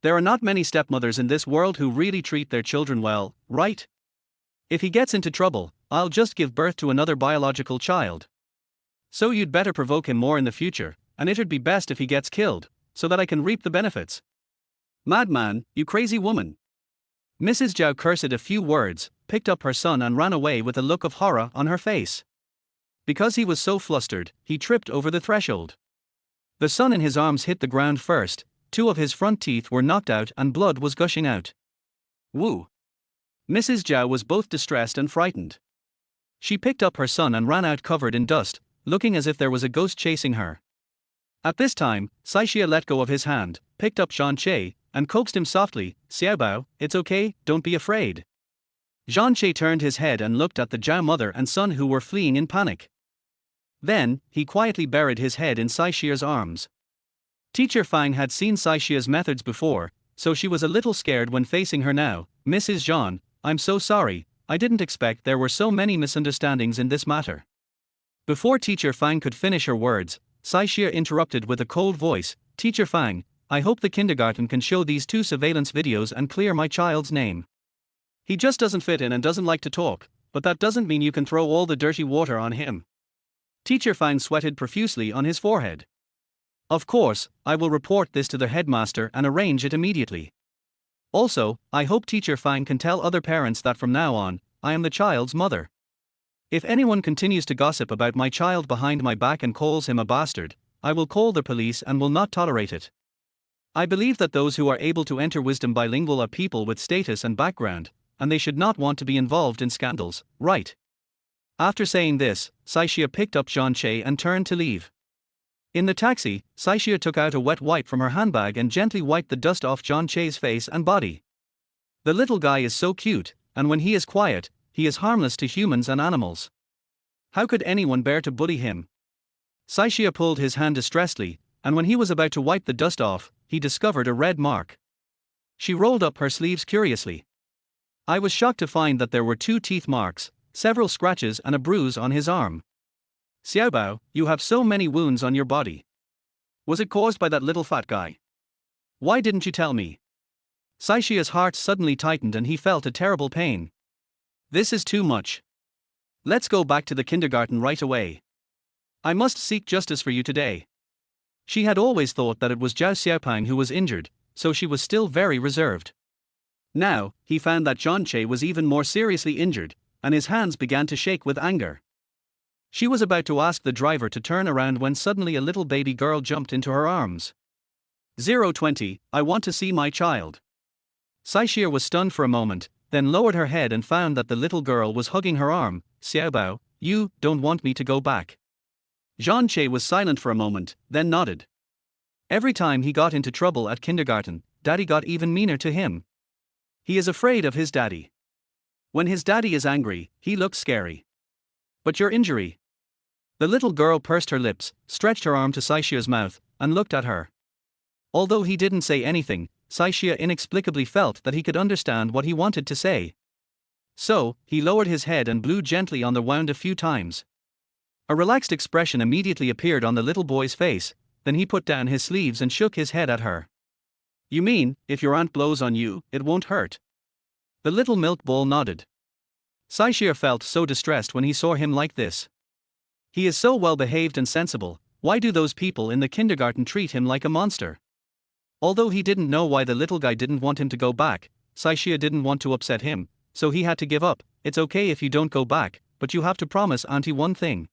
There are not many stepmothers in this world who really treat their children well, right? If he gets into trouble, I'll just give birth to another biological child. So you'd better provoke him more in the future, and it'd be best if he gets killed, so that I can reap the benefits. Madman, you crazy woman. Mrs. Zhao cursed a few words, picked up her son and ran away with a look of horror on her face. Because he was so flustered, he tripped over the threshold. The son in his arms hit the ground first, 2 of his front teeth were knocked out and blood was gushing out. Woo! Mrs. Zhao was both distressed and frightened. She picked up her son and ran out covered in dust, looking as if there was a ghost chasing her. At this time, Saixia let go of his hand, picked up Zhang and coaxed him softly, Xiaobao, it's okay, don't be afraid. Zhang turned his head and looked at the Zhao mother and son who were fleeing in panic. Then, he quietly buried his head in Saixia's arms. Teacher Fang had seen Saixia's methods before, so she was a little scared when facing her now. Mrs. Zhang, I'm so sorry, I didn't expect there were so many misunderstandings in this matter. Before Teacher Fang could finish her words, Saixia interrupted with a cold voice, Teacher Fang, I hope the kindergarten can show these 2 surveillance videos and clear my child's name. He just doesn't fit in and doesn't like to talk, but that doesn't mean you can throw all the dirty water on him. Teacher Fang sweated profusely on his forehead. Of course, I will report this to the headmaster and arrange it immediately. Also, I hope Teacher Fang can tell other parents that from now on, I am the child's mother. If anyone continues to gossip about my child behind my back and calls him a bastard, I will call the police and will not tolerate it. I believe that those who are able to enter wisdom bilingual are people with status and background, and they should not want to be involved in scandals, right? After saying this, Saixia picked up Zhang and turned to leave. In the taxi, Saixia took out a wet wipe from her handbag and gently wiped the dust off Zhang's face and body. The little guy is so cute, and when he is quiet, he is harmless to humans and animals. How could anyone bear to bully him? Saixia pulled his hand distressedly, and when he was about to wipe the dust off, he discovered a red mark. She rolled up her sleeves curiously. I was shocked to find that there were 2 teeth marks, several scratches and a bruise on his arm. Xiaobao, you have so many wounds on your body. Was it caused by that little fat guy? Why didn't you tell me? Saixia's heart suddenly tightened and he felt a terrible pain. This is too much. Let's go back to the kindergarten right away. I must seek justice for you today. She had always thought that it was Zhao Xiaopang who was injured, so she was still very reserved. Now, he found that Zhang was even more seriously injured, and his hands began to shake with anger. She was about to ask the driver to turn around when suddenly a little baby girl jumped into her arms. 020, I want to see my child. Saixia was stunned for a moment, then lowered her head and found that the little girl was hugging her arm. Xiaobao, you don't want me to go back. Zhang was silent for a moment, then nodded. Every time he got into trouble at kindergarten, Daddy got even meaner to him. He is afraid of his daddy. When his daddy is angry, he looks scary. But your injury? The little girl pursed her lips, stretched her arm to Saixia's mouth, and looked at her. Although he didn't say anything, Saixia inexplicably felt that he could understand what he wanted to say. So, he lowered his head and blew gently on the wound a few times. A relaxed expression immediately appeared on the little boy's face, then he put down his sleeves and shook his head at her. You mean, if your aunt blows on you, it won't hurt? The little milk ball nodded. Saixia felt so distressed when he saw him like this. He is so well behaved and sensible, why do those people in the kindergarten treat him like a monster? Although he didn't know why the little guy didn't want him to go back, Saixia didn't want to upset him, so he had to give up. It's okay if you don't go back, but you have to promise Auntie one thing.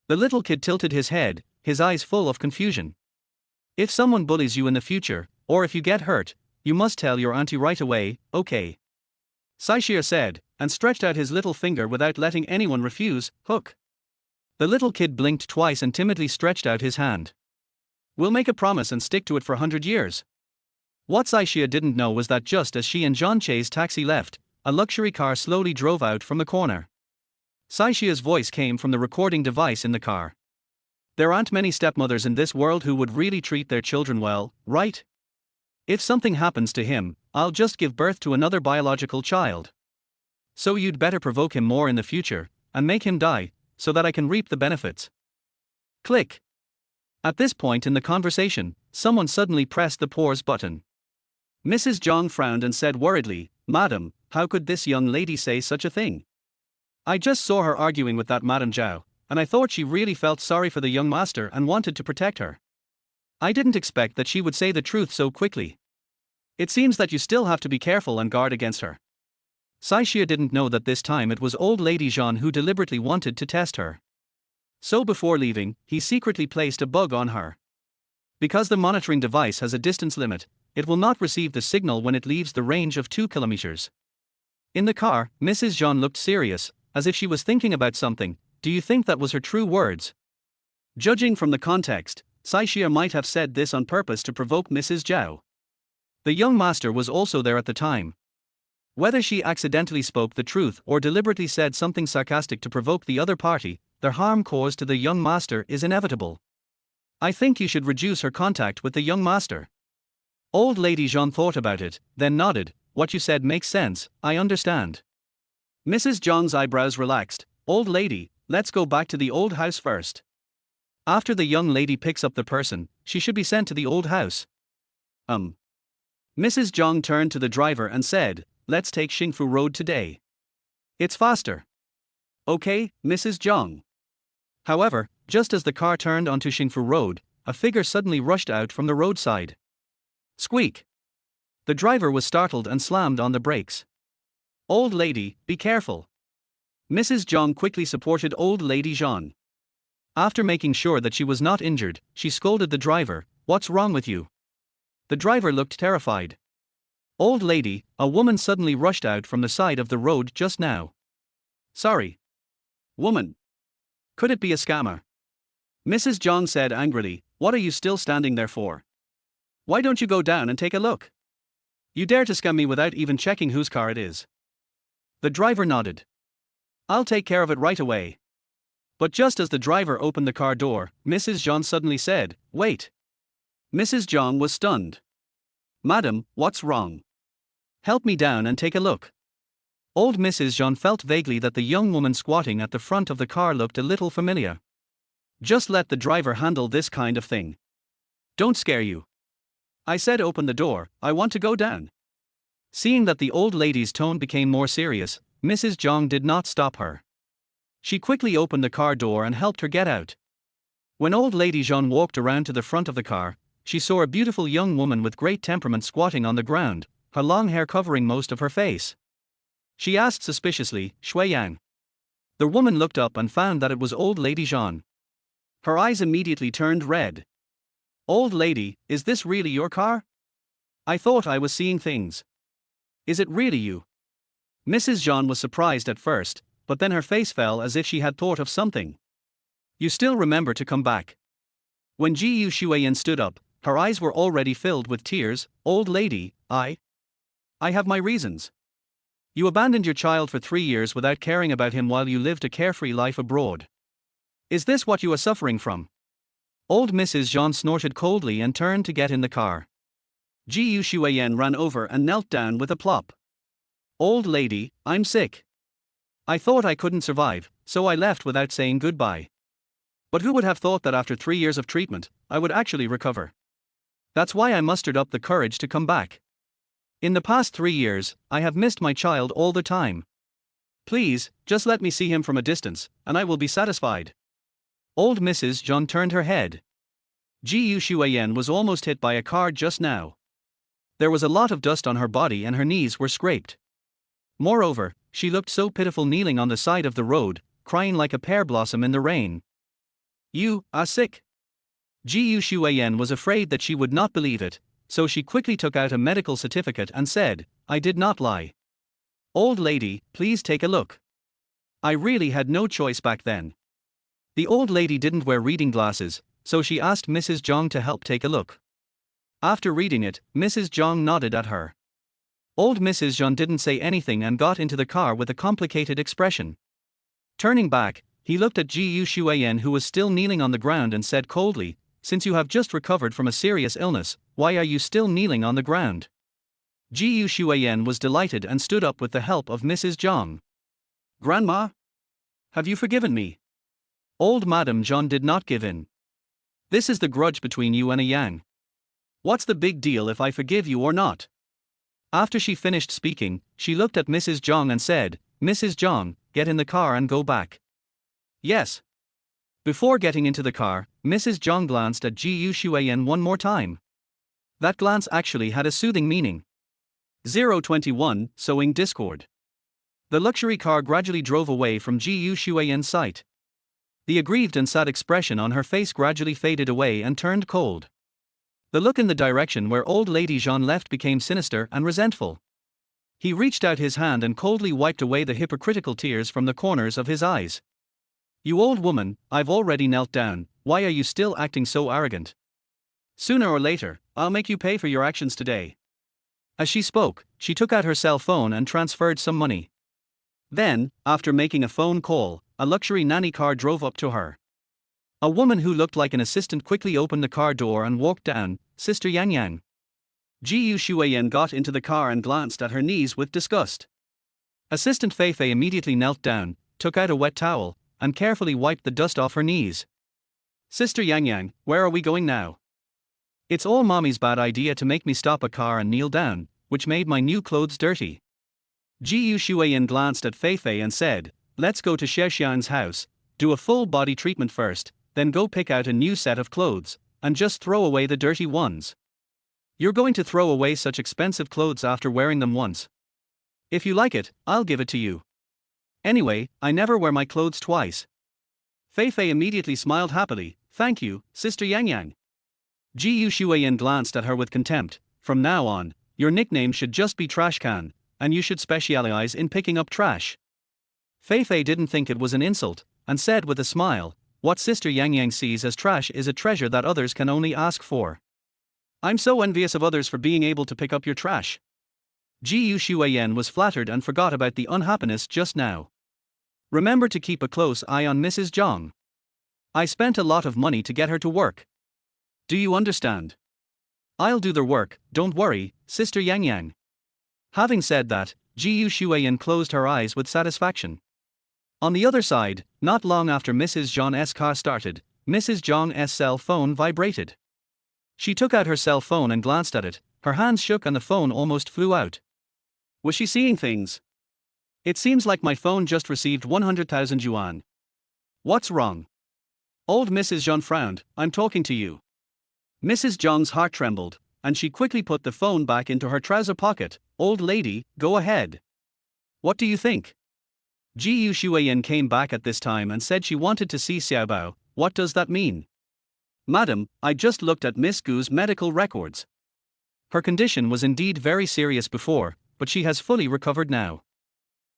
The little kid tilted his head, his eyes full of confusion. If someone bullies you in the future, or if you get hurt, you must tell your auntie right away, okay? Saixia said, and stretched out his little finger without letting anyone refuse. Hook. The little kid blinked twice and timidly stretched out his hand. We'll make a promise and stick to it for 100 years. What Saixia didn't know was that just as she and Zhang's taxi left, a luxury car slowly drove out from the corner. Saixia's voice came from the recording device in the car. There aren't many stepmothers in this world who would really treat their children well, right? If something happens to him, I'll just give birth to another biological child. So you'd better provoke him more in the future, and make him die, so that I can reap the benefits. Click. At this point in the conversation, someone suddenly pressed the pause button. Mrs. Zhang frowned and said worriedly, Madam, How could this young lady say such a thing? I just saw her arguing with that Madame Zhao, and I thought she really felt sorry for the young master and wanted to protect her. I didn't expect that she would say the truth so quickly. It seems that you still have to be careful and guard against her. Saixia didn't know that this time it was old lady Jean who deliberately wanted to test her. So before leaving, he secretly placed a bug on her. Because the monitoring device has a distance limit, it will not receive the signal when it leaves the range of 2 kilometers. In the car, Mrs. Jean looked serious, as if she was thinking about something. Do you think that was her true words? Judging from the context, Saixia might have said this on purpose to provoke Mrs. Zhao. The young master was also there at the time. Whether she accidentally spoke the truth or deliberately said something sarcastic to provoke the other party, the harm caused to the young master is inevitable. I think you should reduce her contact with the young master. Old lady Jean thought about it, then nodded. What you said makes sense, I understand. Mrs. Jean's eyebrows relaxed. Old lady, let's go back to the old house first. After the young lady picks up the person, she should be sent to the old house. Mrs. Zhang turned to the driver and said, let's take Xingfu Road today. It's faster. Okay, Mrs. Zhang. However, just as the car turned onto Xingfu Road, a figure suddenly rushed out from the roadside. Squeak! The driver was startled and slammed on the brakes. Old lady, be careful. Mrs. Zhang quickly supported old lady Jean. After making sure that she was not injured, she scolded the driver, what's wrong with you? The driver looked terrified. Old lady, a woman suddenly rushed out from the side of the road just now. Sorry. Woman. Could it be a scammer? Mrs. Zhang said angrily, what are you still standing there for? Why don't you go down and take a look? You dare to scam me without even checking whose car it is. The driver nodded. I'll take care of it right away. But just as the driver opened the car door, Mrs. Zhang suddenly said, wait. Mrs. Zhang was stunned. Madam, what's wrong? Help me down and take a look. Old Mrs. Zhang felt vaguely that the young woman squatting at the front of the car looked a little familiar. Just let the driver handle this kind of thing. Don't scare you. I said open the door, I want to go down. Seeing that the old lady's tone became more serious, Mrs. Zhang did not stop her. She quickly opened the car door and helped her get out. When old lady Jean walked around to the front of the car, she saw a beautiful young woman with great temperament squatting on the ground, her long hair covering most of her face. She asked suspiciously, Shui Yang. The woman looked up and found that it was old lady Jean. Her eyes immediately turned red. Old lady, is this really your car? I thought I was seeing things. Is it really you? Mrs. Jean was surprised at first, but then her face fell as if she had thought of something. You still remember to come back. When Ji Shuiyan stood up, her eyes were already filled with tears. Old lady, I have my reasons. You abandoned your child for 3 years without caring about him while you lived a carefree life abroad. Is this what you are suffering from? Old Mrs. Jean snorted coldly and turned to get in the car. Ji Shuiyan ran over and knelt down with a plop. Old lady, I'm sick. I thought I couldn't survive, so I left without saying goodbye. But who would have thought that after 3 years of treatment, I would actually recover? That's why I mustered up the courage to come back. In the past 3 years, I have missed my child all the time. Please, just let me see him from a distance, and I will be satisfied. Old Mrs. Jean turned her head. Ji Shuiyan was almost hit by a car just now. There was a lot of dust on her body and her knees were scraped. Moreover, she looked so pitiful kneeling on the side of the road, crying like a pear blossom in the rain. You are sick. Ji Shuiyan was afraid that she would not believe it, so she quickly took out a medical certificate and said, I did not lie. Old lady, please take a look. I really had no choice back then. The old lady didn't wear reading glasses, so she asked Mrs. Zhang to help take a look. After reading it, Mrs. Zhang nodded at her. Old Mrs. Zhang didn't say anything and got into the car with a complicated expression. Turning back, he looked at Ji Shuiyan who was still kneeling on the ground and said coldly, since you have just recovered from a serious illness, why are you still kneeling on the ground? Ji Shuiyan was delighted and stood up with the help of Mrs. Zhang. Grandma? Have you forgiven me? Old Madame Zhang did not give in. This is the grudge between you and a Yang. What's the big deal if I forgive you or not? After she finished speaking, she looked at Mrs. Zhang and said, "Mrs. Zhang, get in the car and go back." "Yes." Before getting into the car, Mrs. Zhang glanced at Ji Shuiyan one more time. That glance actually had a soothing meaning. 021, Sowing Discord. The luxury car gradually drove away from Ji Shuiyan's sight. The aggrieved and sad expression on her face gradually faded away and turned cold. The look in the direction where old lady Jean left became sinister and resentful. He reached out his hand and coldly wiped away the hypocritical tears from the corners of his eyes. "You old woman, I've already knelt down, why are you still acting so arrogant? Sooner or later, I'll make you pay for your actions today." As she spoke, she took out her cell phone and transferred some money. Then, after making a phone call, a luxury nanny car drove up to her. A woman who looked like an assistant quickly opened the car door and walked down. "Sister Yang Yang." Ji Shuiyan got into the car and glanced at her knees with disgust. Assistant Fei Fei immediately knelt down, took out a wet towel, and carefully wiped the dust off her knees. "Sister Yang Yang, where are we going now? It's all mommy's bad idea to make me stop a car and kneel down, which made my new clothes dirty." Ji Shuiyan glanced at Fei Fei and said, "Let's go to Xiaoxian's house, do a full body treatment first, then go pick out a new set of clothes, and just throw away the dirty ones." "You're going to throw away such expensive clothes after wearing them once? If you like it, I'll give it to you. Anyway, I never wear my clothes twice." Fei Fei immediately smiled happily. "Thank you, Sister Yang Yang." Ji Shuiyan glanced at her with contempt. "From now on, your nickname should just be Trash Can, and you should specialize in picking up trash." Fei Fei didn't think it was an insult, and said with a smile, "What Sister Yang Yang sees as trash is a treasure that others can only ask for. I'm so envious of others for being able to pick up your trash." Ji Shuiyan was flattered and forgot about the unhappiness just now. "Remember to keep a close eye on Mrs. Zhang. I spent a lot of money to get her to work. Do you understand? I'll do the work, don't worry, Sister Yang Yang." Having said that, Ji Shuiyan closed her eyes with satisfaction. On the other side, not long after Mrs. Zhang's car started, Mrs. Zhang's cell phone vibrated. She took out her cell phone and glanced at it, her hands shook and the phone almost flew out. Was she seeing things? "It seems like my phone just received 100,000 yuan. What's wrong?" Old Mrs. Zhang frowned. "I'm talking to you." Mrs. Zhang's heart trembled, and she quickly put the phone back into her trouser pocket. "Old lady, go ahead. What do you think?" Ji Shuiyan came back at this time and said she wanted to see Xiaobao. "What does that mean?" "Madam, I just looked at Miss Gu's medical records. Her condition was indeed very serious before, but she has fully recovered now.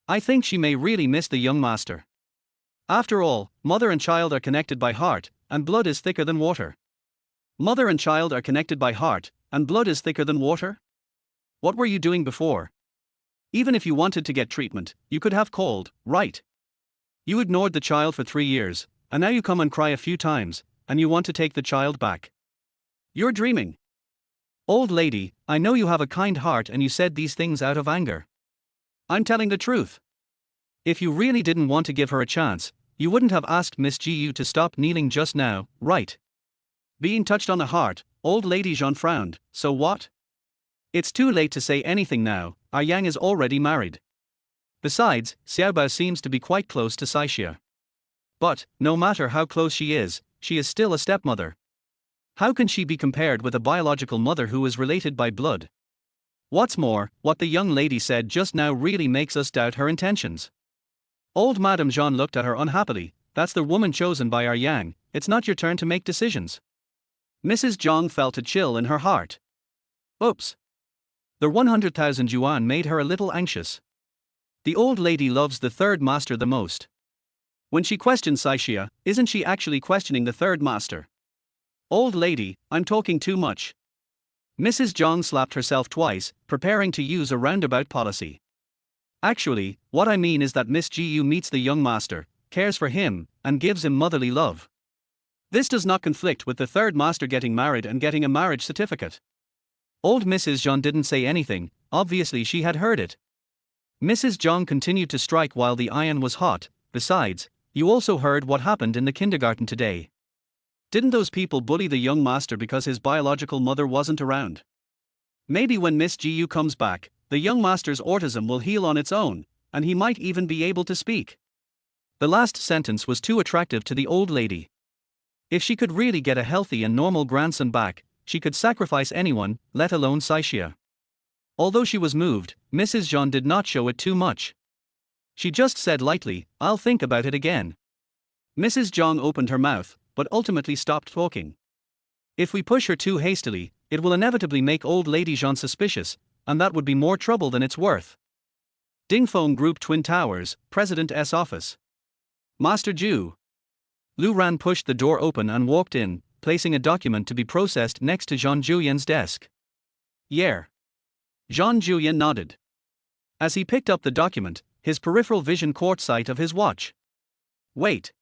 I think she may really miss the young master. After all, mother and child are connected by heart, and blood is thicker than water." "Mother and child are connected by heart, and blood is thicker than water? What were you doing before? Even if you wanted to get treatment, you could have called, right? You ignored the child for 3 years, and now you come and cry a few times, and you want to take the child back. You're dreaming. Old lady, I know you have a kind heart and you said these things out of anger. I'm telling the truth. If you really didn't want to give her a chance, you wouldn't have asked Miss Gu to stop kneeling just now, right?" Being touched on the heart, old lady Jean frowned. "So what? It's too late to say anything now, our Yang is already married. Besides, Xiaobao seems to be quite close to Saixia. But, no matter how close she is still a stepmother. How can she be compared with a biological mother who is related by blood? What's more, what the young lady said just now really makes us doubt her intentions." Old Madame Jean looked at her unhappily. "That's the woman chosen by our Yang, it's not your turn to make decisions." Mrs. Zhang felt a chill in her heart. Oops. The 100,000 yuan made her a little anxious. The old lady loves the third master the most. When she questions Saixia, isn't she actually questioning the third master? "Old lady, I'm talking too much." Mrs. Zhang slapped herself twice, preparing to use a roundabout policy. "Actually, what I mean is that Miss Gu meets the young master, cares for him, and gives him motherly love. This does not conflict with the third master getting married and getting a marriage certificate." Old Mrs. Zhang didn't say anything, obviously she had heard it. Mrs. Zhang continued to strike while the iron was hot. "Besides, you also heard what happened in the kindergarten today. Didn't those people bully the young master because his biological mother wasn't around? Maybe when Miss Gu comes back, the young master's autism will heal on its own, and he might even be able to speak. The last sentence was too attractive to the old lady. If she could really get a healthy and normal grandson back, she could sacrifice anyone, let alone Saishia. Although she was moved, Mrs. Jean did not show it too much. She just said lightly, "I'll think about it again." Mrs. Jean opened her mouth, but ultimately stopped talking. If we push her too hastily, it will inevitably make old lady Jean suspicious, and that would be more trouble than it's worth. Dingfeng Group Twin Towers, President S. Office. Master Ju. Lu Ran pushed the door open and walked in, placing a document to be processed next to Jean Julien's desk. "Yeah." Jean Julien nodded. As he picked up the document, his peripheral vision caught sight of his watch. "Wait."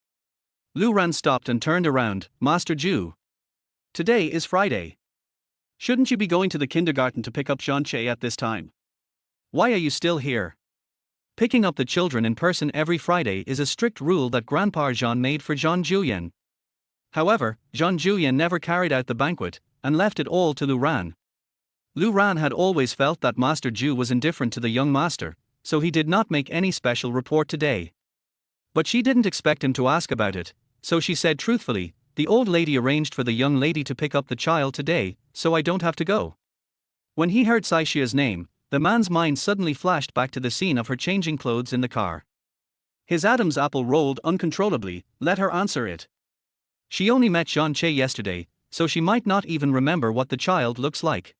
Lu Ran stopped and turned around. "Master Ju. Today is Friday. Shouldn't you be going to the kindergarten to pick up Jean Che at this time? Why are you still here?" Picking up the children in person every Friday is a strict rule that Grandpa Jean made for Jean Julien. However, Jean Julien never carried out the banquet, and left it all to Lu Ran. Lu Ran had always felt that Master Ju was indifferent to the young master, so he did not make any special report today. But she didn't expect him to ask about it, so she said truthfully, "The old lady arranged for the young lady to pick up the child today, so I don't have to go." When he heard Saishia's name, the man's mind suddenly flashed back to the scene of her changing clothes in the car. His Adam's apple rolled uncontrollably. Let her answer it. She only met Jean Che yesterday, so she might not even remember what the child looks like.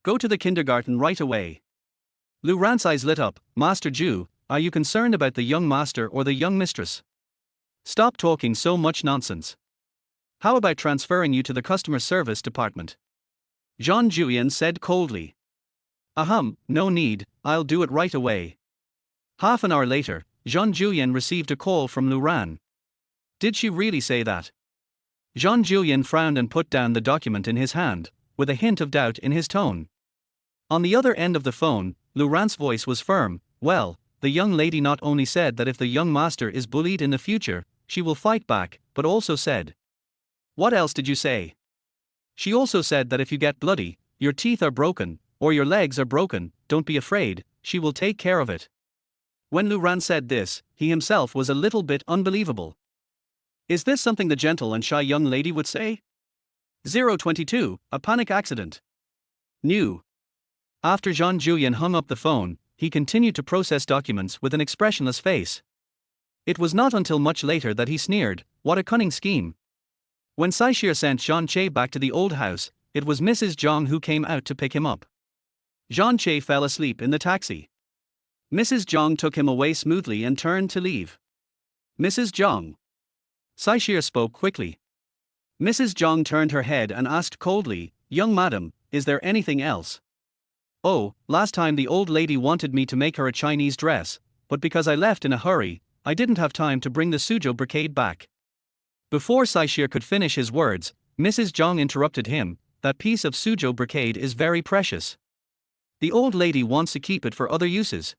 "Go to the kindergarten right away." Lu Ran's eyes lit up. "Master Ju, are you concerned about the young master or the young mistress? Stop talking so much nonsense. How about transferring you to the customer service department?" Jean Julien said coldly. No need, I'll do it right away." Half an hour later, Jean Julien received a call from Lu Ran. Did she really say that? Jean Julien frowned and put down the document in his hand, with a hint of doubt in his tone. On the other end of the phone, Lu Ran's voice was firm. "Well, the young lady not only said that if the young master is bullied in the future, she will fight back, but also said..." "What else did you say?" "She also said that if you get bloody, your teeth are broken, or your legs are broken, don't be afraid, she will take care of it." When Lu Ran said this, he himself was a little bit unbelievable. Is this something the gentle and shy young lady would say? 022, a panic accident. New. After Jean Julien hung up the phone, he continued to process documents with an expressionless face. It was not until much later that he sneered, "What a cunning scheme." When Saishir sent Jean Che back to the old house, it was Mrs. Zhang who came out to pick him up. Jean Che fell asleep in the taxi. Mrs. Zhang took him away smoothly and turned to leave. "Mrs. Zhang." Saishir spoke quickly. Mrs. Zhang turned her head and asked coldly, "Young madam, is there anything else?" "Oh, last time the old lady wanted me to make her a Chinese dress, but because I left in a hurry, I didn't have time to bring the Suzhou brocade back." Before Saishir could finish his words, Mrs. Zhang interrupted him. "That piece of Suzhou brocade is very precious. The old lady wants to keep it for other uses.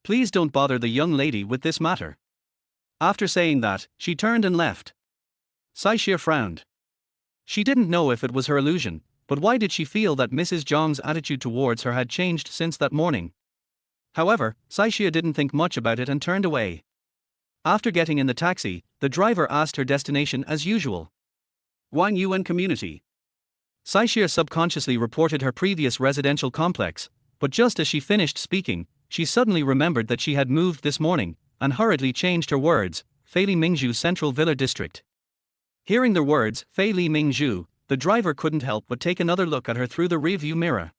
Please don't bother the young lady with this matter." After saying that, she turned and left. Saishir frowned. She didn't know if it was her illusion, but why did she feel that Mrs. Zhang's attitude towards her had changed since that morning? However, Saishir didn't think much about it and turned away. After getting in the taxi, the driver asked her destination as usual. Wang Yuan Community. Saishir subconsciously reported her previous residential complex, but just as she finished speaking, she suddenly remembered that she had moved this morning, and hurriedly changed her words, Fei Li Mingzhu Central Villa District. Hearing the words, Fei Li Mingzhu, the driver couldn't help but take another look at her through the rearview mirror.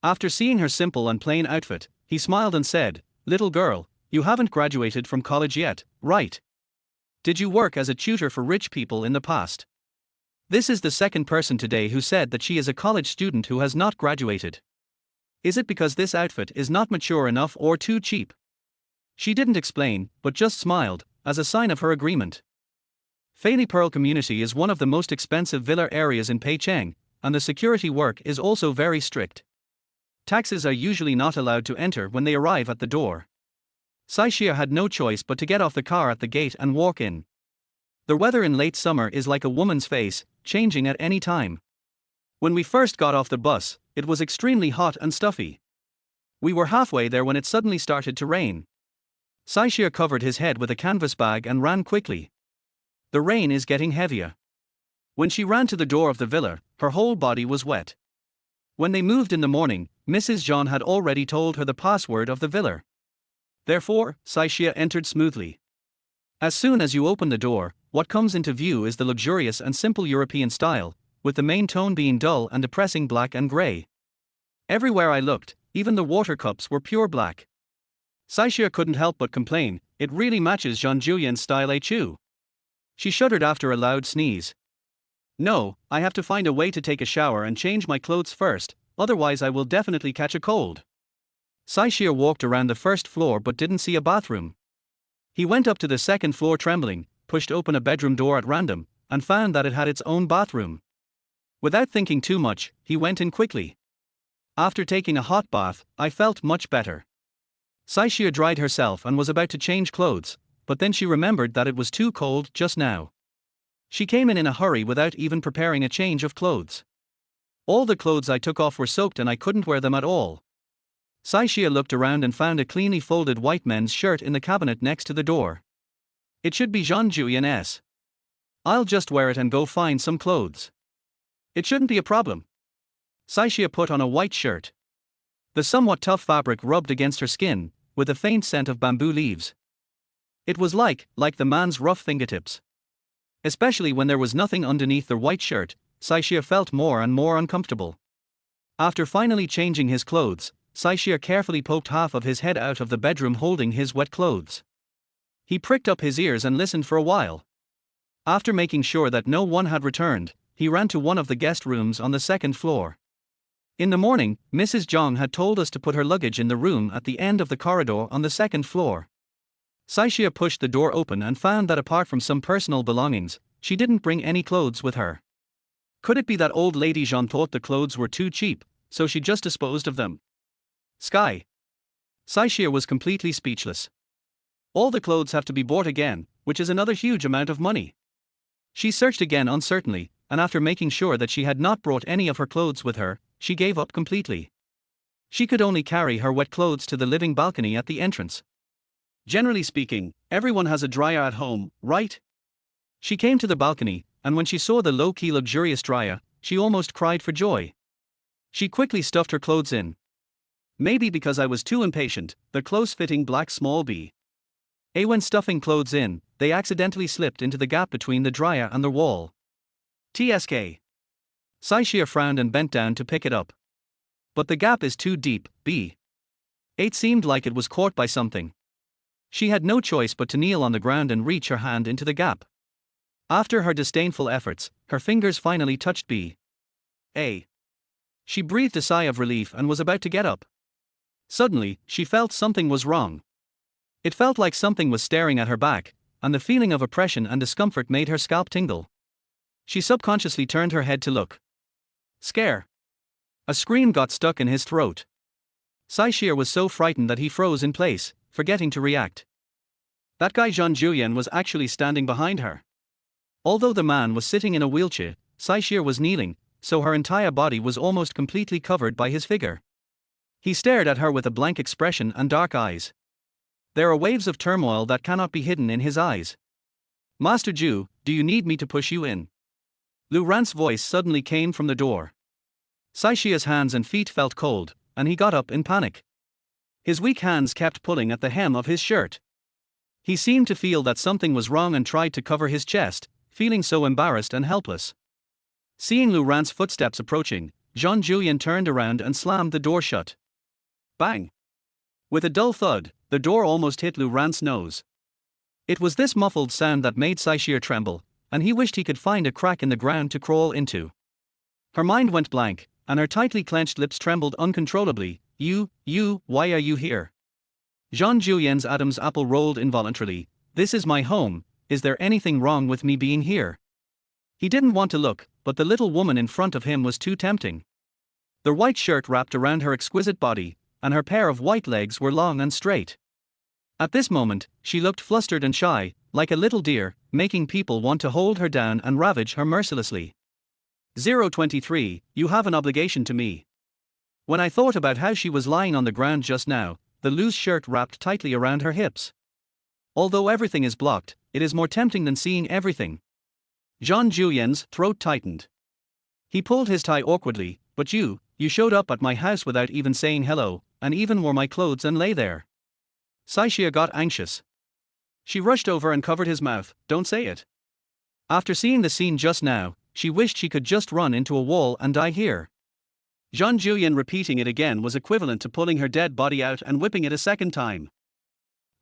After seeing her simple and plain outfit, he smiled and said, "Little girl, you haven't graduated from college yet, right? Did you work as a tutor for rich people in the past?" This is the second person today who said that she is a college student who has not graduated. Is it because this outfit is not mature enough or too cheap? She didn't explain, but just smiled, as a sign of her agreement. Fei Li Pearl Community is one of the most expensive villa areas in Peicheng, and the security work is also very strict. Taxis are usually not allowed to enter when they arrive at the door. Saishir had no choice but to get off the car at the gate and walk in. The weather in late summer is like a woman's face, changing at any time. When we first got off the bus, it was extremely hot and stuffy. We were halfway there when it suddenly started to rain. Saishir covered his head with a canvas bag and ran quickly. The rain is getting heavier. When she ran to the door of the villa, her whole body was wet. When they moved in the morning, Mrs. John had already told her the password of the villa. Therefore, Saishir entered smoothly. As soon as you open the door, what comes into view is the luxurious and simple European style, with the main tone being dull and depressing black and grey. Everywhere I looked, even the water cups were pure black. Saishir couldn't help but complain, it really matches Jean Julien's style too. She shuddered after a loud sneeze. No, I have to find a way to take a shower and change my clothes first, otherwise I will definitely catch a cold. Saishir walked around the first floor but didn't see a bathroom. He went up to the second floor trembling, pushed open a bedroom door at random, and found that it had its own bathroom. Without thinking too much, he went in quickly. After taking a hot bath, I felt much better. Saishir dried herself and was about to change clothes, but then she remembered that it was too cold just now. She came in a hurry without even preparing a change of clothes. All the clothes I took off were soaked and I couldn't wear them at all. Saishir looked around and found a cleanly folded white men's shirt in the cabinet next to the door. It should be Jean Julien's. I'll just wear it and go find some clothes. It shouldn't be a problem. Saishir put on a white shirt. The somewhat tough fabric rubbed against her skin, with a faint scent of bamboo leaves. It was like the man's rough fingertips. Especially when there was nothing underneath the white shirt, Saishir felt more and more uncomfortable. After finally changing his clothes, Saishir carefully poked half of his head out of the bedroom holding his wet clothes. He pricked up his ears and listened for a while. After making sure that no one had returned, he ran to one of the guest rooms on the second floor. In the morning, Mrs. Zhang had told us to put her luggage in the room at the end of the corridor on the second floor. Saishir pushed the door open and found that apart from some personal belongings, she didn't bring any clothes with her. Could it be that old lady Jean thought the clothes were too cheap, so she just disposed of them? Sky. Saishir was completely speechless. All the clothes have to be bought again, which is another huge amount of money. She searched again uncertainly, and after making sure that she had not brought any of her clothes with her, she gave up completely. She could only carry her wet clothes to the living balcony at the entrance. Generally speaking, everyone has a dryer at home, right? She came to the balcony, and when she saw the low-key luxurious dryer, she almost cried for joy. She quickly stuffed her clothes in. Maybe because I was too impatient, the close-fitting black small b. When stuffing clothes in, they accidentally slipped into the gap between the dryer and the wall. TSK. Saishir frowned and bent down to pick it up. But the gap is too deep, b. It seemed like it was caught by something. She had no choice but to kneel on the ground and reach her hand into the gap. After her disdainful efforts, her fingers finally touched b. A. She breathed a sigh of relief and was about to get up. Suddenly, she felt something was wrong. It felt like something was staring at her back, and the feeling of oppression and discomfort made her scalp tingle. She subconsciously turned her head to look. Scare. A scream got stuck in his throat. Saishir was so frightened that he froze in place, forgetting to react. That guy Jean Julien was actually standing behind her. Although the man was sitting in a wheelchair, Saishir was kneeling, so her entire body was almost completely covered by his figure. He stared at her with a blank expression and dark eyes. There are waves of turmoil that cannot be hidden in his eyes. Master Ju, do you need me to push you in? Lu Rant's voice suddenly came from the door. Saishir's hands and feet felt cold, and he got up in panic. His weak hands kept pulling at the hem of his shirt. He seemed to feel that something was wrong and tried to cover his chest, feeling so embarrassed and helpless. Seeing Lu Rant's footsteps approaching, Jean Julien turned around and slammed the door shut. Bang! With a dull thud, the door almost hit Lu Rant's nose. It was this muffled sound that made Saishir tremble, and he wished he could find a crack in the ground to crawl into. Her mind went blank, and her tightly clenched lips trembled uncontrollably. Why are you here? Jean Julien's Adam's apple rolled involuntarily. This is my home, is there anything wrong with me being here? He didn't want to look, but the little woman in front of him was too tempting. The white shirt wrapped around her exquisite body, and her pair of white legs were long and straight. At this moment, she looked flustered and shy, like a little deer, making people want to hold her down and ravage her mercilessly. 023, you have an obligation to me. When I thought about how she was lying on the ground just now, the loose shirt wrapped tightly around her hips. Although everything is blocked, it is more tempting than seeing everything. Jean Julien's throat tightened. He pulled his tie awkwardly. But you showed up at my house without even saying hello, and even wore my clothes and lay there. Saishia got anxious. She rushed over and covered his mouth. Don't say it. After seeing the scene just now, she wished she could just run into a wall and die here. Jean Julien repeating it again was equivalent to pulling her dead body out and whipping it a second time.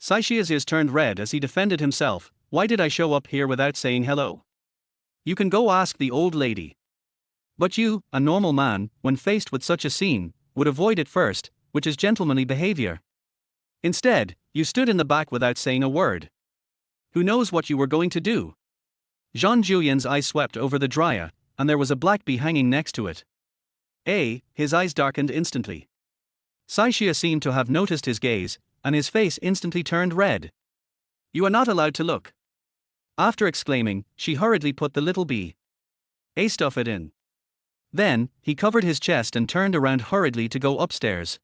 Saishia's ears turned red as he defended himself. Why did I show up here without saying hello? You can go ask the old lady. But you, a normal man, when faced with such a scene, would avoid it first, which is gentlemanly behavior. Instead, you stood in the back without saying a word. Who knows what you were going to do? Jean Julien's eyes swept over the dryer, and there was a black bee hanging next to it. His eyes darkened instantly. Saishia seemed to have noticed his gaze, and his face instantly turned red. You are not allowed to look. After exclaiming, she hurriedly put the little bee. Stuff it in. Then, he covered his chest and turned around hurriedly to go upstairs.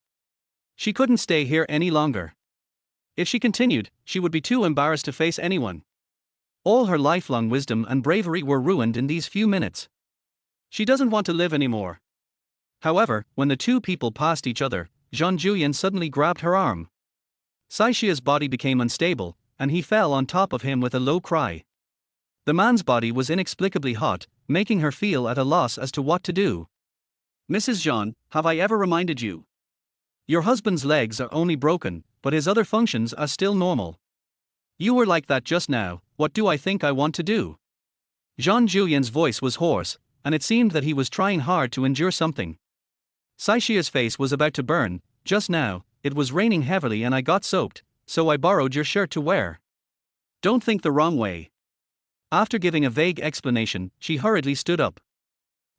She couldn't stay here any longer. If she continued, she would be too embarrassed to face anyone. All her lifelong wisdom and bravery were ruined in these few minutes. She doesn't want to live anymore. However, when the two people passed each other, Jean Julien suddenly grabbed her arm. Saishia's body became unstable, and he fell on top of him with a low cry. The man's body was inexplicably hot, making her feel at a loss as to what to do. Mrs. Jean, have I ever reminded you? Your husband's legs are only broken, but his other functions are still normal. You were like that just now. What do I think I want to do? Jean Julien's voice was hoarse, and it seemed that he was trying hard to endure something. Saishia's face was about to burn. Just now, it was raining heavily and I got soaked, so I borrowed your shirt to wear. Don't think the wrong way. After giving a vague explanation, she hurriedly stood up.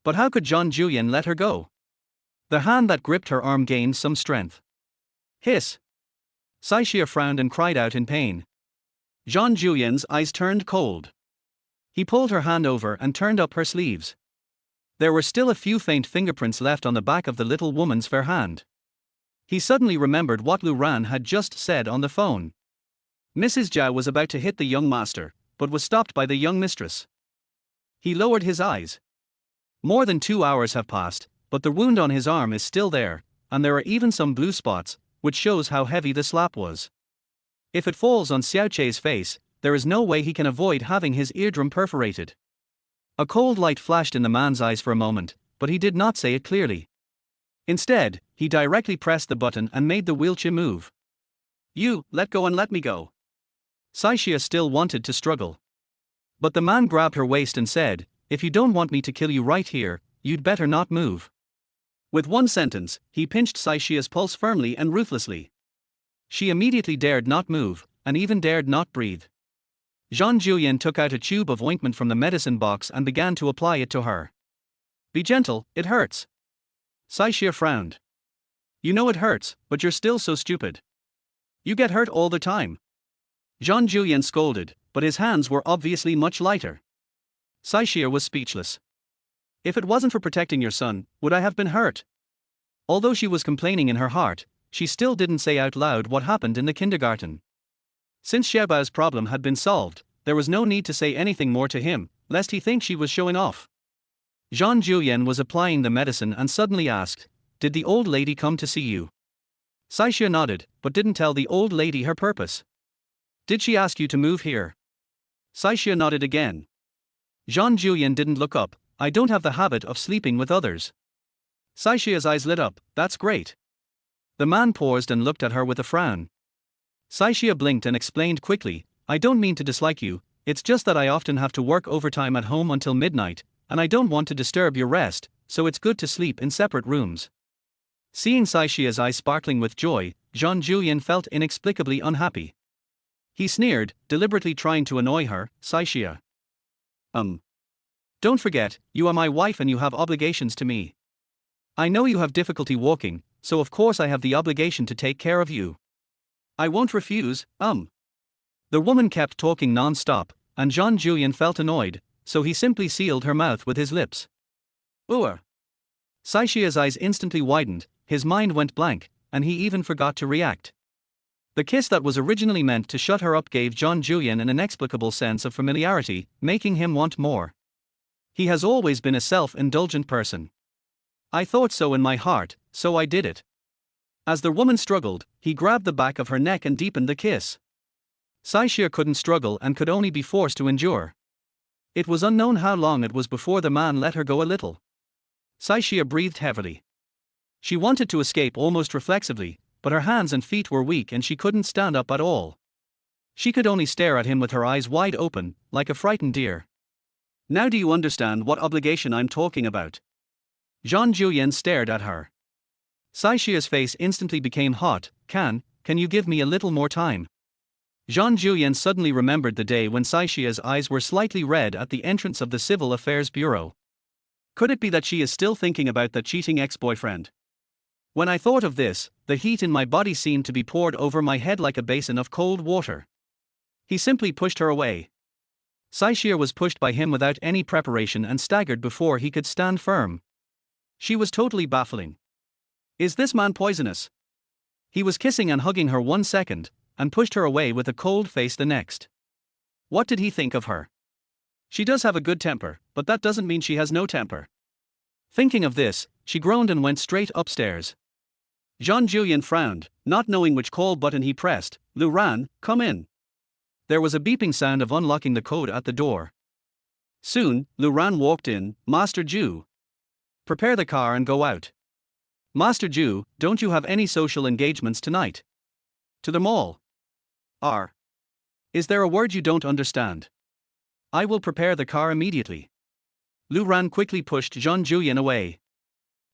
But how could Jean Julien let her go? The hand that gripped her arm gained some strength. Hiss! Saishia frowned and cried out in pain. Jean Julien's eyes turned cold. He pulled her hand over and turned up her sleeves. There were still a few faint fingerprints left on the back of the little woman's fair hand. He suddenly remembered what Luran had just said on the phone. Mrs. Zhao was about to hit the young master, but was stopped by the young mistress. He lowered his eyes. More than 2 hours have passed, but the wound on his arm is still there, and there are even some blue spots, which shows how heavy the slap was. If it falls on Xiao Che's face, there is no way he can avoid having his eardrum perforated. A cold light flashed in the man's eyes for a moment, but he did not say it clearly. Instead, he directly pressed the button and made the wheelchair move. You, let go and let me go. Saishia still wanted to struggle. But the man grabbed her waist and said, if you don't want me to kill you right here, you'd better not move. With one sentence, he pinched Saishia's pulse firmly and ruthlessly. She immediately dared not move, and even dared not breathe. Jean Julien took out a tube of ointment from the medicine box and began to apply it to her. Be gentle, it hurts. Saishia frowned. You know it hurts, but you're still so stupid. You get hurt all the time. Jean Julien scolded, but his hands were obviously much lighter. Saishia was speechless. If it wasn't for protecting your son, would I have been hurt? Although she was complaining in her heart, she still didn't say out loud what happened in the kindergarten. Since Xiaobao's problem had been solved, there was no need to say anything more to him, lest he think she was showing off. Jean Julien was applying the medicine and suddenly asked, did the old lady come to see you? Saishia nodded, but didn't tell the old lady her purpose. Did she ask you to move here? Saishia nodded again. Jean Julien didn't look up. I don't have the habit of sleeping with others. Saishia's eyes lit up. That's great. The man paused and looked at her with a frown. Saishia blinked and explained quickly, I don't mean to dislike you, it's just that I often have to work overtime at home until midnight, and I don't want to disturb your rest, so it's good to sleep in separate rooms. Seeing Saishia's eyes sparkling with joy, Jean Julien felt inexplicably unhappy. He sneered, deliberately trying to annoy her. Saishia. Don't forget, you are my wife and you have obligations to me. I know you have difficulty walking, so of course I have the obligation to take care of you. I won't refuse. The woman kept talking non-stop, and Jean Julien felt annoyed, so he simply sealed her mouth with his lips. Saishia's eyes instantly widened. his mind went blank, and he even forgot to react. The kiss that was originally meant to shut her up gave John Julian an inexplicable sense of familiarity, making him want more. He has always been a self-indulgent person. I thought so in my heart, so I did it. As the woman struggled, he grabbed the back of her neck and deepened the kiss. Saishir couldn't struggle and could only be forced to endure. It was unknown how long it was before the man let her go a little. Saishir breathed heavily. She wanted to escape almost reflexively, but her hands and feet were weak and she couldn't stand up at all. She could only stare at him with her eyes wide open, like a frightened deer. Now do you understand what obligation I'm talking about? Jean Julien stared at her. Saishir's face instantly became hot. Can you give me a little more time? Jean Julien suddenly remembered the day when Saishir's eyes were slightly red at the entrance of the Civil Affairs Bureau. Could it be that she is still thinking about that cheating ex-boyfriend? When I thought of this, the heat in my body seemed to be poured over my head like a basin of cold water. He simply pushed her away. Saishir was pushed by him without any preparation and staggered before he could stand firm. She was totally baffling. Is this man poisonous? He was kissing and hugging her 1 second, and pushed her away with a cold face the next. What did he think of her? She does have a good temper, but that doesn't mean she has no temper. Thinking of this, she groaned and went straight upstairs. Jean Julien frowned, not knowing which call button he pressed. Luran, come in. There was a beeping sound of unlocking the code at the door. Soon, Luran walked in. Master Jew. Prepare the car and go out. Master Jew, don't you have any social engagements tonight? To the mall. Is there a word you don't understand? I will prepare the car immediately. Luran quickly pushed Jean Julien away.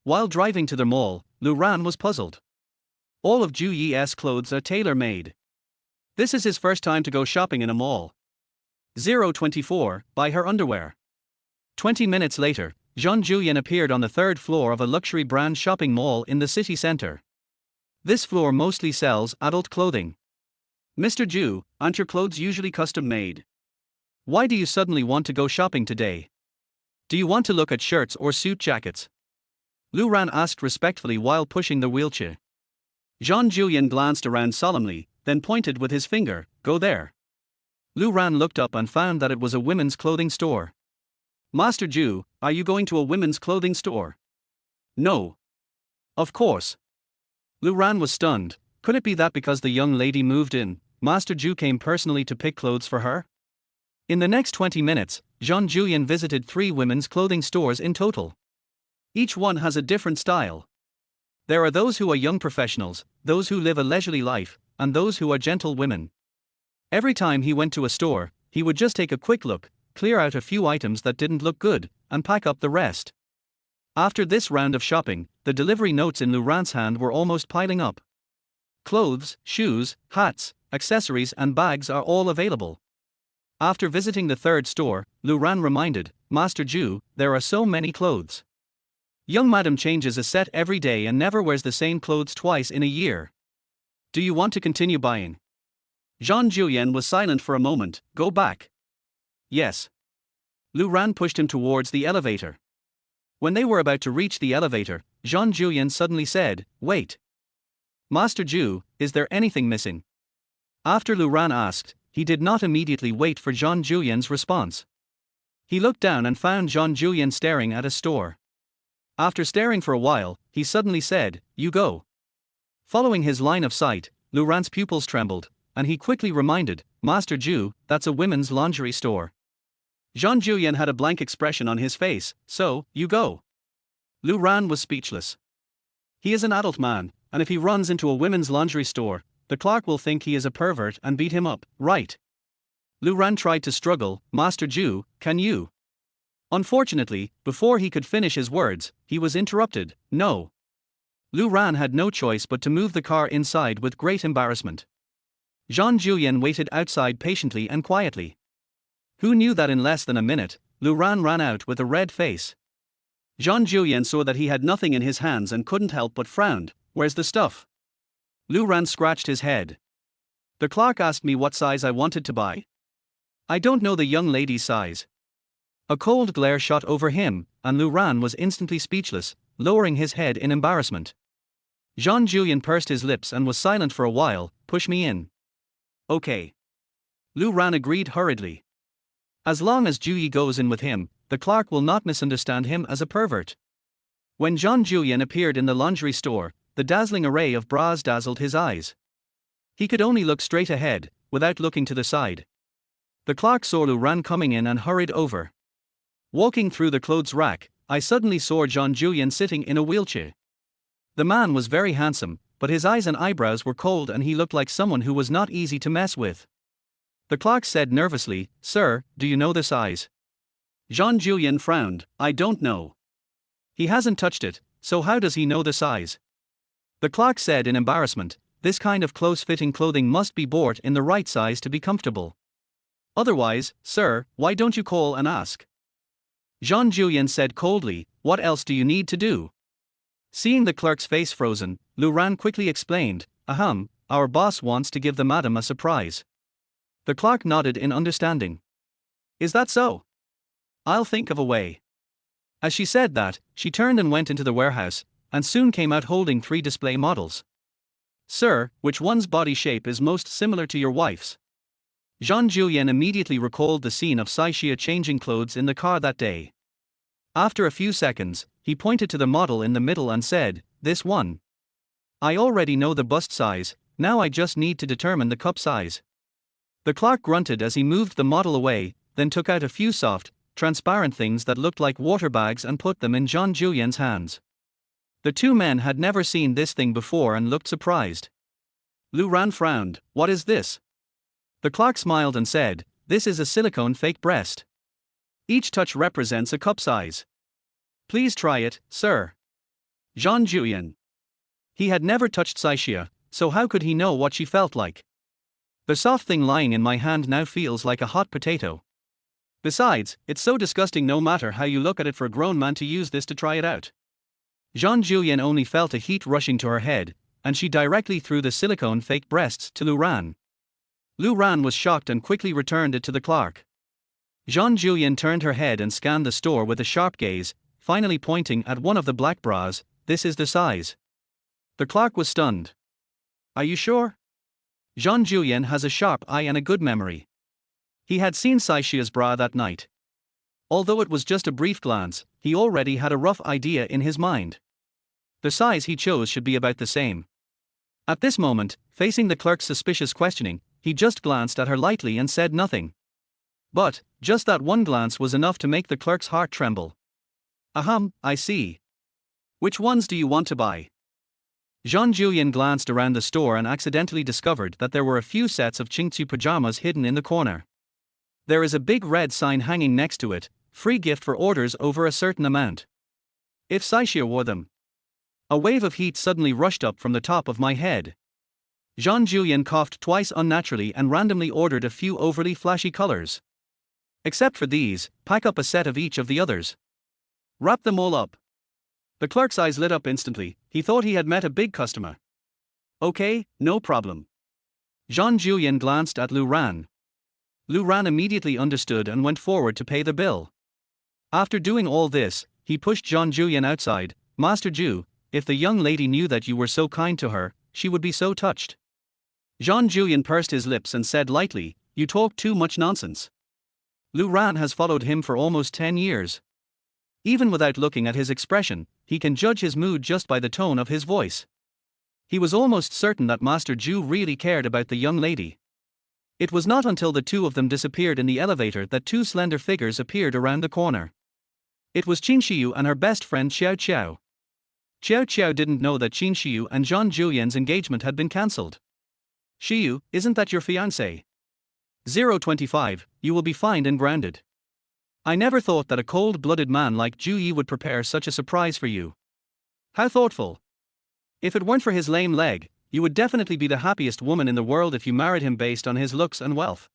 While driving to the mall, Luran was puzzled. All of Ju Yi's clothes are tailor-made. This is his first time to go shopping in a mall. 024, buy her underwear. 20 minutes later, Jean Julien appeared on the third floor of a luxury brand shopping mall in the city center. This floor mostly sells adult clothing. Mr. Jew, aren't your clothes usually custom-made? Why do you suddenly want to go shopping today? Do you want to look at shirts or suit jackets? Luran asked respectfully while pushing the wheelchair. Jean Julien glanced around solemnly, then pointed with his finger, go there. Luran looked up and found that it was a women's clothing store. Master Jew, are you going to a women's clothing store? No. Of course. Luran was stunned. Could it be that because the young lady moved in, Master Jew came personally to pick clothes for her? In the next 20 minutes, Jean Julien visited 3 women's clothing stores in total. Each one has a different style. There are those who are young professionals, those who live a leisurely life, and those who are gentle women. Every time he went to a store, he would just take a quick look, clear out a few items that didn't look good, and pack up the rest. After this round of shopping, the delivery notes in Luran's hand were almost piling up. Clothes, shoes, hats, accessories and bags are all available. After visiting the third store, Luran reminded, Master Jew, there are so many clothes. Young madam changes a set every day and never wears the same clothes twice in a year. Do you want to continue buying? Jean Julien was silent for a moment. Go back. Yes. Luran pushed him towards the elevator. When they were about to reach the elevator, Jean Julien suddenly said, wait. Master Jew, is there anything missing? After Luran asked, he did not immediately wait for Jean Julien's response. He looked down and found Jean Julien staring at a store. After staring for a while, he suddenly said, you go. Following his line of sight, Luran's pupils trembled, and he quickly reminded, Master Jew, that's a women's lingerie store. Jean Julien had a blank expression on his face. So, you go. Luran was speechless. He is an adult man, and if he runs into a women's lingerie store, the clerk will think he is a pervert and beat him up, right? Luran tried to struggle. Master Jew, can you? Unfortunately, before he could finish his words, he was interrupted. No. Luran had no choice but to move the car inside with great embarrassment. Jean Julien waited outside patiently and quietly. Who knew that in less than a minute, Luran ran out with a red face. Jean Julien saw that he had nothing in his hands and couldn't help but frowned. Where's the stuff? Luran scratched his head. The clerk asked me what size I wanted to buy. I don't know the young lady's size. A cold glare shot over him, and Luran was instantly speechless, lowering his head in embarrassment. Jean Julien pursed his lips and was silent for a while. Push me in. Okay. Lu Ran agreed hurriedly. As long as Ju Yi goes in with him, the clerk will not misunderstand him as a pervert. When Jean Julien appeared in the lingerie store, the dazzling array of bras dazzled his eyes. He could only look straight ahead, without looking to the side. The clerk saw Lu Ran coming in and hurried over. Walking through the clothes rack, I suddenly saw Jean Julien sitting in a wheelchair. The man was very handsome, but his eyes and eyebrows were cold and he looked like someone who was not easy to mess with. The clerk said nervously, "Sir, do you know the size?" Jean Julien frowned. "I don't know." He hasn't touched it, so how does he know the size? The clerk said in embarrassment, "This kind of close-fitting clothing must be bought in the right size to be comfortable. Otherwise, sir, why don't you call and ask?" Jean Julien said coldly, "What else do you need to do?" Seeing the clerk's face frozen, Lu Ran quickly explained, "Ahem, our boss wants to give the madam a surprise." The clerk nodded in understanding. "Is that so? I'll think of a way." As she said that, she turned and went into the warehouse, and soon came out holding 3 display models. "Sir, which one's body shape is most similar to your wife's?" Jean Julien immediately recalled the scene of Saishia changing clothes in the car that day. After a few seconds, he pointed to the model in the middle and said, "This one. I already know the bust size, now I just need to determine the cup size." The clerk grunted as he moved the model away, then took out a few soft, transparent things that looked like water bags and put them in Jean Julien's hands. The 2 men had never seen this thing before and looked surprised. Lu Ran frowned. "What is this?" The clerk smiled and said, "This is a silicone fake breast. Each touch represents a cup size. Please try it, sir." Jean Julien. He had never touched Saishia, so how could he know what she felt like? "The soft thing lying in my hand now feels like a hot potato. Besides, it's so disgusting no matter how you look at it for a grown man to use this to try it out." Jean Julien only felt a heat rushing to her head, and she directly threw the silicone fake breasts to Lu Ran. Lu Ran was shocked and quickly returned it to the clerk. Jean Julien turned her head and scanned the store with a sharp gaze, finally pointing at one of the black bras. "This is the size." The clerk was stunned. "Are you sure?" Jean Julien has a sharp eye and a good memory. He had seen Saishia's bra that night. Although it was just a brief glance, he already had a rough idea in his mind. The size he chose should be about the same. At this moment, facing the clerk's suspicious questioning, he just glanced at her lightly and said nothing. But, just that one glance was enough to make the clerk's heart tremble. I see. Which ones do you want to buy?" Jean Julien glanced around the store and accidentally discovered that there were a few sets of chingtsu pajamas hidden in the corner. There is a big red sign hanging next to it, "Free gift for orders over a certain amount." If Saishia wore them. A wave of heat suddenly rushed up from the top of my head. Jean Julien coughed twice unnaturally and randomly ordered a few overly flashy colors. "Except for these, pack up a set of each of the others. Wrap them all up." The clerk's eyes lit up instantly. He thought he had met a big customer. "Okay, no problem." Jean Julien glanced at Lu Ran. Lu Ran immediately understood and went forward to pay the bill. After doing all this, he pushed Jean Julien outside. "Master Ju, if the young lady knew that you were so kind to her, she would be so touched." Jean Julien pursed his lips and said lightly, "You talk too much nonsense." Lu Ran has followed him for almost 10 years. Even without looking at his expression, he can judge his mood just by the tone of his voice. He was almost certain that Master Ju really cared about the young lady. It was not until the 2 of them disappeared in the elevator that 2 slender figures appeared around the corner. It was Qin Shiyu and her best friend Xiao Qiao. Xiao Qiao didn't know that Qin Shiyu and Jean Julien's engagement had been cancelled. "Shiyu, isn't that your fiancé? 025, you will be fined and grounded. I never thought that a cold-blooded man like Ju Yi would prepare such a surprise for you. How thoughtful. If it weren't for his lame leg, you would definitely be the happiest woman in the world if you married him based on his looks and wealth.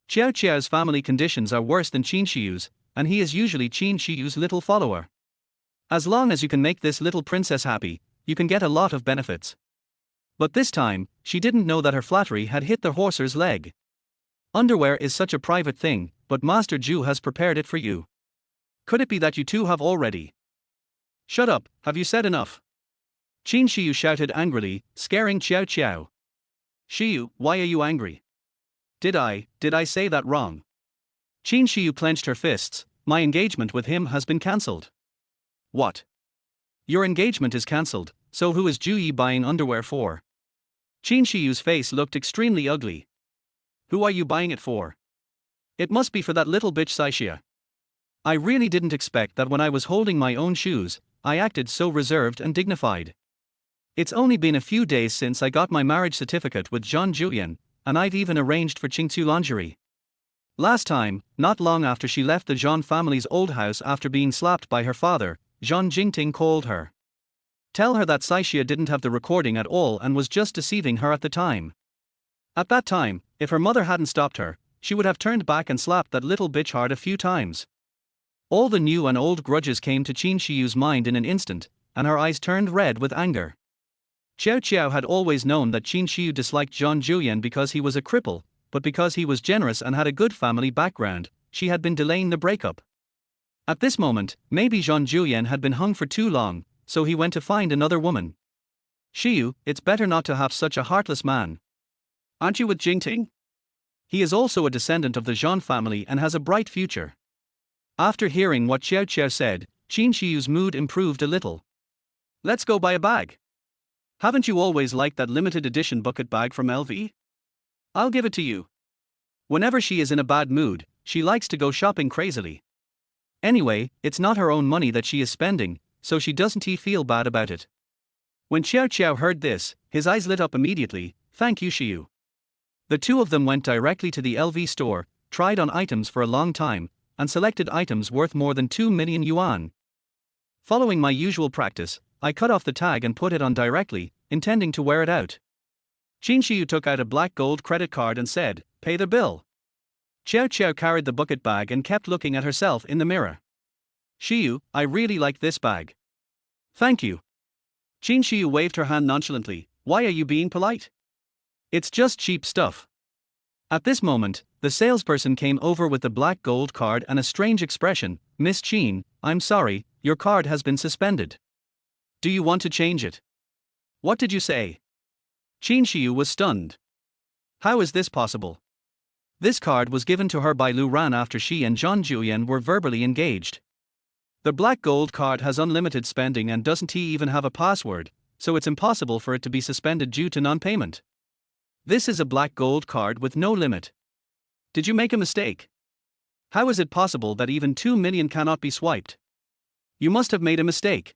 Xiao Qiao's family conditions are worse than Qin Shiyu's, and he is usually Qin Shiyu's little follower. As long as you can make this little princess happy, you can get a lot of benefits." But this time, she didn't know that her flattery had hit the horser's leg. "Underwear is such a private thing, but Master Ju has prepared it for you. Could it be that you 2 have already?" "Shut up, have you said enough?" Qin Shiyu shouted angrily, scaring Xiao Qiao. Shiyu, why are you angry? Did I say that wrong? Qin Shiyu clenched her fists. My engagement with him has been cancelled. What? Your engagement is cancelled, so who is Ju Yi buying underwear for? Qin Shiyu's face looked extremely ugly. Who are you buying it for? It must be for that little bitch Saixia. I really didn't expect that when I was holding my own shoes, I acted so reserved and dignified. It's only been a few days since I got my marriage certificate with Zhang Julian, and I've even arranged for Qingtu lingerie. Last time, not long after she left the Zhang family's old house after being slapped by her father, Zhang Jingting called her. Tell her that Saixia didn't have the recording at all and was just deceiving her at the time. At that time, if her mother hadn't stopped her, she would have turned back and slapped that little bitch hard a few times. All the new and old grudges came to Qin Shiyu's mind in an instant, and her eyes turned red with anger. Xiao Qiao had always known that Qin Shiyu disliked Zhang Julian because he was a cripple, but because he was generous and had a good family background, she had been delaying the breakup. At this moment, maybe Zhang Julian had been hung for too long, so he went to find another woman. Shiyu, it's better not to have such a heartless man. Aren't you with Jingting? He is also a descendant of the Zhang family and has a bright future. After hearing what Xiao Qiao said, Qin Shiyu's mood improved a little. Let's go buy a bag. Haven't you always liked that limited edition bucket bag from LV? I'll give it to you. Whenever she is in a bad mood, she likes to go shopping crazily. Anyway, it's not her own money that she is spending, so she doesn't feel bad about it. When Xiao Qiao heard this, his eyes lit up immediately. Thank you, Shiyu. The two of them went directly to the LV store, tried on items for a long time, and selected items worth more than 2 million yuan. Following my usual practice, I cut off the tag and put it on directly, intending to wear it out. Qin Shiyu took out a black gold credit card and said, "Pay the bill." Xiao Qiao carried the bucket bag and kept looking at herself in the mirror. Shiyu, I really like this bag. Thank you. Qin Shiyu waved her hand nonchalantly. Why are you being polite? It's just cheap stuff. At this moment, the salesperson came over with the black gold card and a strange expression. Miss Qin, I'm sorry, your card has been suspended. Do you want to change it? What did you say? Qin Shiyu was stunned. How is this possible? This card was given to her by Lu Ran after she and Zhang Julian were verbally engaged. The black gold card has unlimited spending and doesn't even have a password, so it's impossible for it to be suspended due to non-payment. This is a black gold card with no limit. Did you make a mistake? How is it possible that even 2 million cannot be swiped? You must have made a mistake.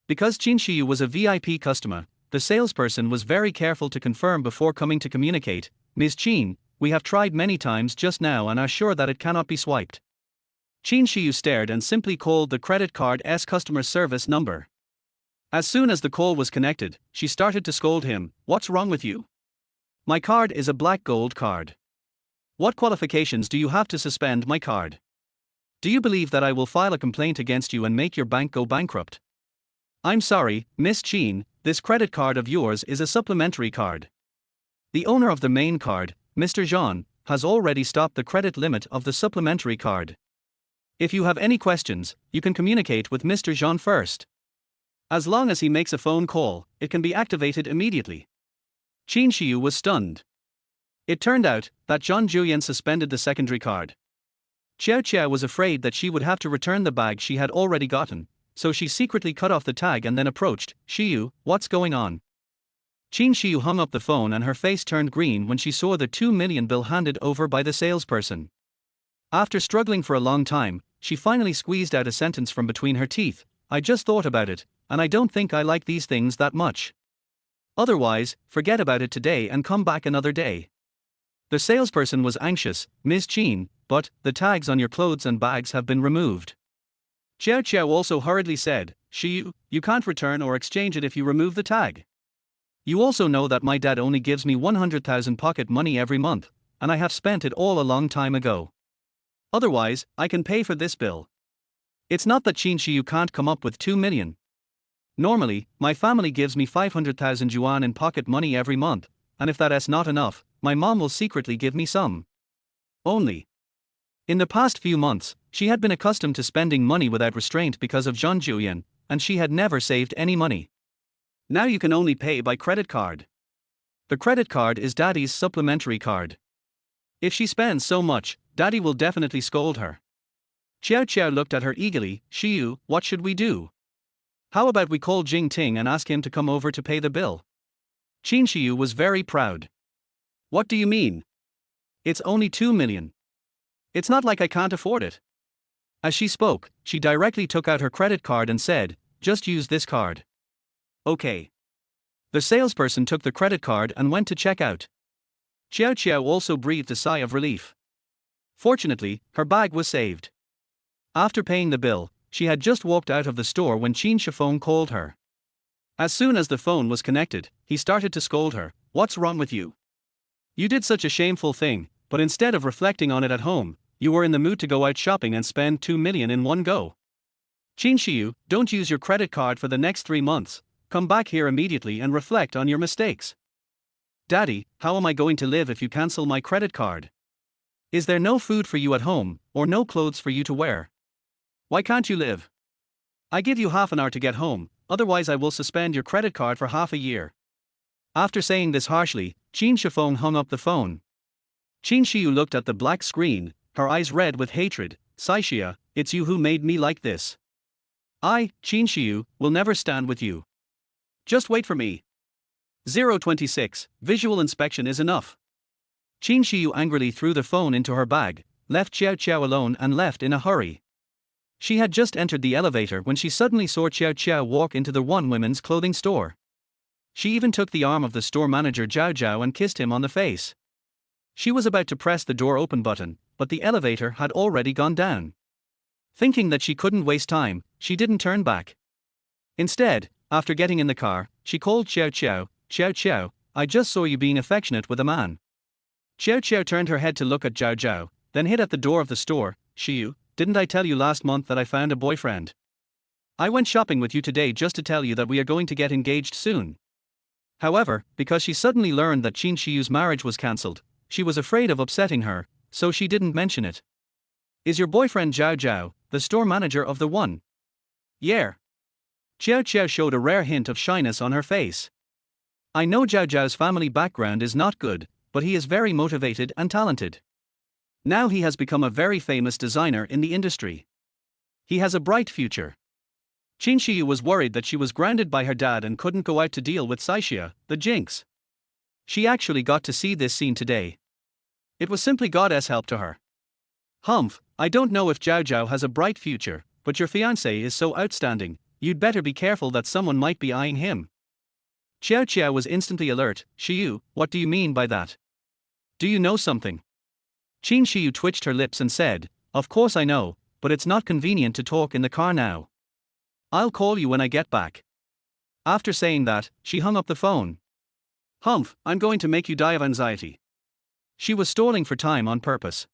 Because Qin Shiyu was a VIP customer, the salesperson was very careful to confirm before coming to communicate. Ms. Qin, we have tried many times just now and are sure that it cannot be swiped. Qin Shiyu stared and simply called the credit card's customer service number. As soon as the call was connected, she started to scold him. What's wrong with you? My card is a black gold card. What qualifications do you have to suspend my card? Do you believe that I will file a complaint against you and make your bank go bankrupt? I'm sorry, Miss Qin, this credit card of yours is a supplementary card. The owner of the main card, Mr. Zhang, has already stopped the credit limit of the supplementary card. If you have any questions, you can communicate with Mr. Zhang first. As long as he makes a phone call, it can be activated immediately. Qin Shiyu was stunned. It turned out that Zhang Julian suspended the secondary card. Xiao Qiao was afraid that she would have to return the bag she had already gotten, so she secretly cut off the tag and then approached. Shiyu, what's going on? Qin Shiyu hung up the phone and her face turned green when she saw the 2 million bill handed over by the salesperson. After struggling for a long time, she finally squeezed out a sentence from between her teeth. I just thought about it, and I don't think I like these things that much. Otherwise, forget about it today and come back another day. The salesperson was anxious. Ms. Qin, but the tags on your clothes and bags have been removed. Xiao Qiao also hurriedly said, Shiyu, you can't return or exchange it if you remove the tag. You also know that my dad only gives me 100,000 pocket money every month, and I have spent it all a long time ago. Otherwise, I can pay for this bill. It's not that Qin Shiyu can't come up with 2 million. Normally, my family gives me 500,000 yuan in pocket money every month, and if that's not enough, my mom will secretly give me some. Only. In the past few months, she had been accustomed to spending money without restraint because of Zhang Julian, and she had never saved any money. Now you can only pay by credit card. The credit card is Daddy's supplementary card. If she spends so much, Daddy will definitely scold her. Xiao Xiao looked at her eagerly. Shiyu, what should we do? How about we call Jing Ting and ask him to come over to pay the bill? Qin Shiyu was very proud. What do you mean? It's only 2 million. It's not like I can't afford it. As she spoke, she directly took out her credit card and said, just use this card. Okay. The salesperson took the credit card and went to check out. Xiao Xiao also breathed a sigh of relief. Fortunately, her bag was saved. After paying the bill, she had just walked out of the store when Qin Shifeng called her. As soon as the phone was connected, he started to scold her. What's wrong with you? You did such a shameful thing, but instead of reflecting on it at home, you were in the mood to go out shopping and spend 2 million in one go. Qin Shiyu, don't use your credit card for the next 3 months. Come back here immediately and reflect on your mistakes. Daddy, how am I going to live if you cancel my credit card? Is there no food for you at home, or no clothes for you to wear? Why can't you live? I give you half an hour to get home, otherwise I will suspend your credit card for half a year. After saying this harshly, Qin Shifeng hung up the phone. Qin Shiyu looked at the black screen, her eyes red with hatred. Saixia, it's you who made me like this. I, Qin Shiyu, will never stand with you. Just wait for me. 026, visual inspection is enough. Qin Shiyu angrily threw the phone into her bag, left Xiao Xiao alone and left in a hurry. She had just entered the elevator when she suddenly saw Xiao Xiao walk into the one women's clothing store. She even took the arm of the store manager Zhao Zhao and kissed him on the face. She was about to press the door open button, but the elevator had already gone down. Thinking that she couldn't waste time, she didn't turn back. Instead, after getting in the car, she called Xiao Xiao. Xiao Xiao, I just saw you being affectionate with a man. Xiao Xiao turned her head to look at Zhao Zhao, then hid at the door of the store. Shiyu, didn't I tell you last month that I found a boyfriend? I went shopping with you today just to tell you that we are going to get engaged soon. However, because she suddenly learned that Qin Shiyu's marriage was cancelled, she was afraid of upsetting her, so she didn't mention it. Is your boyfriend Zhao Zhao, the store manager of the one? Yeah. Xiao Xiao showed a rare hint of shyness on her face. I know Zhao Zhao's family background is not good, but he is very motivated and talented. Now he has become a very famous designer in the industry. He has a bright future. Qin Shiyu was worried that she was grounded by her dad and couldn't go out to deal with Saixia, the jinx. She actually got to see this scene today. It was simply God's help to her. Humph, I don't know if Zhao Zhao has a bright future, but your fiancé is so outstanding, you'd better be careful that someone might be eyeing him. Xiao Xiao was instantly alert. Shiyu, what do you mean by that? Do you know something? Qin Shiyu twitched her lips and said, of course I know, but it's not convenient to talk in the car now. I'll call you when I get back. After saying that, she hung up the phone. Humph, I'm going to make you die of anxiety. She was stalling for time on purpose.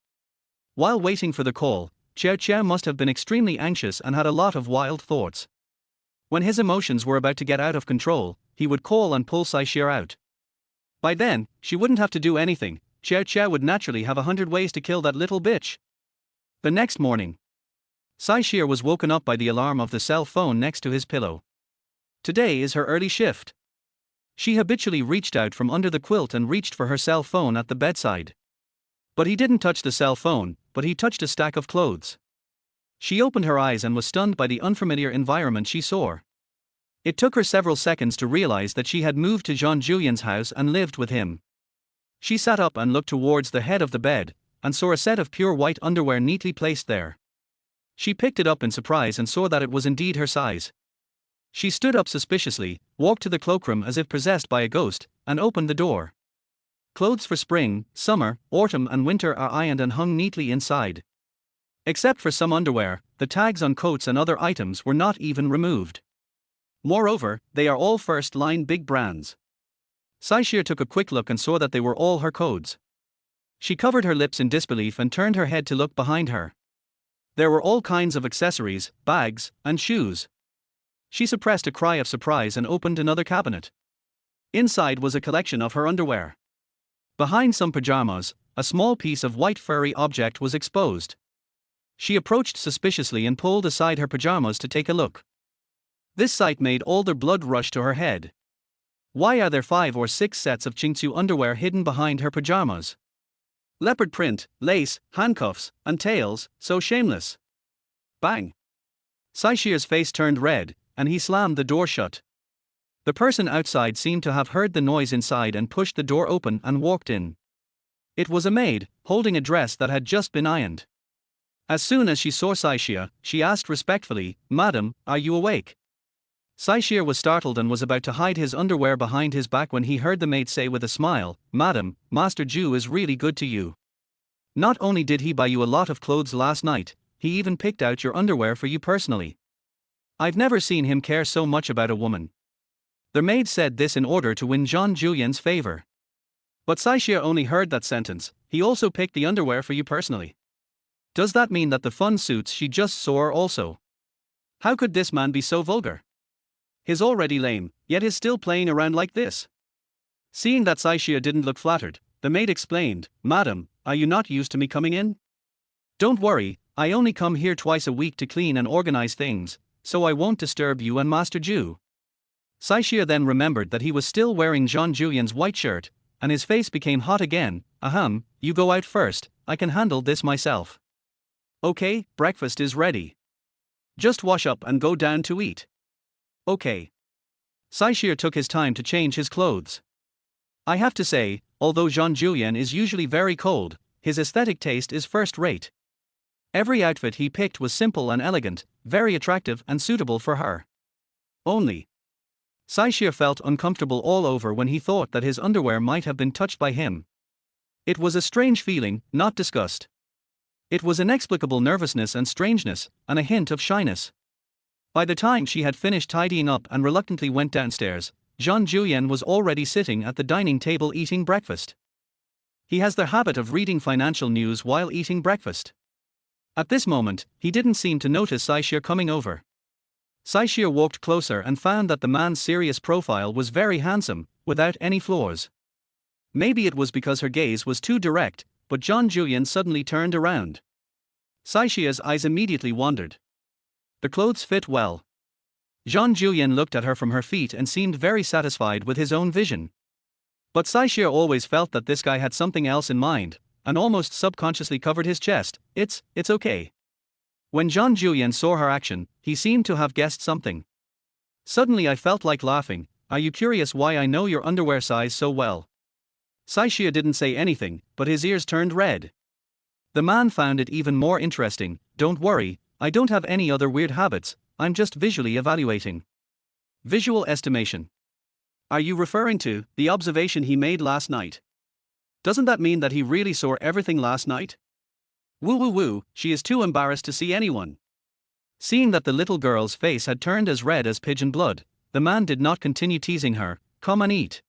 While waiting for the call, Xiao Xiao must have been extremely anxious and had a lot of wild thoughts. When his emotions were about to get out of control, he would call and pull Saixia out. By then, she wouldn't have to do anything. Xiao Xiao would naturally have 100 ways to kill that little bitch. The next morning, Saixia was woken up by the alarm of the cell phone next to his pillow. Today is her early shift. She habitually reached out from under the quilt and reached for her cell phone at the bedside. But he didn't touch the cell phone, but he touched a stack of clothes. She opened her eyes and was stunned by the unfamiliar environment she saw. It took her several seconds to realize that she had moved to Jean Julien's house and lived with him. She sat up and looked towards the head of the bed, and saw a set of pure white underwear neatly placed there. She picked it up in surprise and saw that it was indeed her size. She stood up suspiciously, walked to the cloakroom as if possessed by a ghost, and opened the door. Clothes for spring, summer, autumn and winter are ironed and hung neatly inside. Except for some underwear, the tags on coats and other items were not even removed. Moreover, they are all first-line big brands. Saixia took a quick look and saw that they were all her codes. She covered her lips in disbelief and turned her head to look behind her. There were all kinds of accessories, bags, and shoes. She suppressed a cry of surprise and opened another cabinet. Inside was a collection of her underwear. Behind some pajamas, a small piece of white furry object was exposed. She approached suspiciously and pulled aside her pajamas to take a look. This sight made all the blood rush to her head. Why are there 5 or 6 sets of chintzu underwear hidden behind her pajamas? Leopard print, lace, handcuffs, and tails, so shameless. Bang! Saishir's face turned red, and he slammed the door shut. The person outside seemed to have heard the noise inside and pushed the door open and walked in. It was a maid, holding a dress that had just been ironed. As soon as she saw Saishir, she asked respectfully, "Madam, are you awake?" Saishir was startled and was about to hide his underwear behind his back when he heard the maid say with a smile, "Madam, Master Jew is really good to you. Not only did he buy you a lot of clothes last night, he even picked out your underwear for you personally. I've never seen him care so much about a woman." The maid said this in order to win Jean Julien's favor. But Saishir only heard that sentence, "He also picked the underwear for you personally." Does that mean that the fun suits she just saw are also? How could this man be so vulgar? He's already lame, yet is still playing around like this. Seeing that Saishir didn't look flattered, the maid explained, "Madam, are you not used to me coming in? Don't worry, I only come here twice a week to clean and organize things, so I won't disturb you and Master Jew." Saishir then remembered that he was still wearing Jean Julien's white shirt, and his face became hot again. "Ahem, you go out first, I can handle this myself." "Okay, breakfast is ready. Just wash up and go down to eat." "Okay." Saishir took his time to change his clothes. I have to say, although Jean Julien is usually very cold, his aesthetic taste is first rate. Every outfit he picked was simple and elegant, very attractive and suitable for her. Only, Saishir felt uncomfortable all over when he thought that his underwear might have been touched by him. It was a strange feeling, not disgust. It was inexplicable nervousness and strangeness, and a hint of shyness. By the time she had finished tidying up and reluctantly went downstairs, Jean Julien was already sitting at the dining table eating breakfast. He has the habit of reading financial news while eating breakfast. At this moment, he didn't seem to notice Saishir coming over. Saishir walked closer and found that the man's serious profile was very handsome, without any flaws. Maybe it was because her gaze was too direct, but Jean Julien suddenly turned around. Saishir's eyes immediately wandered. The clothes fit well. Jean Julien looked at her from her feet and seemed very satisfied with his own vision. But Saishir always felt that this guy had something else in mind, and almost subconsciously covered his chest. It's okay." When Jean Julien saw her action, he seemed to have guessed something. "Suddenly I felt like laughing. Are you curious why I know your underwear size so well?" Saishir didn't say anything, but his ears turned red. The man found it even more interesting. "Don't worry, I don't have any other weird habits, I'm just visually evaluating." Visual estimation. Are you referring to the observation he made last night? Doesn't that mean that he really saw everything last night? Woo woo woo, she is too embarrassed to see anyone. Seeing that the little girl's face had turned as red as pigeon blood, the man did not continue teasing her. "Come and eat."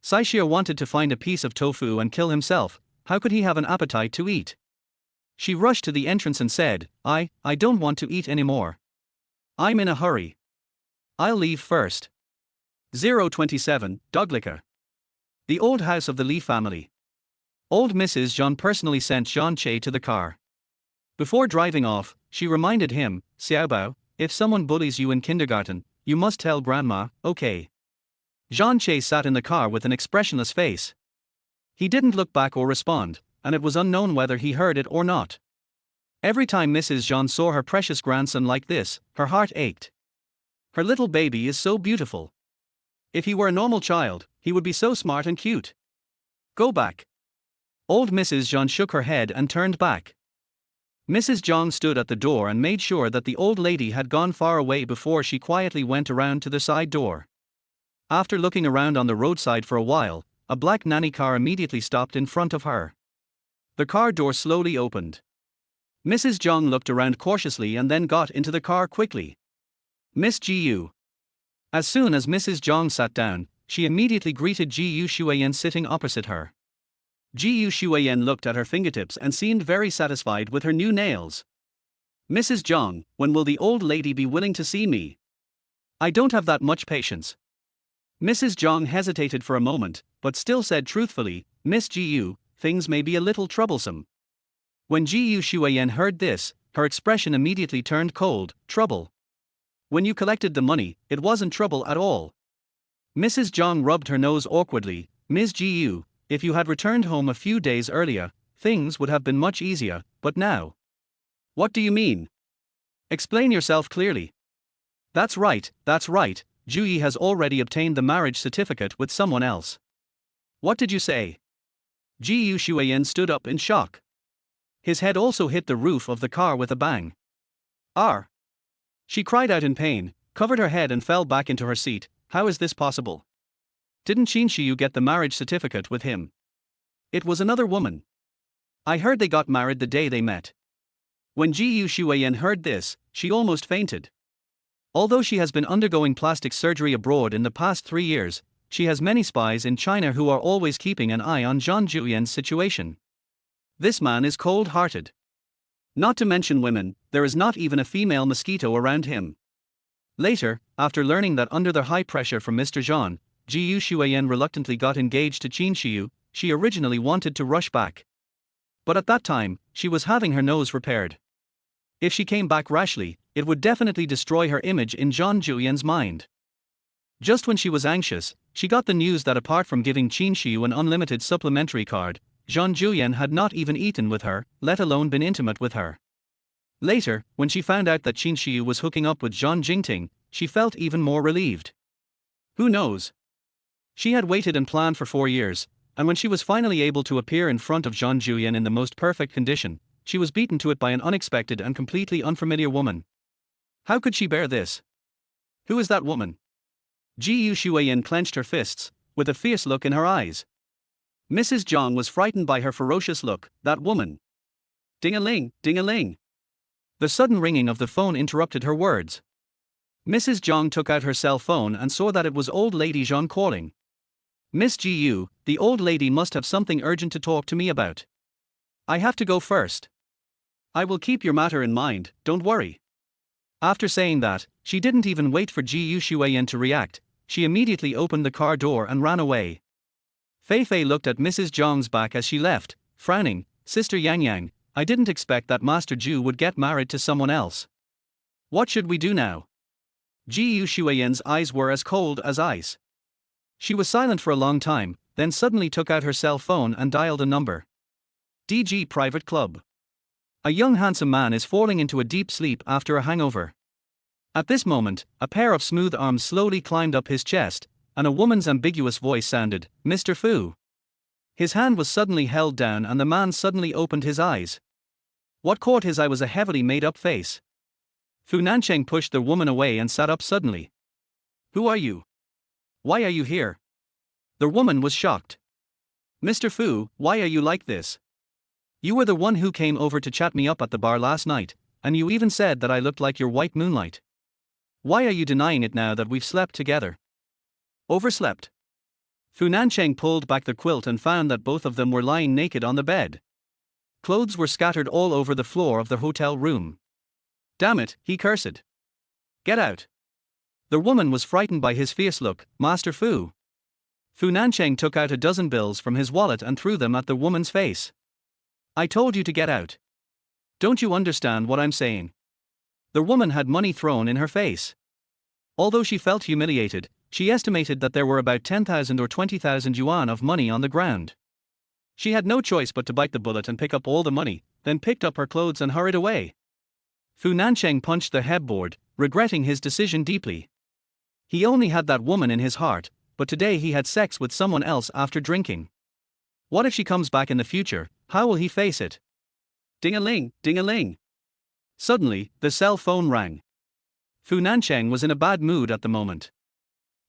Saishir wanted to find a piece of tofu and kill himself. How could he have an appetite to eat? She rushed to the entrance and said, I don't want to eat anymore. I'm in a hurry. I'll leave first." 027, Doglicker. The old house of the Lee family. Old Mrs. Jean personally sent Jean Che to the car. Before driving off, she reminded him, "Xiaobao, if someone bullies you in kindergarten, you must tell grandma, okay?" Jean Che sat in the car with an expressionless face. He didn't look back or respond, and it was unknown whether he heard it or not. Every time Mrs. Jean saw her precious grandson like this, her heart ached. Her little baby is so beautiful. If he were a normal child, he would be so smart and cute. Go back. Old Mrs. Jean shook her head and turned back. Mrs. Jean stood at the door and made sure that the old lady had gone far away before she quietly went around to the side door. After looking around on the roadside for a while, a black nanny car immediately stopped in front of her. The car door slowly opened. Mrs. Jean looked around cautiously and then got into the car quickly. "Miss Gu." As soon as Mrs. Jean sat down, she immediately greeted Gu Shuayan sitting opposite her. Gu Shuayan looked at her fingertips and seemed very satisfied with her new nails. "Mrs. Jean, when will the old lady be willing to see me? I don't have that much patience." Mrs. Jean hesitated for a moment, but still said truthfully, "Miss Gu, things may be a little troublesome." When Gu Shuayan heard this, her expression immediately turned cold. "Trouble? When you collected the money, it wasn't trouble at all." Mrs. Zhang rubbed her nose awkwardly. Ms. Gu, if you had returned home a few days earlier, things would have been much easier, but now. What do you mean? Explain yourself clearly. That's right, Ju Yi has already obtained the marriage certificate with someone else. What did you say? Ji Yu Shuiyan stood up in shock. His head also hit the roof of the car with a bang. R. She cried out in pain, covered her head and fell back into her seat. How is this possible? Didn't Qin Shiyu get the marriage certificate with him? It was another woman. I heard they got married the day they met. When Ji Yu Shuiyan heard this, she almost fainted. Although she has been undergoing plastic surgery abroad in the past 3 years, she has many spies in China who are always keeping an eye on Zhang Julian's situation. This man is cold-hearted. Not to mention women, there is not even a female mosquito around him. Later, after learning that under the high pressure from Mr. Zhang, Ji Yu Shuiyan reluctantly got engaged to Qin Shiyu, she originally wanted to rush back. But at that time, she was having her nose repaired. If she came back rashly, it would definitely destroy her image in Zhang Julian's mind. Just when she was anxious, she got the news that apart from giving Qin Shiyu an unlimited supplementary card, Zhang Julian had not even eaten with her, let alone been intimate with her. Later, when she found out that Qin Shiyu was hooking up with Zhang Jingting, she felt even more relieved. Who knows? She had waited and planned for 4 years, and when she was finally able to appear in front of Zhang Julian in the most perfect condition, she was beaten to it by an unexpected and completely unfamiliar woman. How could she bear this? Who is that woman? Ji Yu Shuiyan clenched her fists, with a fierce look in her eyes. Mrs. Zhang was frightened by her ferocious look. That woman. Ding-a-ling, ding-a-ling. The sudden ringing of the phone interrupted her words. Mrs. Zhang took out her cell phone and saw that it was old lady Zhang calling. Miss Ji Yu, the old lady must have something urgent to talk to me about. I have to go first. I will keep your matter in mind, don't worry. After saying that, she didn't even wait for Ji Yu Shuiyan to react. She immediately opened the car door and ran away. Fei Fei looked at Mrs. Zhang's back as she left, frowning. Sister Yang Yang, I didn't expect that Master Zhu would get married to someone else. What should we do now? Ji Yu Shuiyan's eyes were as cold as ice. She was silent for a long time, then suddenly took out her cell phone and dialed a number. DG Private Club. A young handsome man is falling into a deep sleep after a hangover. At this moment, a pair of smooth arms slowly climbed up his chest, and a woman's ambiguous voice sounded, Mr. Fu. His hand was suddenly held down and the man suddenly opened his eyes. What caught his eye was a heavily made-up face. Fu Nancheng pushed the woman away and sat up suddenly. Who are you? Why are you here? The woman was shocked. Mr. Fu, why are you like this? You were the one who came over to chat me up at the bar last night, and you even said that I looked like your white moonlight. Why are you denying it now that we've slept together? Overslept. Fu Nancheng pulled back the quilt and found that both of them were lying naked on the bed. Clothes were scattered all over the floor of the hotel room. Damn it, he cursed. Get out. The woman was frightened by his fierce look. Master Fu. Fu Nancheng took out a dozen bills from his wallet and threw them at the woman's face. I told you to get out. Don't you understand what I'm saying? The woman had money thrown in her face. Although she felt humiliated, she estimated that there were about 10,000 or 20,000 yuan of money on the ground. She had no choice but to bite the bullet and pick up all the money, then picked up her clothes and hurried away. Fu Nancheng punched the headboard, regretting his decision deeply. He only had that woman in his heart, but today he had sex with someone else after drinking. What if she comes back in the future? How will he face it? Ding-a-ling, ding-a-ling. Suddenly, the cell phone rang. Fu Nancheng was in a bad mood at the moment.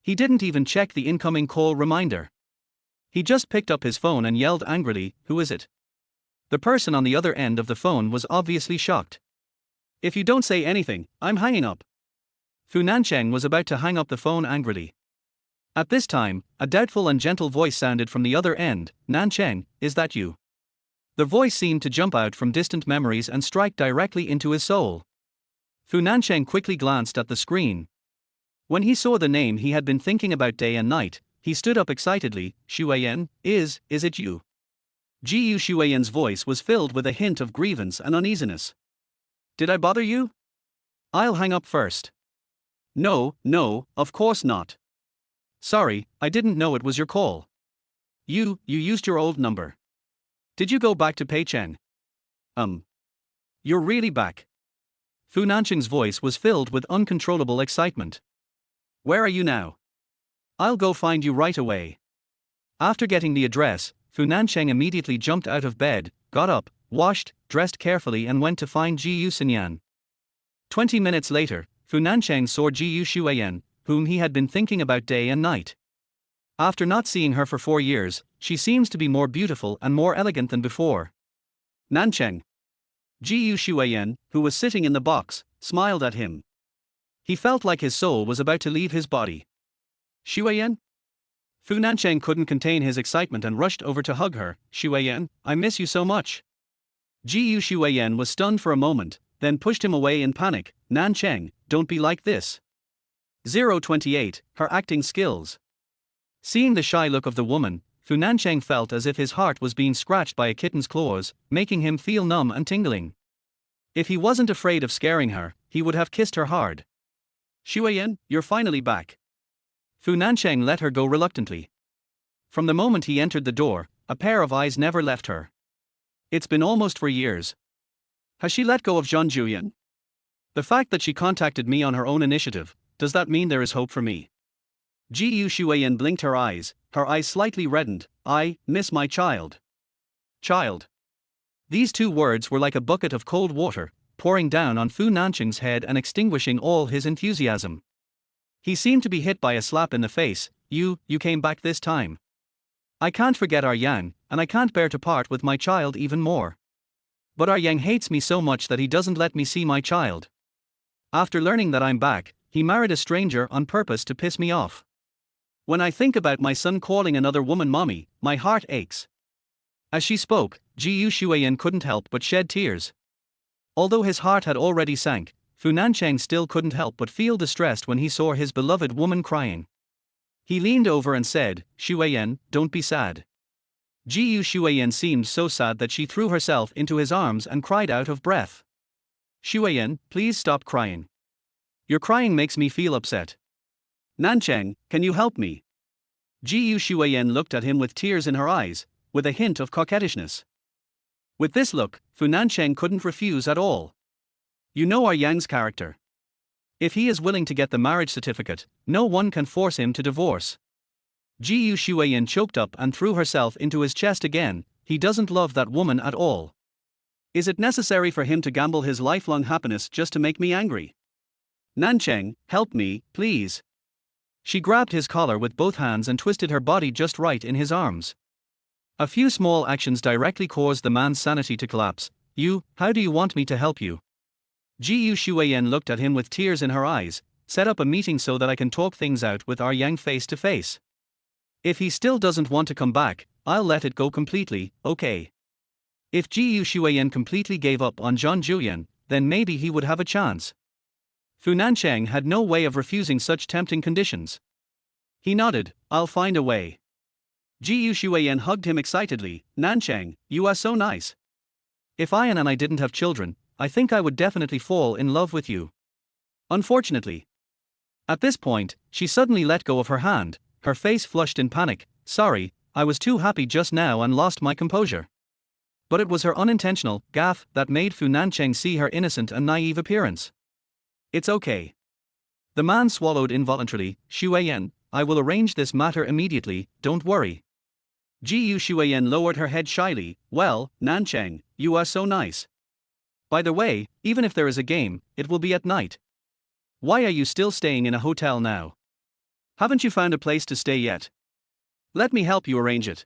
He didn't even check the incoming call reminder. He just picked up his phone and yelled angrily, "Who is it?" The person on the other end of the phone was obviously shocked. If you don't say anything, I'm hanging up. Fu Nancheng was about to hang up the phone angrily. At this time, a doubtful and gentle voice sounded from the other end. Nancheng, is that you? The voice seemed to jump out from distant memories and strike directly into his soul. Fu Nancheng quickly glanced at the screen. When he saw the name he had been thinking about day and night, he stood up excitedly. Shuiyan, is it you? Ji Yu Shuiyan's voice was filled with a hint of grievance and uneasiness. Did I bother you? I'll hang up first. No, of course not. Sorry, I didn't know it was your call. You used your old number. Did you go back to Peicheng? You're really back. Fu Nancheng's voice was filled with uncontrollable excitement. Where are you now? I'll go find you right away. After getting the address, Fu Nancheng immediately jumped out of bed, got up, washed, dressed carefully and went to find Ji Yusinyan. 20 minutes later, Fu Nancheng saw Ji Yushuayan, whom he had been thinking about day and night. After not seeing her for 4 years, she seems to be more beautiful and more elegant than before. Nancheng. Ji Yushuayan, who was sitting in the box, smiled at him. He felt like his soul was about to leave his body. Shuayan? Fu Nancheng couldn't contain his excitement and rushed over to hug her. Shuayan, I miss you so much. Ji Yushuayan was stunned for a moment, then pushed him away in panic. Nancheng, don't be like this. 028, her acting skills. Seeing the shy look of the woman, Fu Nancheng felt as if his heart was being scratched by a kitten's claws, making him feel numb and tingling. If he wasn't afraid of scaring her, he would have kissed her hard. Shuayan, you're finally back. Fu Nancheng let her go reluctantly. From the moment he entered the door, a pair of eyes never left her. It's been almost 4 years. Has she let go of Zhang Juyan? The fact that she contacted me on her own initiative, does that mean there is hope for me? Ji Yushuayan blinked her eyes slightly reddened. I miss my child. Child. These 2 words were like a bucket of cold water, pouring down on Fu Nancheng's head and extinguishing all his enthusiasm. He seemed to be hit by a slap in the face. You came back this time. I can't forget our Yang, and I can't bear to part with my child even more. But our Yang hates me so much that he doesn't let me see my child. After learning that I'm back, he married a stranger on purpose to piss me off. When I think about my son calling another woman mommy, my heart aches. As she spoke, Ji Yushuayan couldn't help but shed tears. Although his heart had already sank, Fu Nancheng still couldn't help but feel distressed when he saw his beloved woman crying. He leaned over and said, Shuayan, don't be sad. Ji Yushuayan seemed so sad that she threw herself into his arms and cried out of breath. Shuayan, please stop crying. Your crying makes me feel upset. Nancheng, can you help me? Ji Yushuayan looked at him with tears in her eyes, with a hint of coquettishness. With this look, Fu Nancheng couldn't refuse at all. You know our Yang's character. If he is willing to get the marriage certificate, no one can force him to divorce. Ji Yushuayan choked up and threw herself into his chest again. He doesn't love that woman at all. Is it necessary for him to gamble his lifelong happiness just to make me angry? Nancheng, help me, please. She grabbed his collar with both hands and twisted her body just right in his arms. A few small actions directly caused the man's sanity to collapse. How do you want me to help you? Ji Yushuayan looked at him with tears in her eyes. Set up a meeting so that I can talk things out with our Yang face to face. If he still doesn't want to come back, I'll let it go completely, okay? If Ji Yushuayan completely gave up on Zhang Juyan, then maybe he would have a chance. Fu Nancheng had no way of refusing such tempting conditions. He nodded, I'll find a way. Ji Yushuayan hugged him excitedly. Nancheng, you are so nice. If Ian and I didn't have children, I think I would definitely fall in love with you. Unfortunately. At this point, she suddenly let go of her hand, her face flushed in panic. Sorry, I was too happy just now and lost my composure. But it was her unintentional gaffe that made Fu Nancheng see her innocent and naive appearance. It's okay. The man swallowed involuntarily. Shuayan, I will arrange this matter immediately, don't worry. Ji Yushuayan lowered her head shyly. Well, Nancheng, you are so nice. By the way, even if there is a game, it will be at night. Why are you still staying in a hotel now? Haven't you found a place to stay yet? Let me help you arrange it.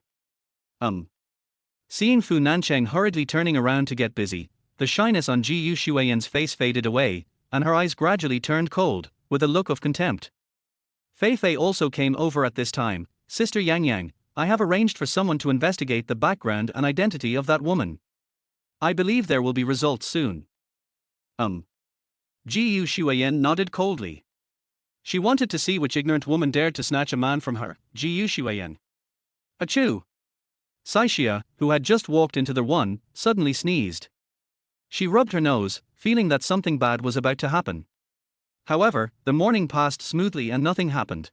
Seeing Fu Nancheng hurriedly turning around to get busy, the shyness on Ji Yushuayan's face faded away, and her eyes gradually turned cold, with a look of contempt. Fei Fei also came over at this time. Sister Yang Yang, I have arranged for someone to investigate the background and identity of that woman. I believe there will be results soon. Ji Yushuayan nodded coldly. She wanted to see which ignorant woman dared to snatch a man from her. Ji Yushuayan. Achoo! Saixia, who had just walked into the room, suddenly sneezed. She rubbed her nose, feeling that something bad was about to happen. However, the morning passed smoothly and nothing happened.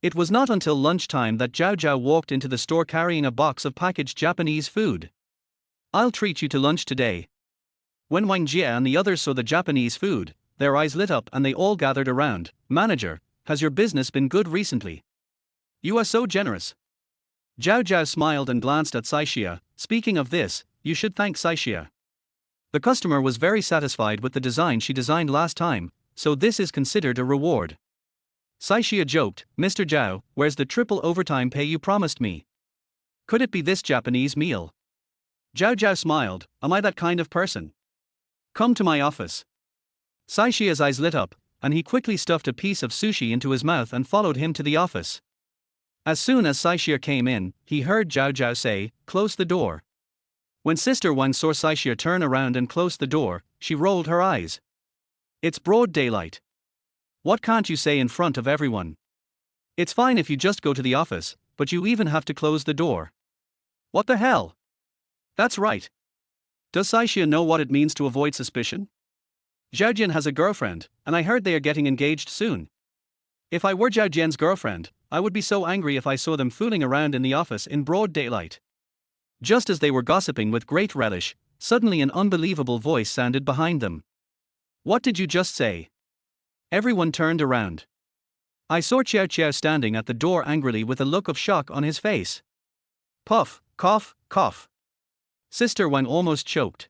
It was not until lunchtime that Zhao Zhao walked into the store carrying a box of packaged Japanese food. "I'll treat you to lunch today." When Wang Jie and the others saw the Japanese food, their eyes lit up and they all gathered around. "Manager, has your business been good recently? You are so generous." Zhao Zhao smiled and glanced at Saixia. "Speaking of this, you should thank Saixia. The customer was very satisfied with the design she designed last time, so this is considered a reward." Saixia joked, "Mr. Zhao, where's the triple overtime pay you promised me? Could it be this Japanese meal?" Zhao Zhao smiled, "Am I that kind of person? Come to my office." Saixia's eyes lit up, and he quickly stuffed a piece of sushi into his mouth and followed him to the office. As soon as Saixia came in, he heard Zhao Zhao say, "Close the door." When Sister Wang saw Saixia turn around and close the door, she rolled her eyes. "It's broad daylight. What can't you say in front of everyone? It's fine if you just go to the office, but you even have to close the door. What the hell?" "That's right. Does Saixia know what it means to avoid suspicion? Zhao has a girlfriend, and I heard they are getting engaged soon. If I were Zhao Jian's girlfriend, I would be so angry if I saw them fooling around in the office in broad daylight." Just as they were gossiping with great relish, suddenly an unbelievable voice sounded behind them. "What did you just say?" Everyone turned around. I saw Xiao Xiao standing at the door angrily with a look of shock on his face. Puff, cough, cough. Sister Wang almost choked.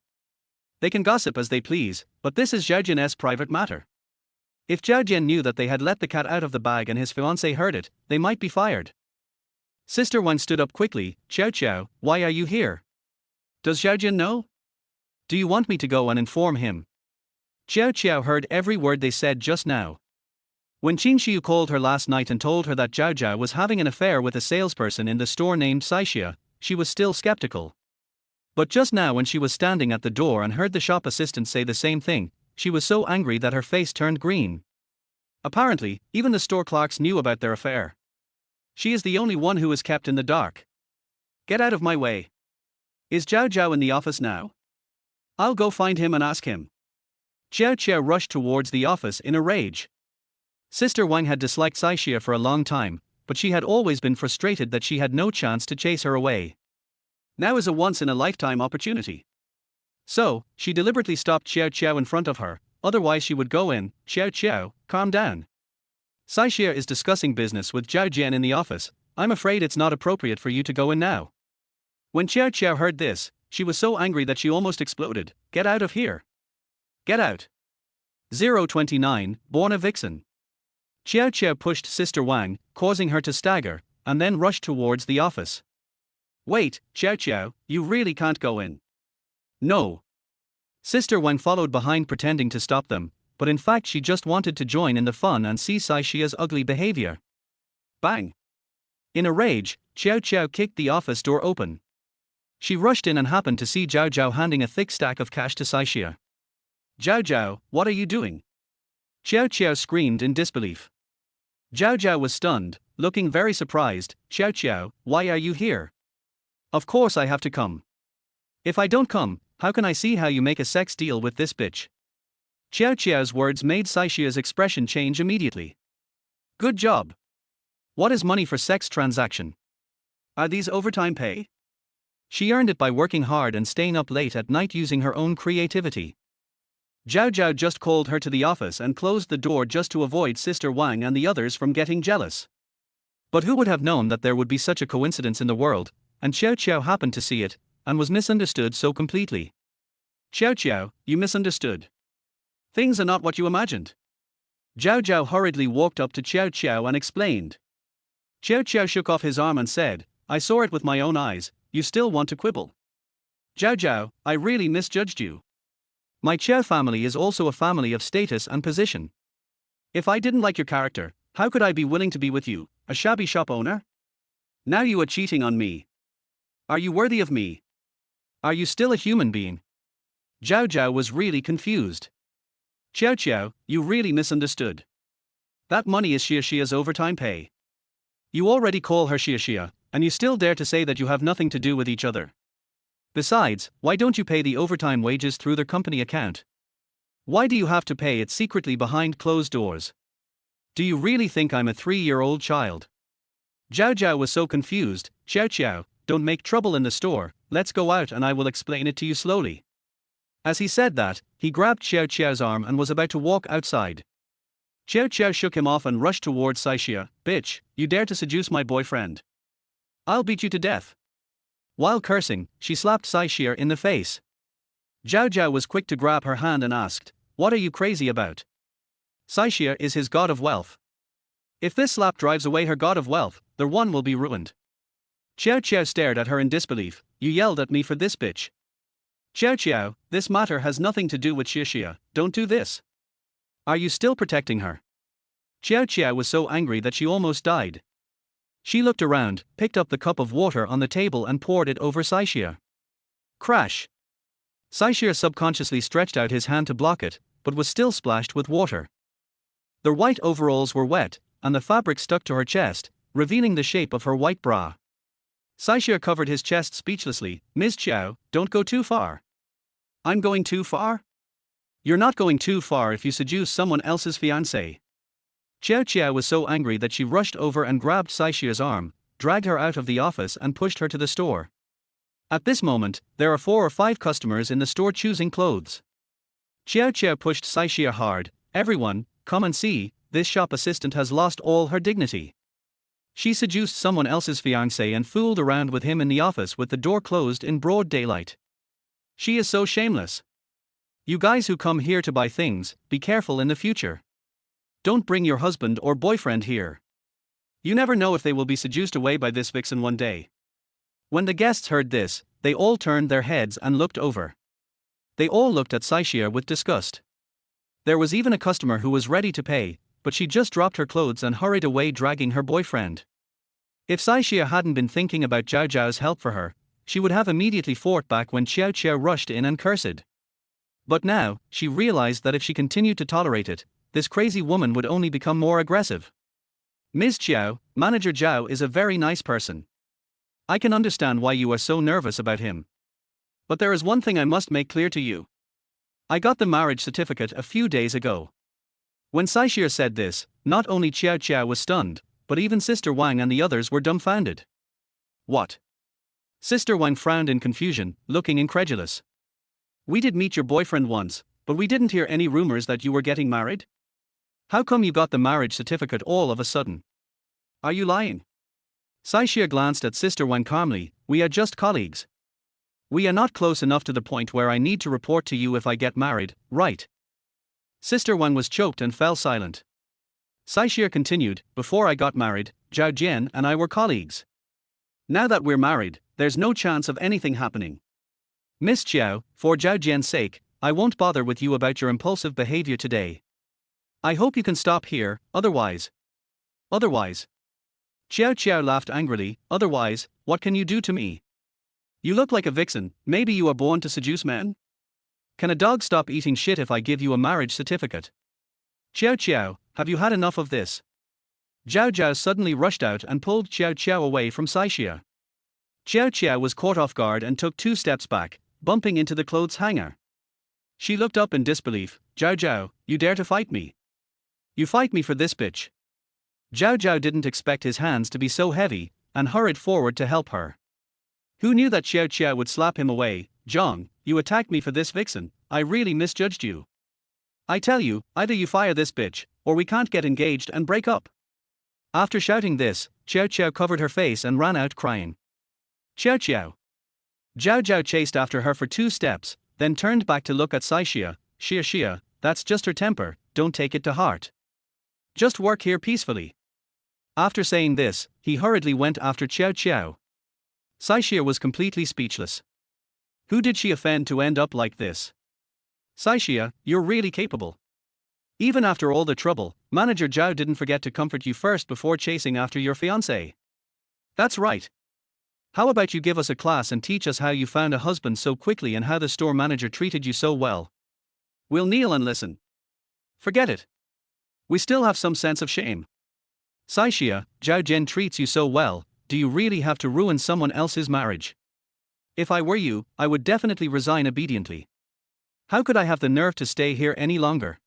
They can gossip as they please, but this is Zhao Jian's private matter. If Zhao Jian knew that they had let the cat out of the bag and his fiancé heard it, they might be fired. Sister Wang stood up quickly. "Xiao Xiao, why are you here? Does Zhao Jian know? Do you want me to go and inform him?" Xiao Xiao heard every word they said just now. When Qin Xiu called her last night and told her that Zhao Zhao was having an affair with a salesperson in the store named Saixia, she was still skeptical. But just now when she was standing at the door and heard the shop assistant say the same thing, she was so angry that her face turned green. Apparently, even the store clerks knew about their affair. She is the only one who is kept in the dark. "Get out of my way. Is Zhao Zhao in the office now? I'll go find him and ask him." Xiao Xiao rushed towards the office in a rage. Sister Wang had disliked Saixia for a long time, but she had always been frustrated that she had no chance to chase her away. Now is a once-in-a-lifetime opportunity. So, she deliberately stopped Xiao Xiao in front of her, otherwise she would go in. "Xiao Xiao, calm down. Saixia is discussing business with Zhao Jian in the office. I'm afraid it's not appropriate for you to go in now." When Xiao Xiao heard this, she was so angry that she almost exploded. "Get out of here. Get out." 029, born a vixen. Xiao Xiao pushed Sister Wang, causing her to stagger, and then rushed towards the office. "Wait, Xiao Xiao, you really can't go in." "No." Sister Wang followed behind pretending to stop them, but in fact she just wanted to join in the fun and see Saixia's ugly behavior. Bang! In a rage, Xiao Xiao kicked the office door open. She rushed in and happened to see Zhao Zhao handing a thick stack of cash to Saixia. "Zhao Zhao, what are you doing?" Xiao Xiao screamed in disbelief. Zhao Zhao was stunned, looking very surprised. "Xiao Xiao, why are you here?" "Of course I have to come. If I don't come, how can I see how you make a sex deal with this bitch?" Xiao Xiao's words made Saixia's expression change immediately. "Good job. What is money for sex transaction? Are these overtime pay?" She earned it by working hard and staying up late at night using her own creativity. Zhao Zhao just called her to the office and closed the door just to avoid Sister Wang and the others from getting jealous. But who would have known that there would be such a coincidence in the world, and Xiao Xiao happened to see it, and was misunderstood so completely. "Xiao Xiao, you misunderstood. Things are not what you imagined." Zhao Zhao hurriedly walked up to Xiao Xiao and explained. Xiao Xiao shook off his arm and said, "I saw it with my own eyes, you still want to quibble. Zhao Zhao, I really misjudged you. My Xiao family is also a family of status and position. If I didn't like your character, how could I be willing to be with you, a shabby shop owner? Now you are cheating on me. Are you worthy of me? Are you still a human being?" Zhao Zhao was really confused. "Xiao Xiao, you really misunderstood. That money is Xiaxia's overtime pay. You already call her Xiaxia, and you still dare to say that you have nothing to do with each other. Besides, why don't you pay the overtime wages through their company account? Why do you have to pay it secretly behind closed doors? Do you really think I'm a 3-year-old child? Zhao Zhao was so confused. Xiao Xiao, don't make trouble in the store, let's go out and I will explain it to you slowly. As he said that, he grabbed Xiao Xiao's arm and was about to walk outside. Xiao Xiao shook him off and rushed towards Saixia. Bitch, you dare to seduce my boyfriend? I'll beat you to death. While cursing, she slapped Saixia in the face. Zhao Zhao was quick to grab her hand and asked, what are you crazy about? Saixia is his god of wealth. If this slap drives away her god of wealth, the one will be ruined. Xiao Xiao stared at her in disbelief. You yelled at me for this, bitch. Xiao Xiao, this matter has nothing to do with Saixia, don't do this. Are you still protecting her? Xiao Xiao was so angry that she almost died. She looked around, picked up the cup of water on the table and poured it over Saixia. Crash! Saixia subconsciously stretched out his hand to block it, but was still splashed with water. The white overalls were wet, and the fabric stuck to her chest, revealing the shape of her white bra. Saixia covered his chest speechlessly. Ms. Xiao, don't go too far. I'm going too far? You're not going too far if you seduce someone else's fiancé. Xiao Xiao was so angry that she rushed over and grabbed Saixia's arm, dragged her out of the office and pushed her to the store. At this moment, there are 4 or 5 customers in the store choosing clothes. Xiao Xiao pushed Saixia hard. Everyone, come and see, this shop assistant has lost all her dignity. She seduced someone else's fiancé and fooled around with him in the office with the door closed in broad daylight. She is so shameless. You guys who come here to buy things, be careful in the future. Don't bring your husband or boyfriend here. You never know if they will be seduced away by this vixen one day. When the guests heard this, they all turned their heads and looked over. They all looked at Saixia with disgust. There was even a customer who was ready to pay, but she just dropped her clothes and hurried away dragging her boyfriend. If Saixia hadn't been thinking about Zhao Zhao's help for her, she would have immediately fought back when Xiao Xiao rushed in and cursed. But now, she realized that if she continued to tolerate it, this crazy woman would only become more aggressive. Ms. Xiao, Manager Zhao is a very nice person. I can understand why you are so nervous about him. But there is one thing I must make clear to you. I got the marriage certificate a few days ago. When Saixia said this, not only Xiao Xiao was stunned, but even Sister Wang and the others were dumbfounded. What? Sister Wang frowned in confusion, looking incredulous. We did meet your boyfriend once, but we didn't hear any rumors that you were getting married? How come you got the marriage certificate all of a sudden? Are you lying? Saixia glanced at Sister Wang calmly. We are just colleagues. We are not close enough to the point where I need to report to you if I get married, right? Sister Wang was choked and fell silent. Saixia continued, before I got married, Zhao Jian and I were colleagues. Now that we're married, there's no chance of anything happening. Miss Xiao, for Zhao Jian's sake, I won't bother with you about your impulsive behavior today. I hope you can stop here, otherwise. Otherwise. Xiao Xiao laughed angrily. Otherwise, what can you do to me? You look like a vixen, maybe you are born to seduce men? Can a dog stop eating shit if I give you a marriage certificate? Xiao Xiao, have you had enough of this? Zhao Zhao suddenly rushed out and pulled Xiao Xiao away from Saixia. Xiao Xiao was caught off guard and took 2 steps back, bumping into the clothes hanger. She looked up in disbelief. Zhao Zhao, you dare to fight me? You fight me for this, bitch. Zhao Zhao didn't expect his hands to be so heavy, and hurried forward to help her. Who knew that Xiao Xiao would slap him away? Zhang, you attacked me for this, vixen. I really misjudged you. I tell you, either you fire this bitch, or we can't get engaged and break up. After shouting this, Xiao Xiao covered her face and ran out crying. Xiao Xiao. Zhao Zhao chased after her for 2 steps, then turned back to look at Saixia. Xia, that's just her temper, don't take it to heart. Just work here peacefully. After saying this, he hurriedly went after Xiao Xiao. Saixia was completely speechless. Who did she offend to end up like this? Saixia, you're really capable. Even after all the trouble, Manager Zhao didn't forget to comfort you first before chasing after your fiancé. That's right. How about you give us a class and teach us how you found a husband so quickly and how the store manager treated you so well? We'll kneel and listen. Forget it. We still have some sense of shame. Saixia, Zhao Jian treats you so well, do you really have to ruin someone else's marriage? If I were you, I would definitely resign obediently. How could I have the nerve to stay here any longer?